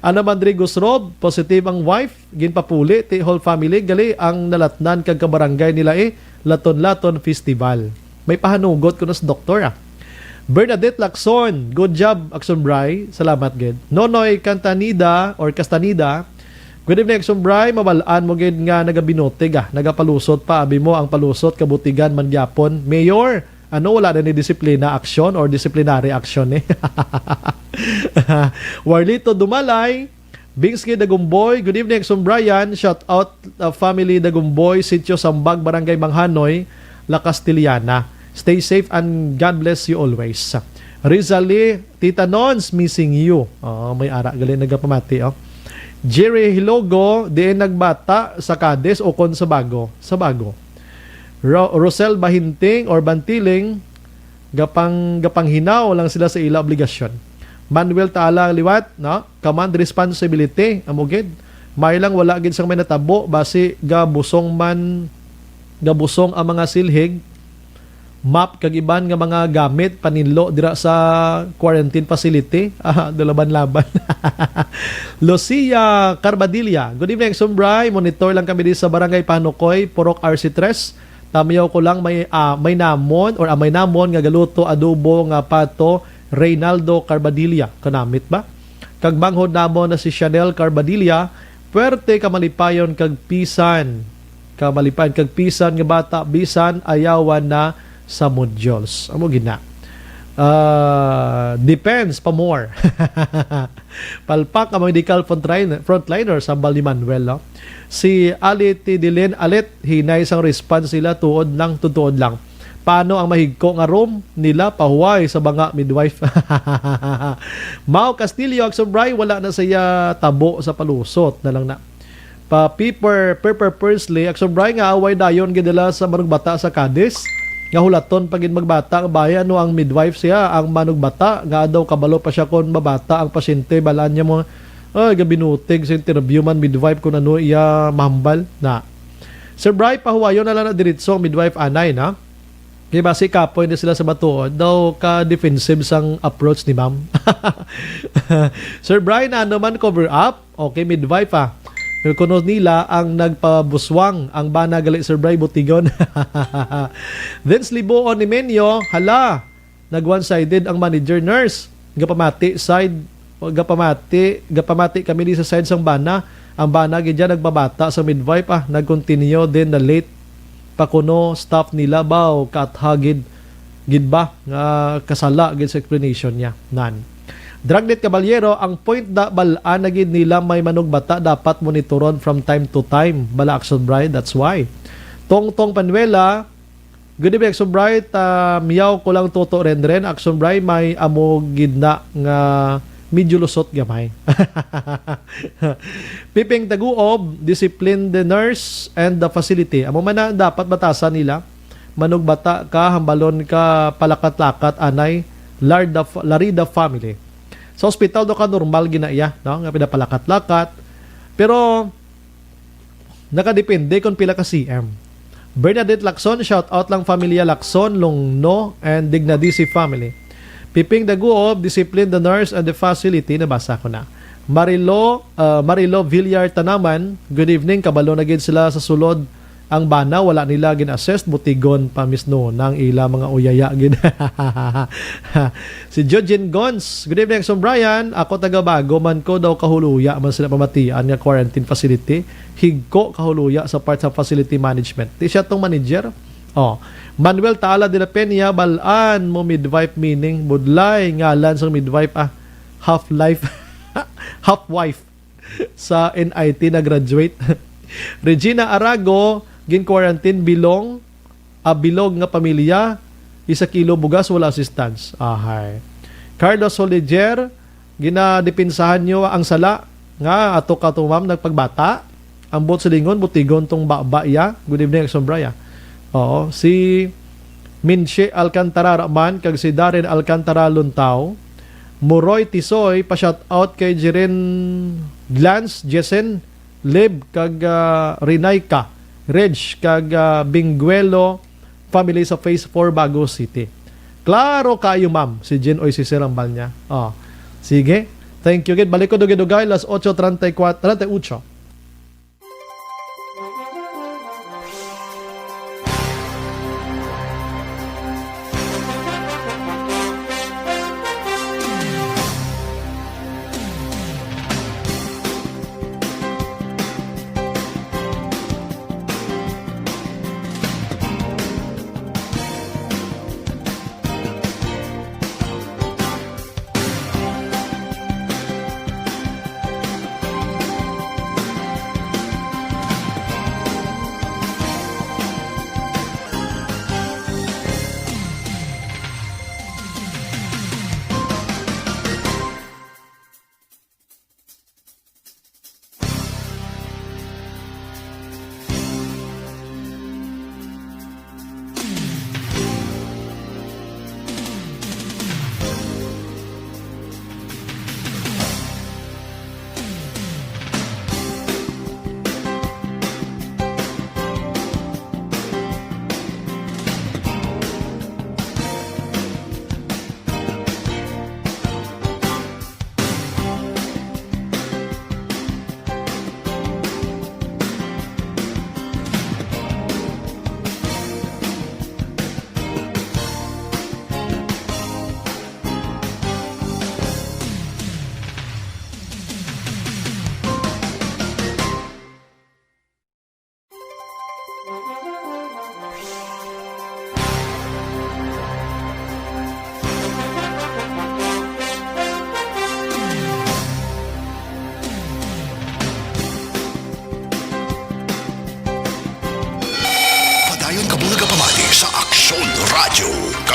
[SPEAKER 2] Ana Mandrigos Rob, positive ang wife, ginpapuli ti whole family gali ang nalatnan kag kabarangay nila Laton-Laton Festival. May pahanugot ko na sa doktor Bernadette Lacson, good job Aksumbray, salamat gid. Nonoy Castanida, good evening Aksumbray, mabalaan mo gid nga nagabinote nagapalusot pa abi mo ang palusot kabutigan man gyapon. Mayor, wala na ni disiplina action or disciplinary action Warlito Dumalay, Bingsky Dagumboy, good evening Sumbrayan, shout out family Dagumboy, Sitio Sambag, Barangay Manghanoy, La Castillana. Stay safe and God bless you always. Rizali, Tita Nons, missing you. May ara gali nagapamati. Jerry Hilogo, diin nagbata sa Cadiz o kon sa Bago? Sa Bago. Rosel Bahinting or Bantiling, gapang hinaw lang sila sa ila obligasyon. Manuel Taala Liwat, no? Command responsibility, amugid. May lang wala gid sang may natabo basi gabusong ang mga silhig, map kag iban nga mga gamit paninlo dira sa quarantine facility. Dalaban-laban. Lucia Carbadilla, good evening Sumbray, monitor lang kami dito sa Barangay Panukoy, Purok RC3. Tamiyaw ko lang may namon nga galuto adobo nga pato. Reynaldo Carbadilla, kanamit ba? Kag banghod namon na si Chanel Carbadilla, puwerte kamalipayon kag pisan nga bata bisan ayawan na sa modules. Amo gina. Depends pa more. Palpak ang medical frontliner sa Bal ni Manuel. No? Si Alit Dilin Alit, hinay sang response sila tuod lang. Paano ang mahigko nga room nila pahuway sa banga midwife? Mau Castillo, Aksombray, wala na siya tabo sa palusot na lang na. Pepper Persley, Aksombray nga away dayon gidala sa manugbata sa Cadiz. Nga hulaton pagin magbata ang bayan no ang midwife siya ang manugbata nga daw kabalo pa siya kon mabata ang pasyente balaan niya mo gabinutig sa interview man midwife kun ano iya mahambal na. Sir Bry pahuwayon na lang na diretso ang midwife anay na. Kaya basi kapoy na sila sa batuod daw ka defensive sang approach ni ma'am. Sir Bry na naman cover up. Okay midwife kuno nila ang nagpabuswang ang bana gali Sir Bry Butigon. Then Liboon ni Menyo, hala, nag one-sided ang manager nurse. Gapamati kami ni sa side sang bana. Ang bana gidya nagbabata sa midwife nag-continue din na late pa kuno staff nila baw kathagid gid ba nga kasala gid sa explanation niya nan. Dragnet Caballero, ang point da balaan na gid nila may manugbata dapat monitoron from time to time. Bala Action Bright, that's why. Tongtong Panuela, good evening Action Bright, miyaw ko lang toto ren Action Bright, may amo gid na nga medyo lusot gamay. Piping Taguob, discipline the nurse and the facility. Amo man na dapat batasan nila. Manugbata ka, hambalon ka, palakat-lakat, anay, Larida family. Sa hospital do ka normal ginaya, no? Nga pinapalakat-lakat. Pero nakadepende kung pila ka CM. Bernadette Lacson, shout out lang familia Lacson, Longno and Dignadisi family. Piping Daguob, discipline the nurse and the facility, nabasa ko na. Marilo Villar Tanaman, good evening, kabalo na gid sila sa sulod. Ang bana wala nila gin-assess butigon pa misno ng ila mga uyaya gid. Si Jojin Gons, good evening Son Brian, ako taga Bago man ko daw kahuluya man sila pamatian nga quarantine facility, higko kahuluya sa part sa facility management. Di siya tong manager. Manuel Taala de la Peña, balaan mo midwife meaning budlay ngalan sa midwife half-wife sa NIT na graduate. Regina Arago, gin-quarantine bilog nga pamilya, 1 kilo bugas, wala assistance. Carlos Soliger, ginadipinsahan nyo ang sala nga ato katumam nagpagbata. Ang bot sa lingon, butigon tong ba-ya. Good evening, Sombraya. Si Minche Alcantara Raman, kag si Darren Alcantara Luntaw. Muroy Tisoy, pa-shout out kay Jiren Glance, Jesen, Lib, kag Rinayka, Reg, kag Binguelo family sa Phase 4 Bago City. Klaro kayo ma'am, si Jen Oy si Sirambal niya. Sige, thank you. Balik ko dugay-dugay, las 8:38.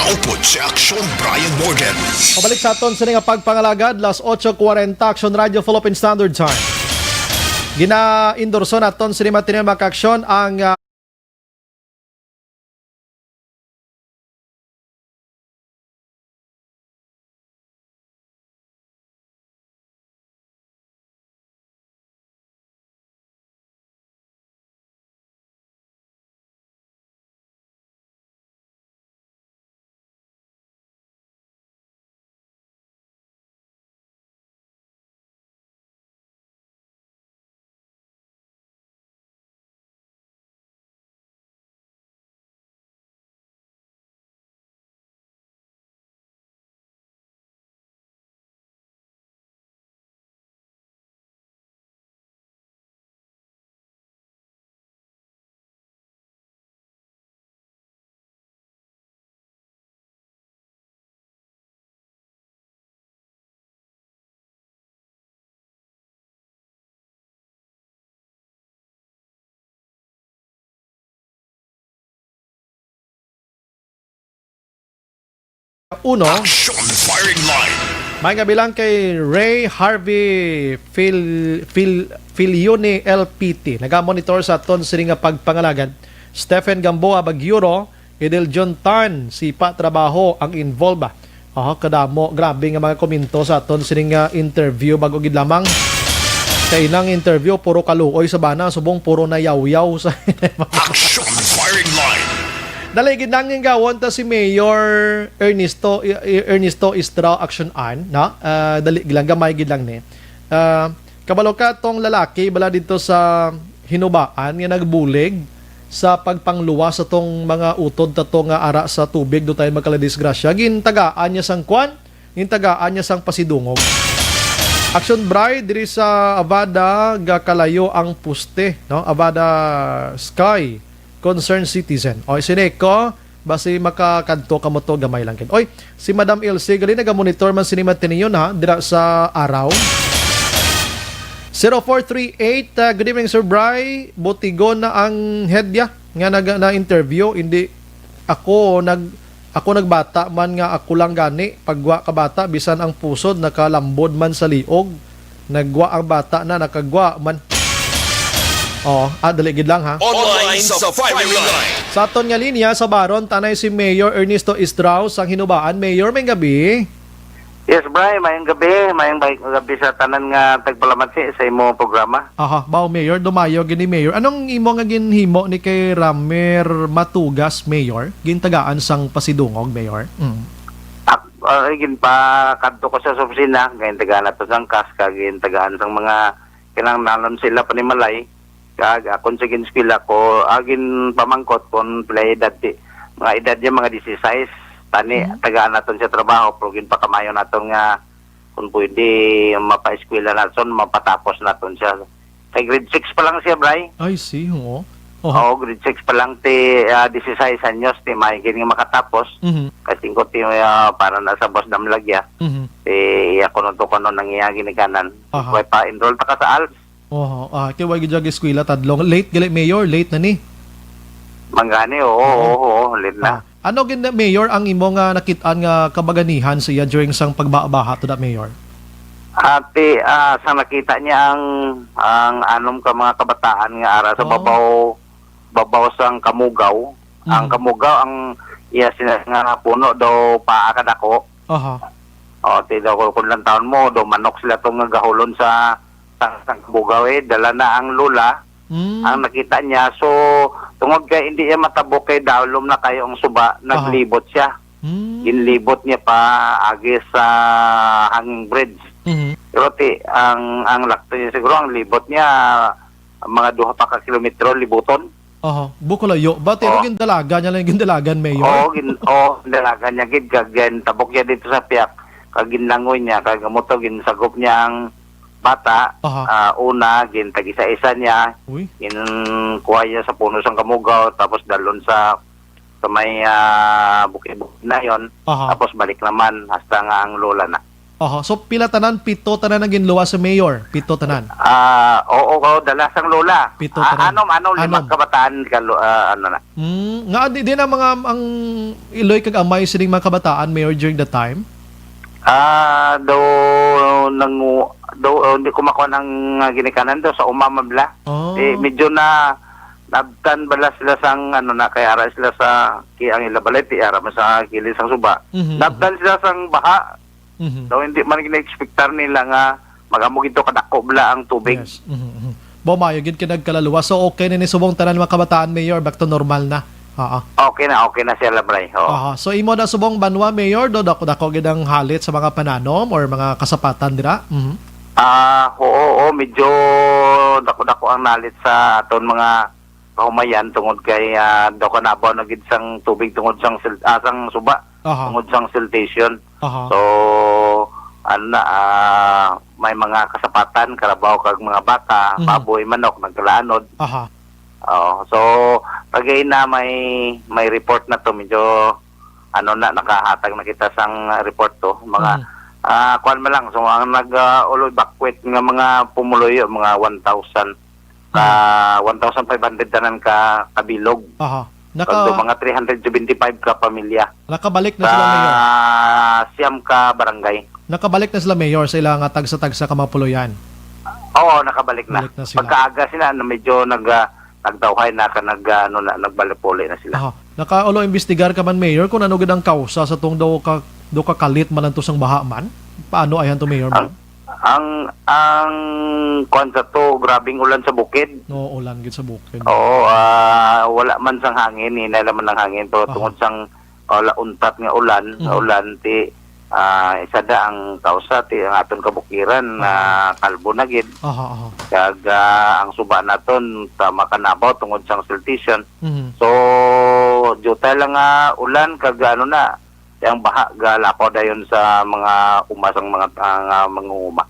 [SPEAKER 5] Maupod si Aksyon Brian Morgan.
[SPEAKER 2] Pabalik sa aton sa nga pagpangalagad, las 8:40 Action Radio Philippine Standard Time. Gina-endorso naton sa mga tinil maka-aksyon ang uno,
[SPEAKER 5] Action Firing Line.
[SPEAKER 2] may kabilang kay Ray Harvey Filione LPT. Nagamonitor sa aton sa nga pagpangalagan. Stephen Gamboa Bagyuro, Edel John Tan, sipa trabaho ang involve. Kadamo, grabe nga mga komento sa aton sa nga interview bago gid lamang. Kay ilang interview puro kaluoy sa bana, subong puro na yaw-yaw sa
[SPEAKER 5] Action Firing Line.
[SPEAKER 2] Daligid nang gawon ta si Mayor Ernesto Estrao Action An, no? Dali gilang gamay gid lang ni. Kabalo ka tong lalaki bala dito sa hinubaan nga nagbulig sa pagpangluwas sa tong mga utod ta to nga ara sa tubig do tayo magkaladisgrasya. Gintagaan niya sang kwan, gintagaan niya sang pasidungog. Action Bride diri sa Avada gakalayo ang puste, no? Avada Sky Concerned Citizen. Oy, sineko, basi makakadto ka mo to gamay lang kin. Oy, si Madam Ilse gali naga-monitor man sinima tiniyon ha dira sa araw. 0438, good evening Sir Bry. Botigon na ang headya nga na-interview. Hindi ako nagbata man nga ako lang gani. Pagwa ka bata, bisan ang pusod nakalambod man sa liog. Nagwa ang bata na nakagwa man. Daligid lang ha.
[SPEAKER 5] Online sa Firing Line.
[SPEAKER 2] Sa aton nga linya sa Baron, tanay si Mayor Ernesto Estrao sang hinubaan. Mayor, may gabi.
[SPEAKER 10] Yes, Bray, mayang gabi sa tanan nga tagpalamansi sa imo programa.
[SPEAKER 2] Bao Mayor, dumayo gini Mayor. Anong imo nga ginhimo ni kay Ramer Matugas, Mayor? Gintagaan sang pasidungog, Mayor?
[SPEAKER 10] Gin pa kadto ko sa opisina, gayon tagaan nato sang kas, kagin tagaan sang mga kinahanglan sila panimalay. Kag akon sa ginskila ko agin pamangkot kon play edad mga edad niya mga 16 tani tagaan naton sa trabaho pero gin pa kamayo naton nga kung pwede mapa-eskwela naton mapatapos naton siya kay grade 6 pa lang siya Bray.
[SPEAKER 2] I see, oo.
[SPEAKER 10] Grade 6 pa lang 16 anyos may gin nga makatapos. Kasi ko para na sa boss damlagya. Ako nung to kono nang iya ginikanan. Kaya pa enroll ta ka sa ALS.
[SPEAKER 2] Kaya wag gyud eskwela tadlong. Late gali Mayor, late na ni.
[SPEAKER 10] Manggani, late na.
[SPEAKER 2] Ano gid Mayor ang imo nga nakit-an nga kabaganihan siya during sang pagbabaha to that Mayor?
[SPEAKER 10] Ate, sa nakita niya ang anom ka mga kabataan nga ara sa babaw sang Kamugaw. Ang Kamugaw ang iya nga puno daw paakad ako. Daw kung lang taon mo daw manok sila tong gahulon sa Kamugaw dala na ang lula. Ang nakita niya so tungod kay hindi niya matabok kay dawlom na kayo ang suba naglibot siya. Ginlibot niya pa agi sa hanging bridge. Pero ang lakto niya siguro ang libot niya mga 2 pa ka kilometro libuton.
[SPEAKER 2] Bukolayo. Ba pero gindalagan niya lang gindalagan Mayor?
[SPEAKER 10] Gindalagan niya gid kag tabok niya dito sa piyak kag ginlangoy niya kag gamoto ginsagop niya ang bata. Una gintag-isa-isa niya. Kuha niya sa puno sang Kamugaw tapos dalon sa may bukid na yon. Tapos balik naman hasta nga ang lola na.
[SPEAKER 2] Oho. So pila tanan, 7 tanan ang ginluwa sa mayor. 7 tanan.
[SPEAKER 6] Oo, dalasang lola.
[SPEAKER 2] Pito tanan.
[SPEAKER 6] Limang kabataan na.
[SPEAKER 2] Nga di na mga ang iloy kag amay sining mga kabataan mayor during the time.
[SPEAKER 6] Hindi ko makuha ng ginikanan do sa umamabla. Medyo nabtan bala sila sang kaya ara sila sa ang ilabalit ara sa kilis sang suba. Nabtan sila sang baha. So hindi man gina-expectar nila nga magamog ito kadako bala ang tubig.
[SPEAKER 2] Yes. Mayo gid kinagkaluluwa. So okay na ni subong tanan mga kabataan mayor, back to normal na.
[SPEAKER 6] Okay na sila, Bray.
[SPEAKER 2] So imo na subong banwa mayor do dako gid ang halit sa mga pananom or mga kasapatan dira.
[SPEAKER 6] Oo, medyo dako-dako ang nalit sa aton mga kahumayan tungod kay dako nabaw na gid sang tubig tungod sang suba, tungod sang siltation. So may mga kasapatan karabaw kag mga bata, baboy, manok nagkalaanod. So pagay na may report na to medyo nakahatag na kita sang report to mga kuan man lang so ang uloy bakwet nga mga pumuloy mga 1,000 1,500 tanan ka kabilog. Mga 375 ka pamilya.
[SPEAKER 2] Nakabalik na sila mayor.
[SPEAKER 6] Siyam ka barangay.
[SPEAKER 2] Nakabalik na sila mayor sa ilang tagsa-tagsa ka mga puloyan.
[SPEAKER 6] Oo, nakabalik na. Pagkaaga sila medyo nagdawhay na nagbalipuli na sila.
[SPEAKER 2] Nakaulo investigar ka man mayor kung ano gid ang kausa sa tong do ka kalit man to sang baha man? Paano ayan to mayor man?
[SPEAKER 6] Ang kuan sa to, grabing ulan sa bukid.
[SPEAKER 2] No, ulan gid sa bukid.
[SPEAKER 6] Oo, wala man sang hangin, hinala man ng hangin pero tungod sang untat nga ulan ti isa da ang kausa ti ang aton kabukiran na kalbo na gid. Kag ang suba naton sa makanabaw tungod sang siltation. So juta lang ulan kag yang baha galapo dayon sa mga umasang mga mangunguma.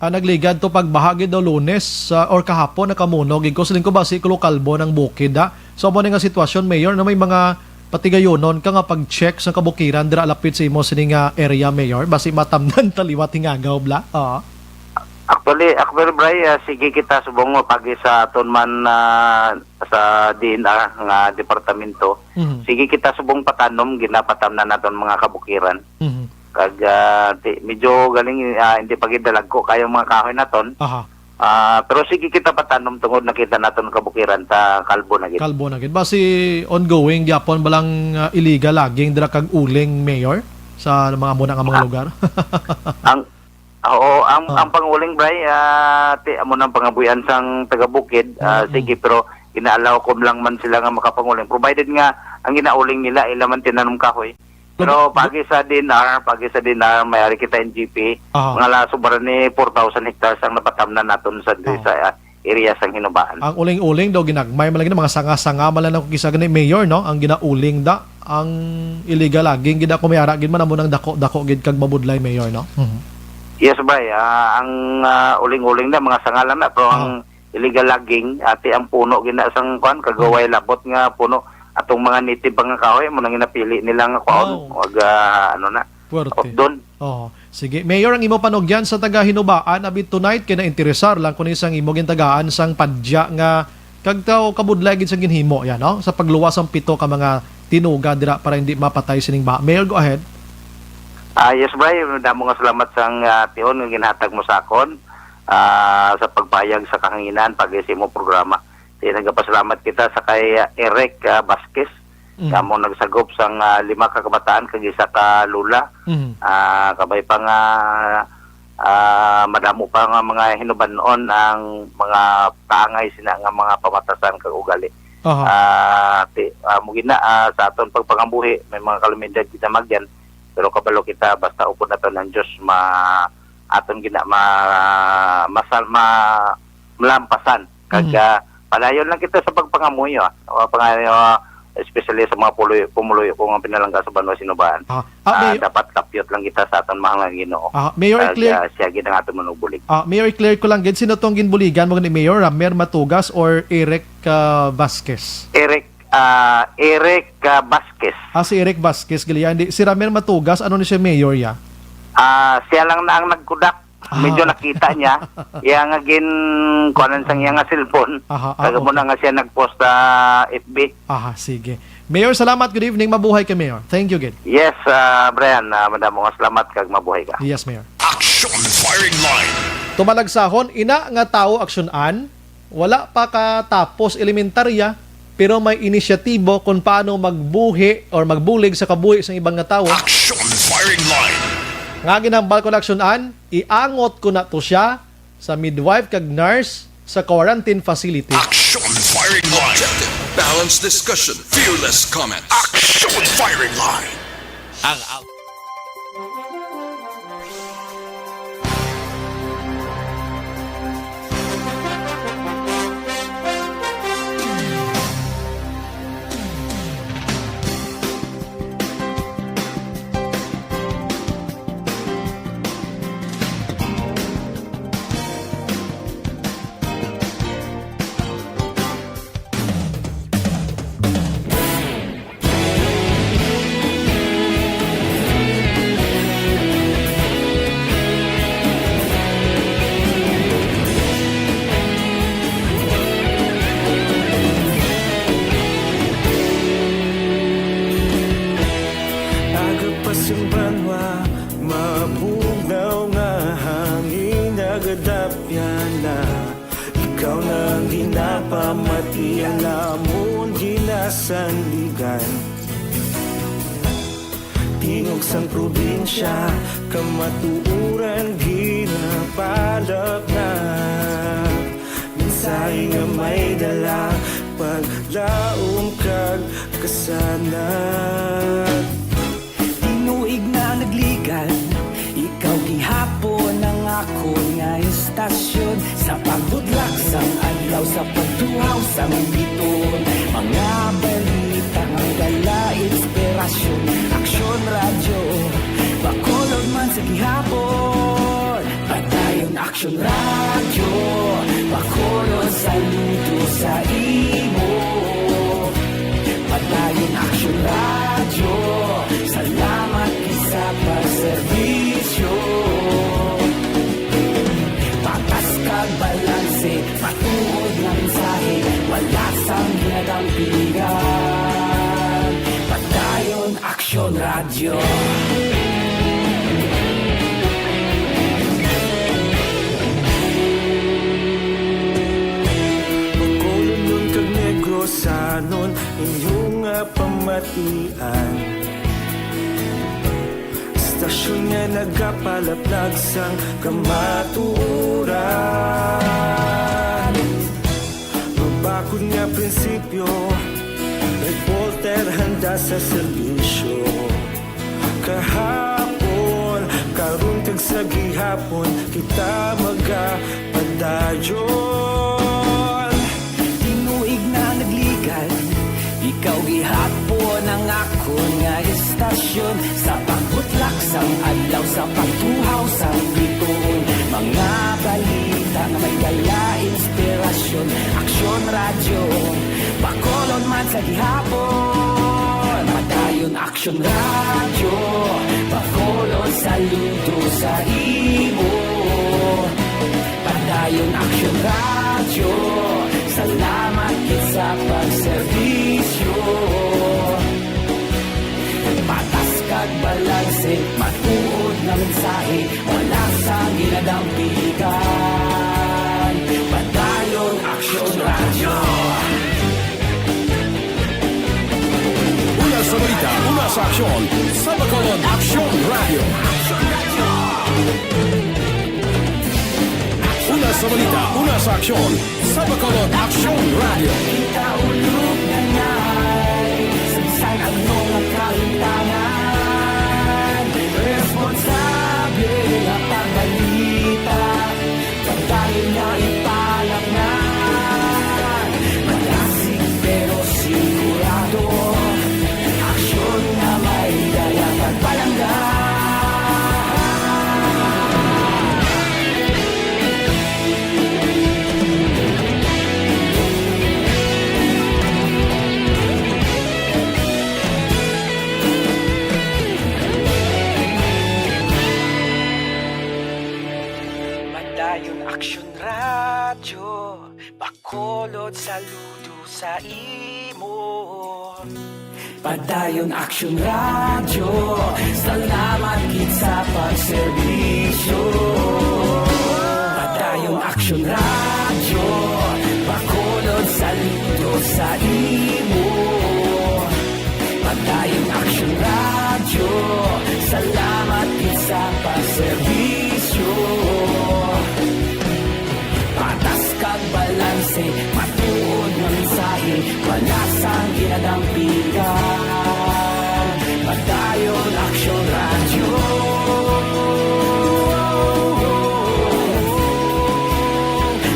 [SPEAKER 2] Nagligad to pagbahagi daw Lunes or kahapon nakamunog ko siling ko basikulo kalbo ng bukid So mo nga sitwasyon mayor na may mga patigayonon ka nga pag-check sa kabukiran dira lapit sa imo sining area mayor basi matamnan taliwat hingagaw bla.
[SPEAKER 6] Actually Bray, sige kita subong mo pagi sa aton man sa DNR nga departamento. Sige kita subong patanom ginapatamnan naton mga kabukiran. Kag medyo galing hindi pagidalag ko kayo mga kahoy naton. Pero sige kita patanom tungod nakita naton kabukiran ta kalbo na gid.
[SPEAKER 2] Kalbo na gid. Basi ongoing gyapon balang illegal laging dira kag uling mayor sa mga muna nga mga lugar.
[SPEAKER 6] Ang panguling Bray, amo nang pangabuyan sang taga-bukid, sige pero inaalaw ko lang man sila nga makapanguling. Provided nga ang ginauling nila ilaman tinanom kahoy. Pero pagi sa dinar mayari kita NGP, mga lasubaran ni 4,000 hectares ang napatamnan naton sa area sang Hinubaan.
[SPEAKER 2] Ang uling-uling daw ginagmay man lang mga sanga-sanga man lang kisa gani mayor no, ang ginauling da ang illegal laging gida kumayara gid man amo nang dako gid kag mabudlay mayor no.
[SPEAKER 6] Yes, Bray. Ang uling-uling na mga sangalan na pero ang illegal logging ati ang puno gina sang kuan kagaway labot nga puno atong mga native nga kahoy mo nang ginapili nila nga kuan wag
[SPEAKER 2] doon. Sige. Mayor ang imo panugyan sa taga Hinubaan abit tonight kay na interesar lang kun isang imo gintagaan sang padya nga kagtaw kabudlay gid sa ginhimo yan no sa pagluwas ang 7 ka mga tinuga dira para hindi mapatay sining baha. Mayor, go ahead.
[SPEAKER 6] Yes, Bray. Damo nga salamat sang tion nga ginhatag mo sa akon sa pagbayag sa kahanginan pag-isi mo programa. Nagapasalamat kita sa kay Eric Vasquez. Kamo nagsagop sang 5 ka kabataan kag isa ka lula. Kabay pa nga madamo pa nga mga hinubanon ang mga kaangay sina nga mga pamatasan kag ugali. Mugina sa aton pagpangambuhi may mga kalamidad kita magyan. Pero kabalo kita basta upod nato ng Diyos aton gina malampasan kag palayon lang kita sa pagpangamuyo especially sa mga pumuloy kung ang pinalangga sa Banwa Sinubaan. Dapat kapyot lang kita sa aton mga Ginoo.
[SPEAKER 2] Mayor clear
[SPEAKER 6] siya gid ang aton manubulig.
[SPEAKER 2] Mayor clear ko lang gid sino tong ginbuligan mo ni Mayor Ramer Matugas or Eric Vasquez?
[SPEAKER 6] Eric Vasquez.
[SPEAKER 2] Si Eric Vasquez gali. Si Ramer Matugas ano ni siya mayor ya?
[SPEAKER 10] Siya lang na ang nagkudak. Medyo nakita niya. Yang agin, kuanan sang iya nga cellphone. Taga mo na nga siya nagpost sa FB.
[SPEAKER 2] Sige. Mayor, salamat. Good evening. Mabuhay ka, Mayor. Thank you, good.
[SPEAKER 10] Yes, Brian. Madamo nga salamat kag mabuhay ka.
[SPEAKER 2] Yes, Mayor.
[SPEAKER 5] Action Firing Line.
[SPEAKER 2] Tumalagsahon, ina nga tao aksyonan, wala pa katapos elementarya, pero may inisyatibo kung paano magbuhi or magbulig sa kabuhi sa ibang nga tao.
[SPEAKER 5] Action Firing Line.
[SPEAKER 2] Nga ginambal ko na aksyonan, iangot ko na to siya sa midwife kag nurse sa quarantine facility.
[SPEAKER 5] Action Firing Line.
[SPEAKER 8] Objective, balanced discussion, fearless comments.
[SPEAKER 5] Action Firing Line.
[SPEAKER 1] Ang
[SPEAKER 12] Agapasimbangwa, mabugaw nga hangin agadapyan na. Ikaw nang ginapamatian namon ginasandigan. Tingog sang probinsya, kamatuuran ginapalap na. Minsay nga may dala, paglaom kag kasanat.
[SPEAKER 13] Tinuig na nagligan, ikaw gihapon ang ako nga istasyon. Sa pagbudlak sang adlaw, sa pagtuhaw sang biton. Mga balita ang dala, inspirasyon. Aksyon radyo, bakolog man sa gihapon. Patayon aksyon radyo, bakolog sa luto sa imo. Patayon aksyon radyo, salamat sa pagserbisyo. Patas kag balanse, patuod na mensahe, wala sang ginadampigan. Patayon aksyon radyo.
[SPEAKER 12] Bakolon nun kag Negrosanon, inyong nga pamatian. Stasyon nga nagapalaplag sang kamatuuran. Mabakod nga prinsipyo, reporter handa sa serbisyo. Kahapon, karon kag sa gihapon, kita magapadayon.
[SPEAKER 13] Tinuig na nagligan, ikaw gihapon ang ako nga istasyon. Sa pagbutlak sang adlaw, sa pagtuhaw sang biton. Mga balita nga may dala, inspirasyon. Aksyon radyo, bakolon man sa gihapon. Patayon aksyon radyo, bakolon sa luto sa imo. Patayon aksyon radyo, salamat sa pagserbisyo. Patas kag balanse, matuod na mensahe, wala sa ginadampigan. Patayon aksyon radyo.
[SPEAKER 1] Una sa balita, una sa aksyon, sa Bacolod Action Radio. Una sa balita, una sa aksyon, sa Bacolod Action Radio.
[SPEAKER 13] Kita ulog na ngay, sansan ang mga kaintangan. Responsable na pagbalita, pagdahil na ipalak na. Malasig pero sigurado, aksyon na may daya pagpalanggan. Padayon Aksyon Radyo, Bacolod saludo sa imo. Padayon Aksyon Radyo, salamat gid sa pagserbisyo. Padayon Aksyon Radyo, Bacolod saludo sa imo. Padayon Aksyon Radyo, salamat gid sa pagserbisyo. Patas kag balanse, matuod nga mensahe, wala sang ginadampigan. Padayon Aksyon Radyo.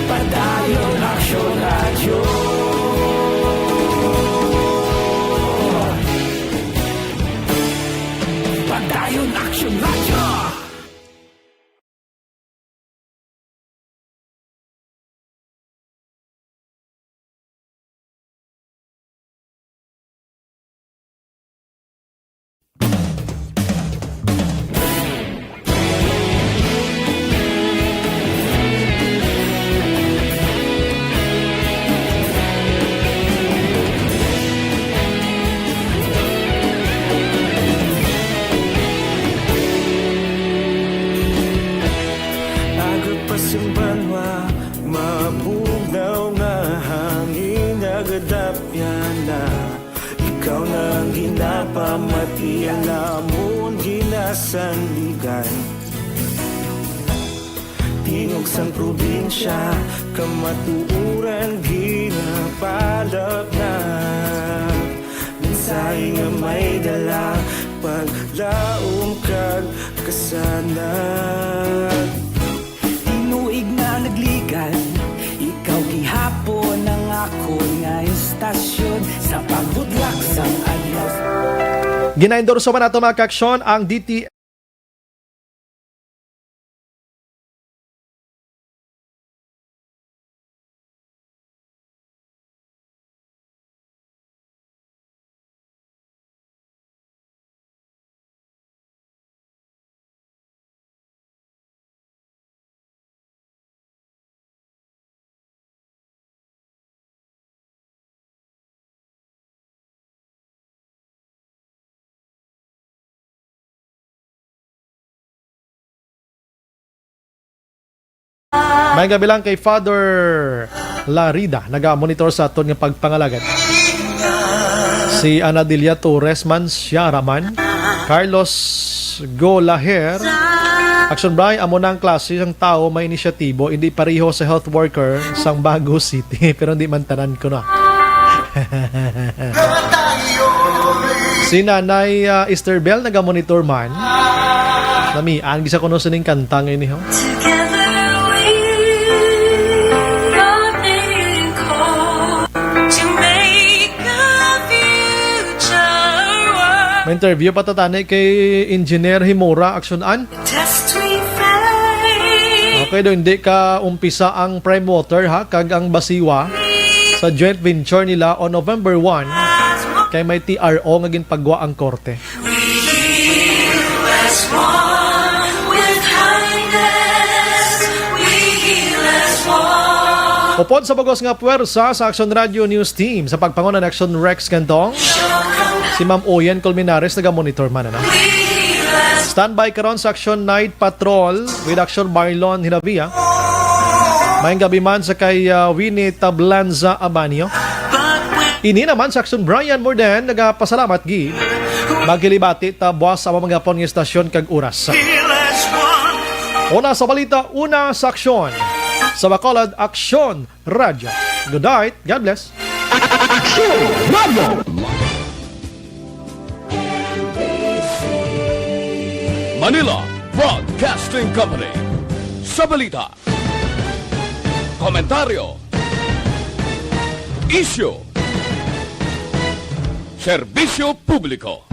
[SPEAKER 13] Padayon Aksyon Radyo. Padayon Aksyon Radyo.
[SPEAKER 12] Simbanwa, mabugnaw nga hangin nagadapyan na. Ikaw na ang ginapamati, alamon ginasandigan. Tingog sang probinsya, kamatuuran ginapalap na. Mensahe nga may dala, paglaom kag kasanag.
[SPEAKER 13] Tinuig na nagligan, ikaw gihapon ang ako nga istasyon sa pagbudlak sang adlaw.
[SPEAKER 2] Ginaendorso man nato mga kaaksyon ang DT may gabi lang kay Father Larida, naga-monitor sa aton nga pagpangalagat. Si Anadilia Torres man siya raman, Carlos Golaher. Action Bray, amo ng klase ng tao may inisyatibo, hindi pareho sa health worker sang Bago City, pero hindi man tanan ko na. Si Nanay Esther Bell, naga-monitor man. Namian, gisa ko no sining kanta ngayon niyo. May interview patatanay kay Engineer Himura, aksyonan. Okay do, hindi ka umpisa ang Prime Water ha, kag ang Basiwa sa joint venture nila on November 1 kay may TRO nga ginpagwa ang korte. Upod sa bagos nga puwersa sa Action Radio News Team sa pagpangunan ng Action Rex Cantong, si Ma'am Oyen Colmenares naga-monitor man na. Standby karon sa Action Night Patrol with Action Marlon Hinavia. Mayang gabi man sa kay Winnie Tablanza Abanio. Ini naman sa Action Brian Morden nagapasalamat gi. Magilibati ta buwas sa mga pon nga estasyon kag oras. Una sa balita, una sa aksyon. Sa Bacolod Aksyon Radio. Good night. God bless.
[SPEAKER 5] Aksyon Radio.
[SPEAKER 1] Manila Broadcasting Company. Sa balita, komentaryo, isyu, serbisyo publiko.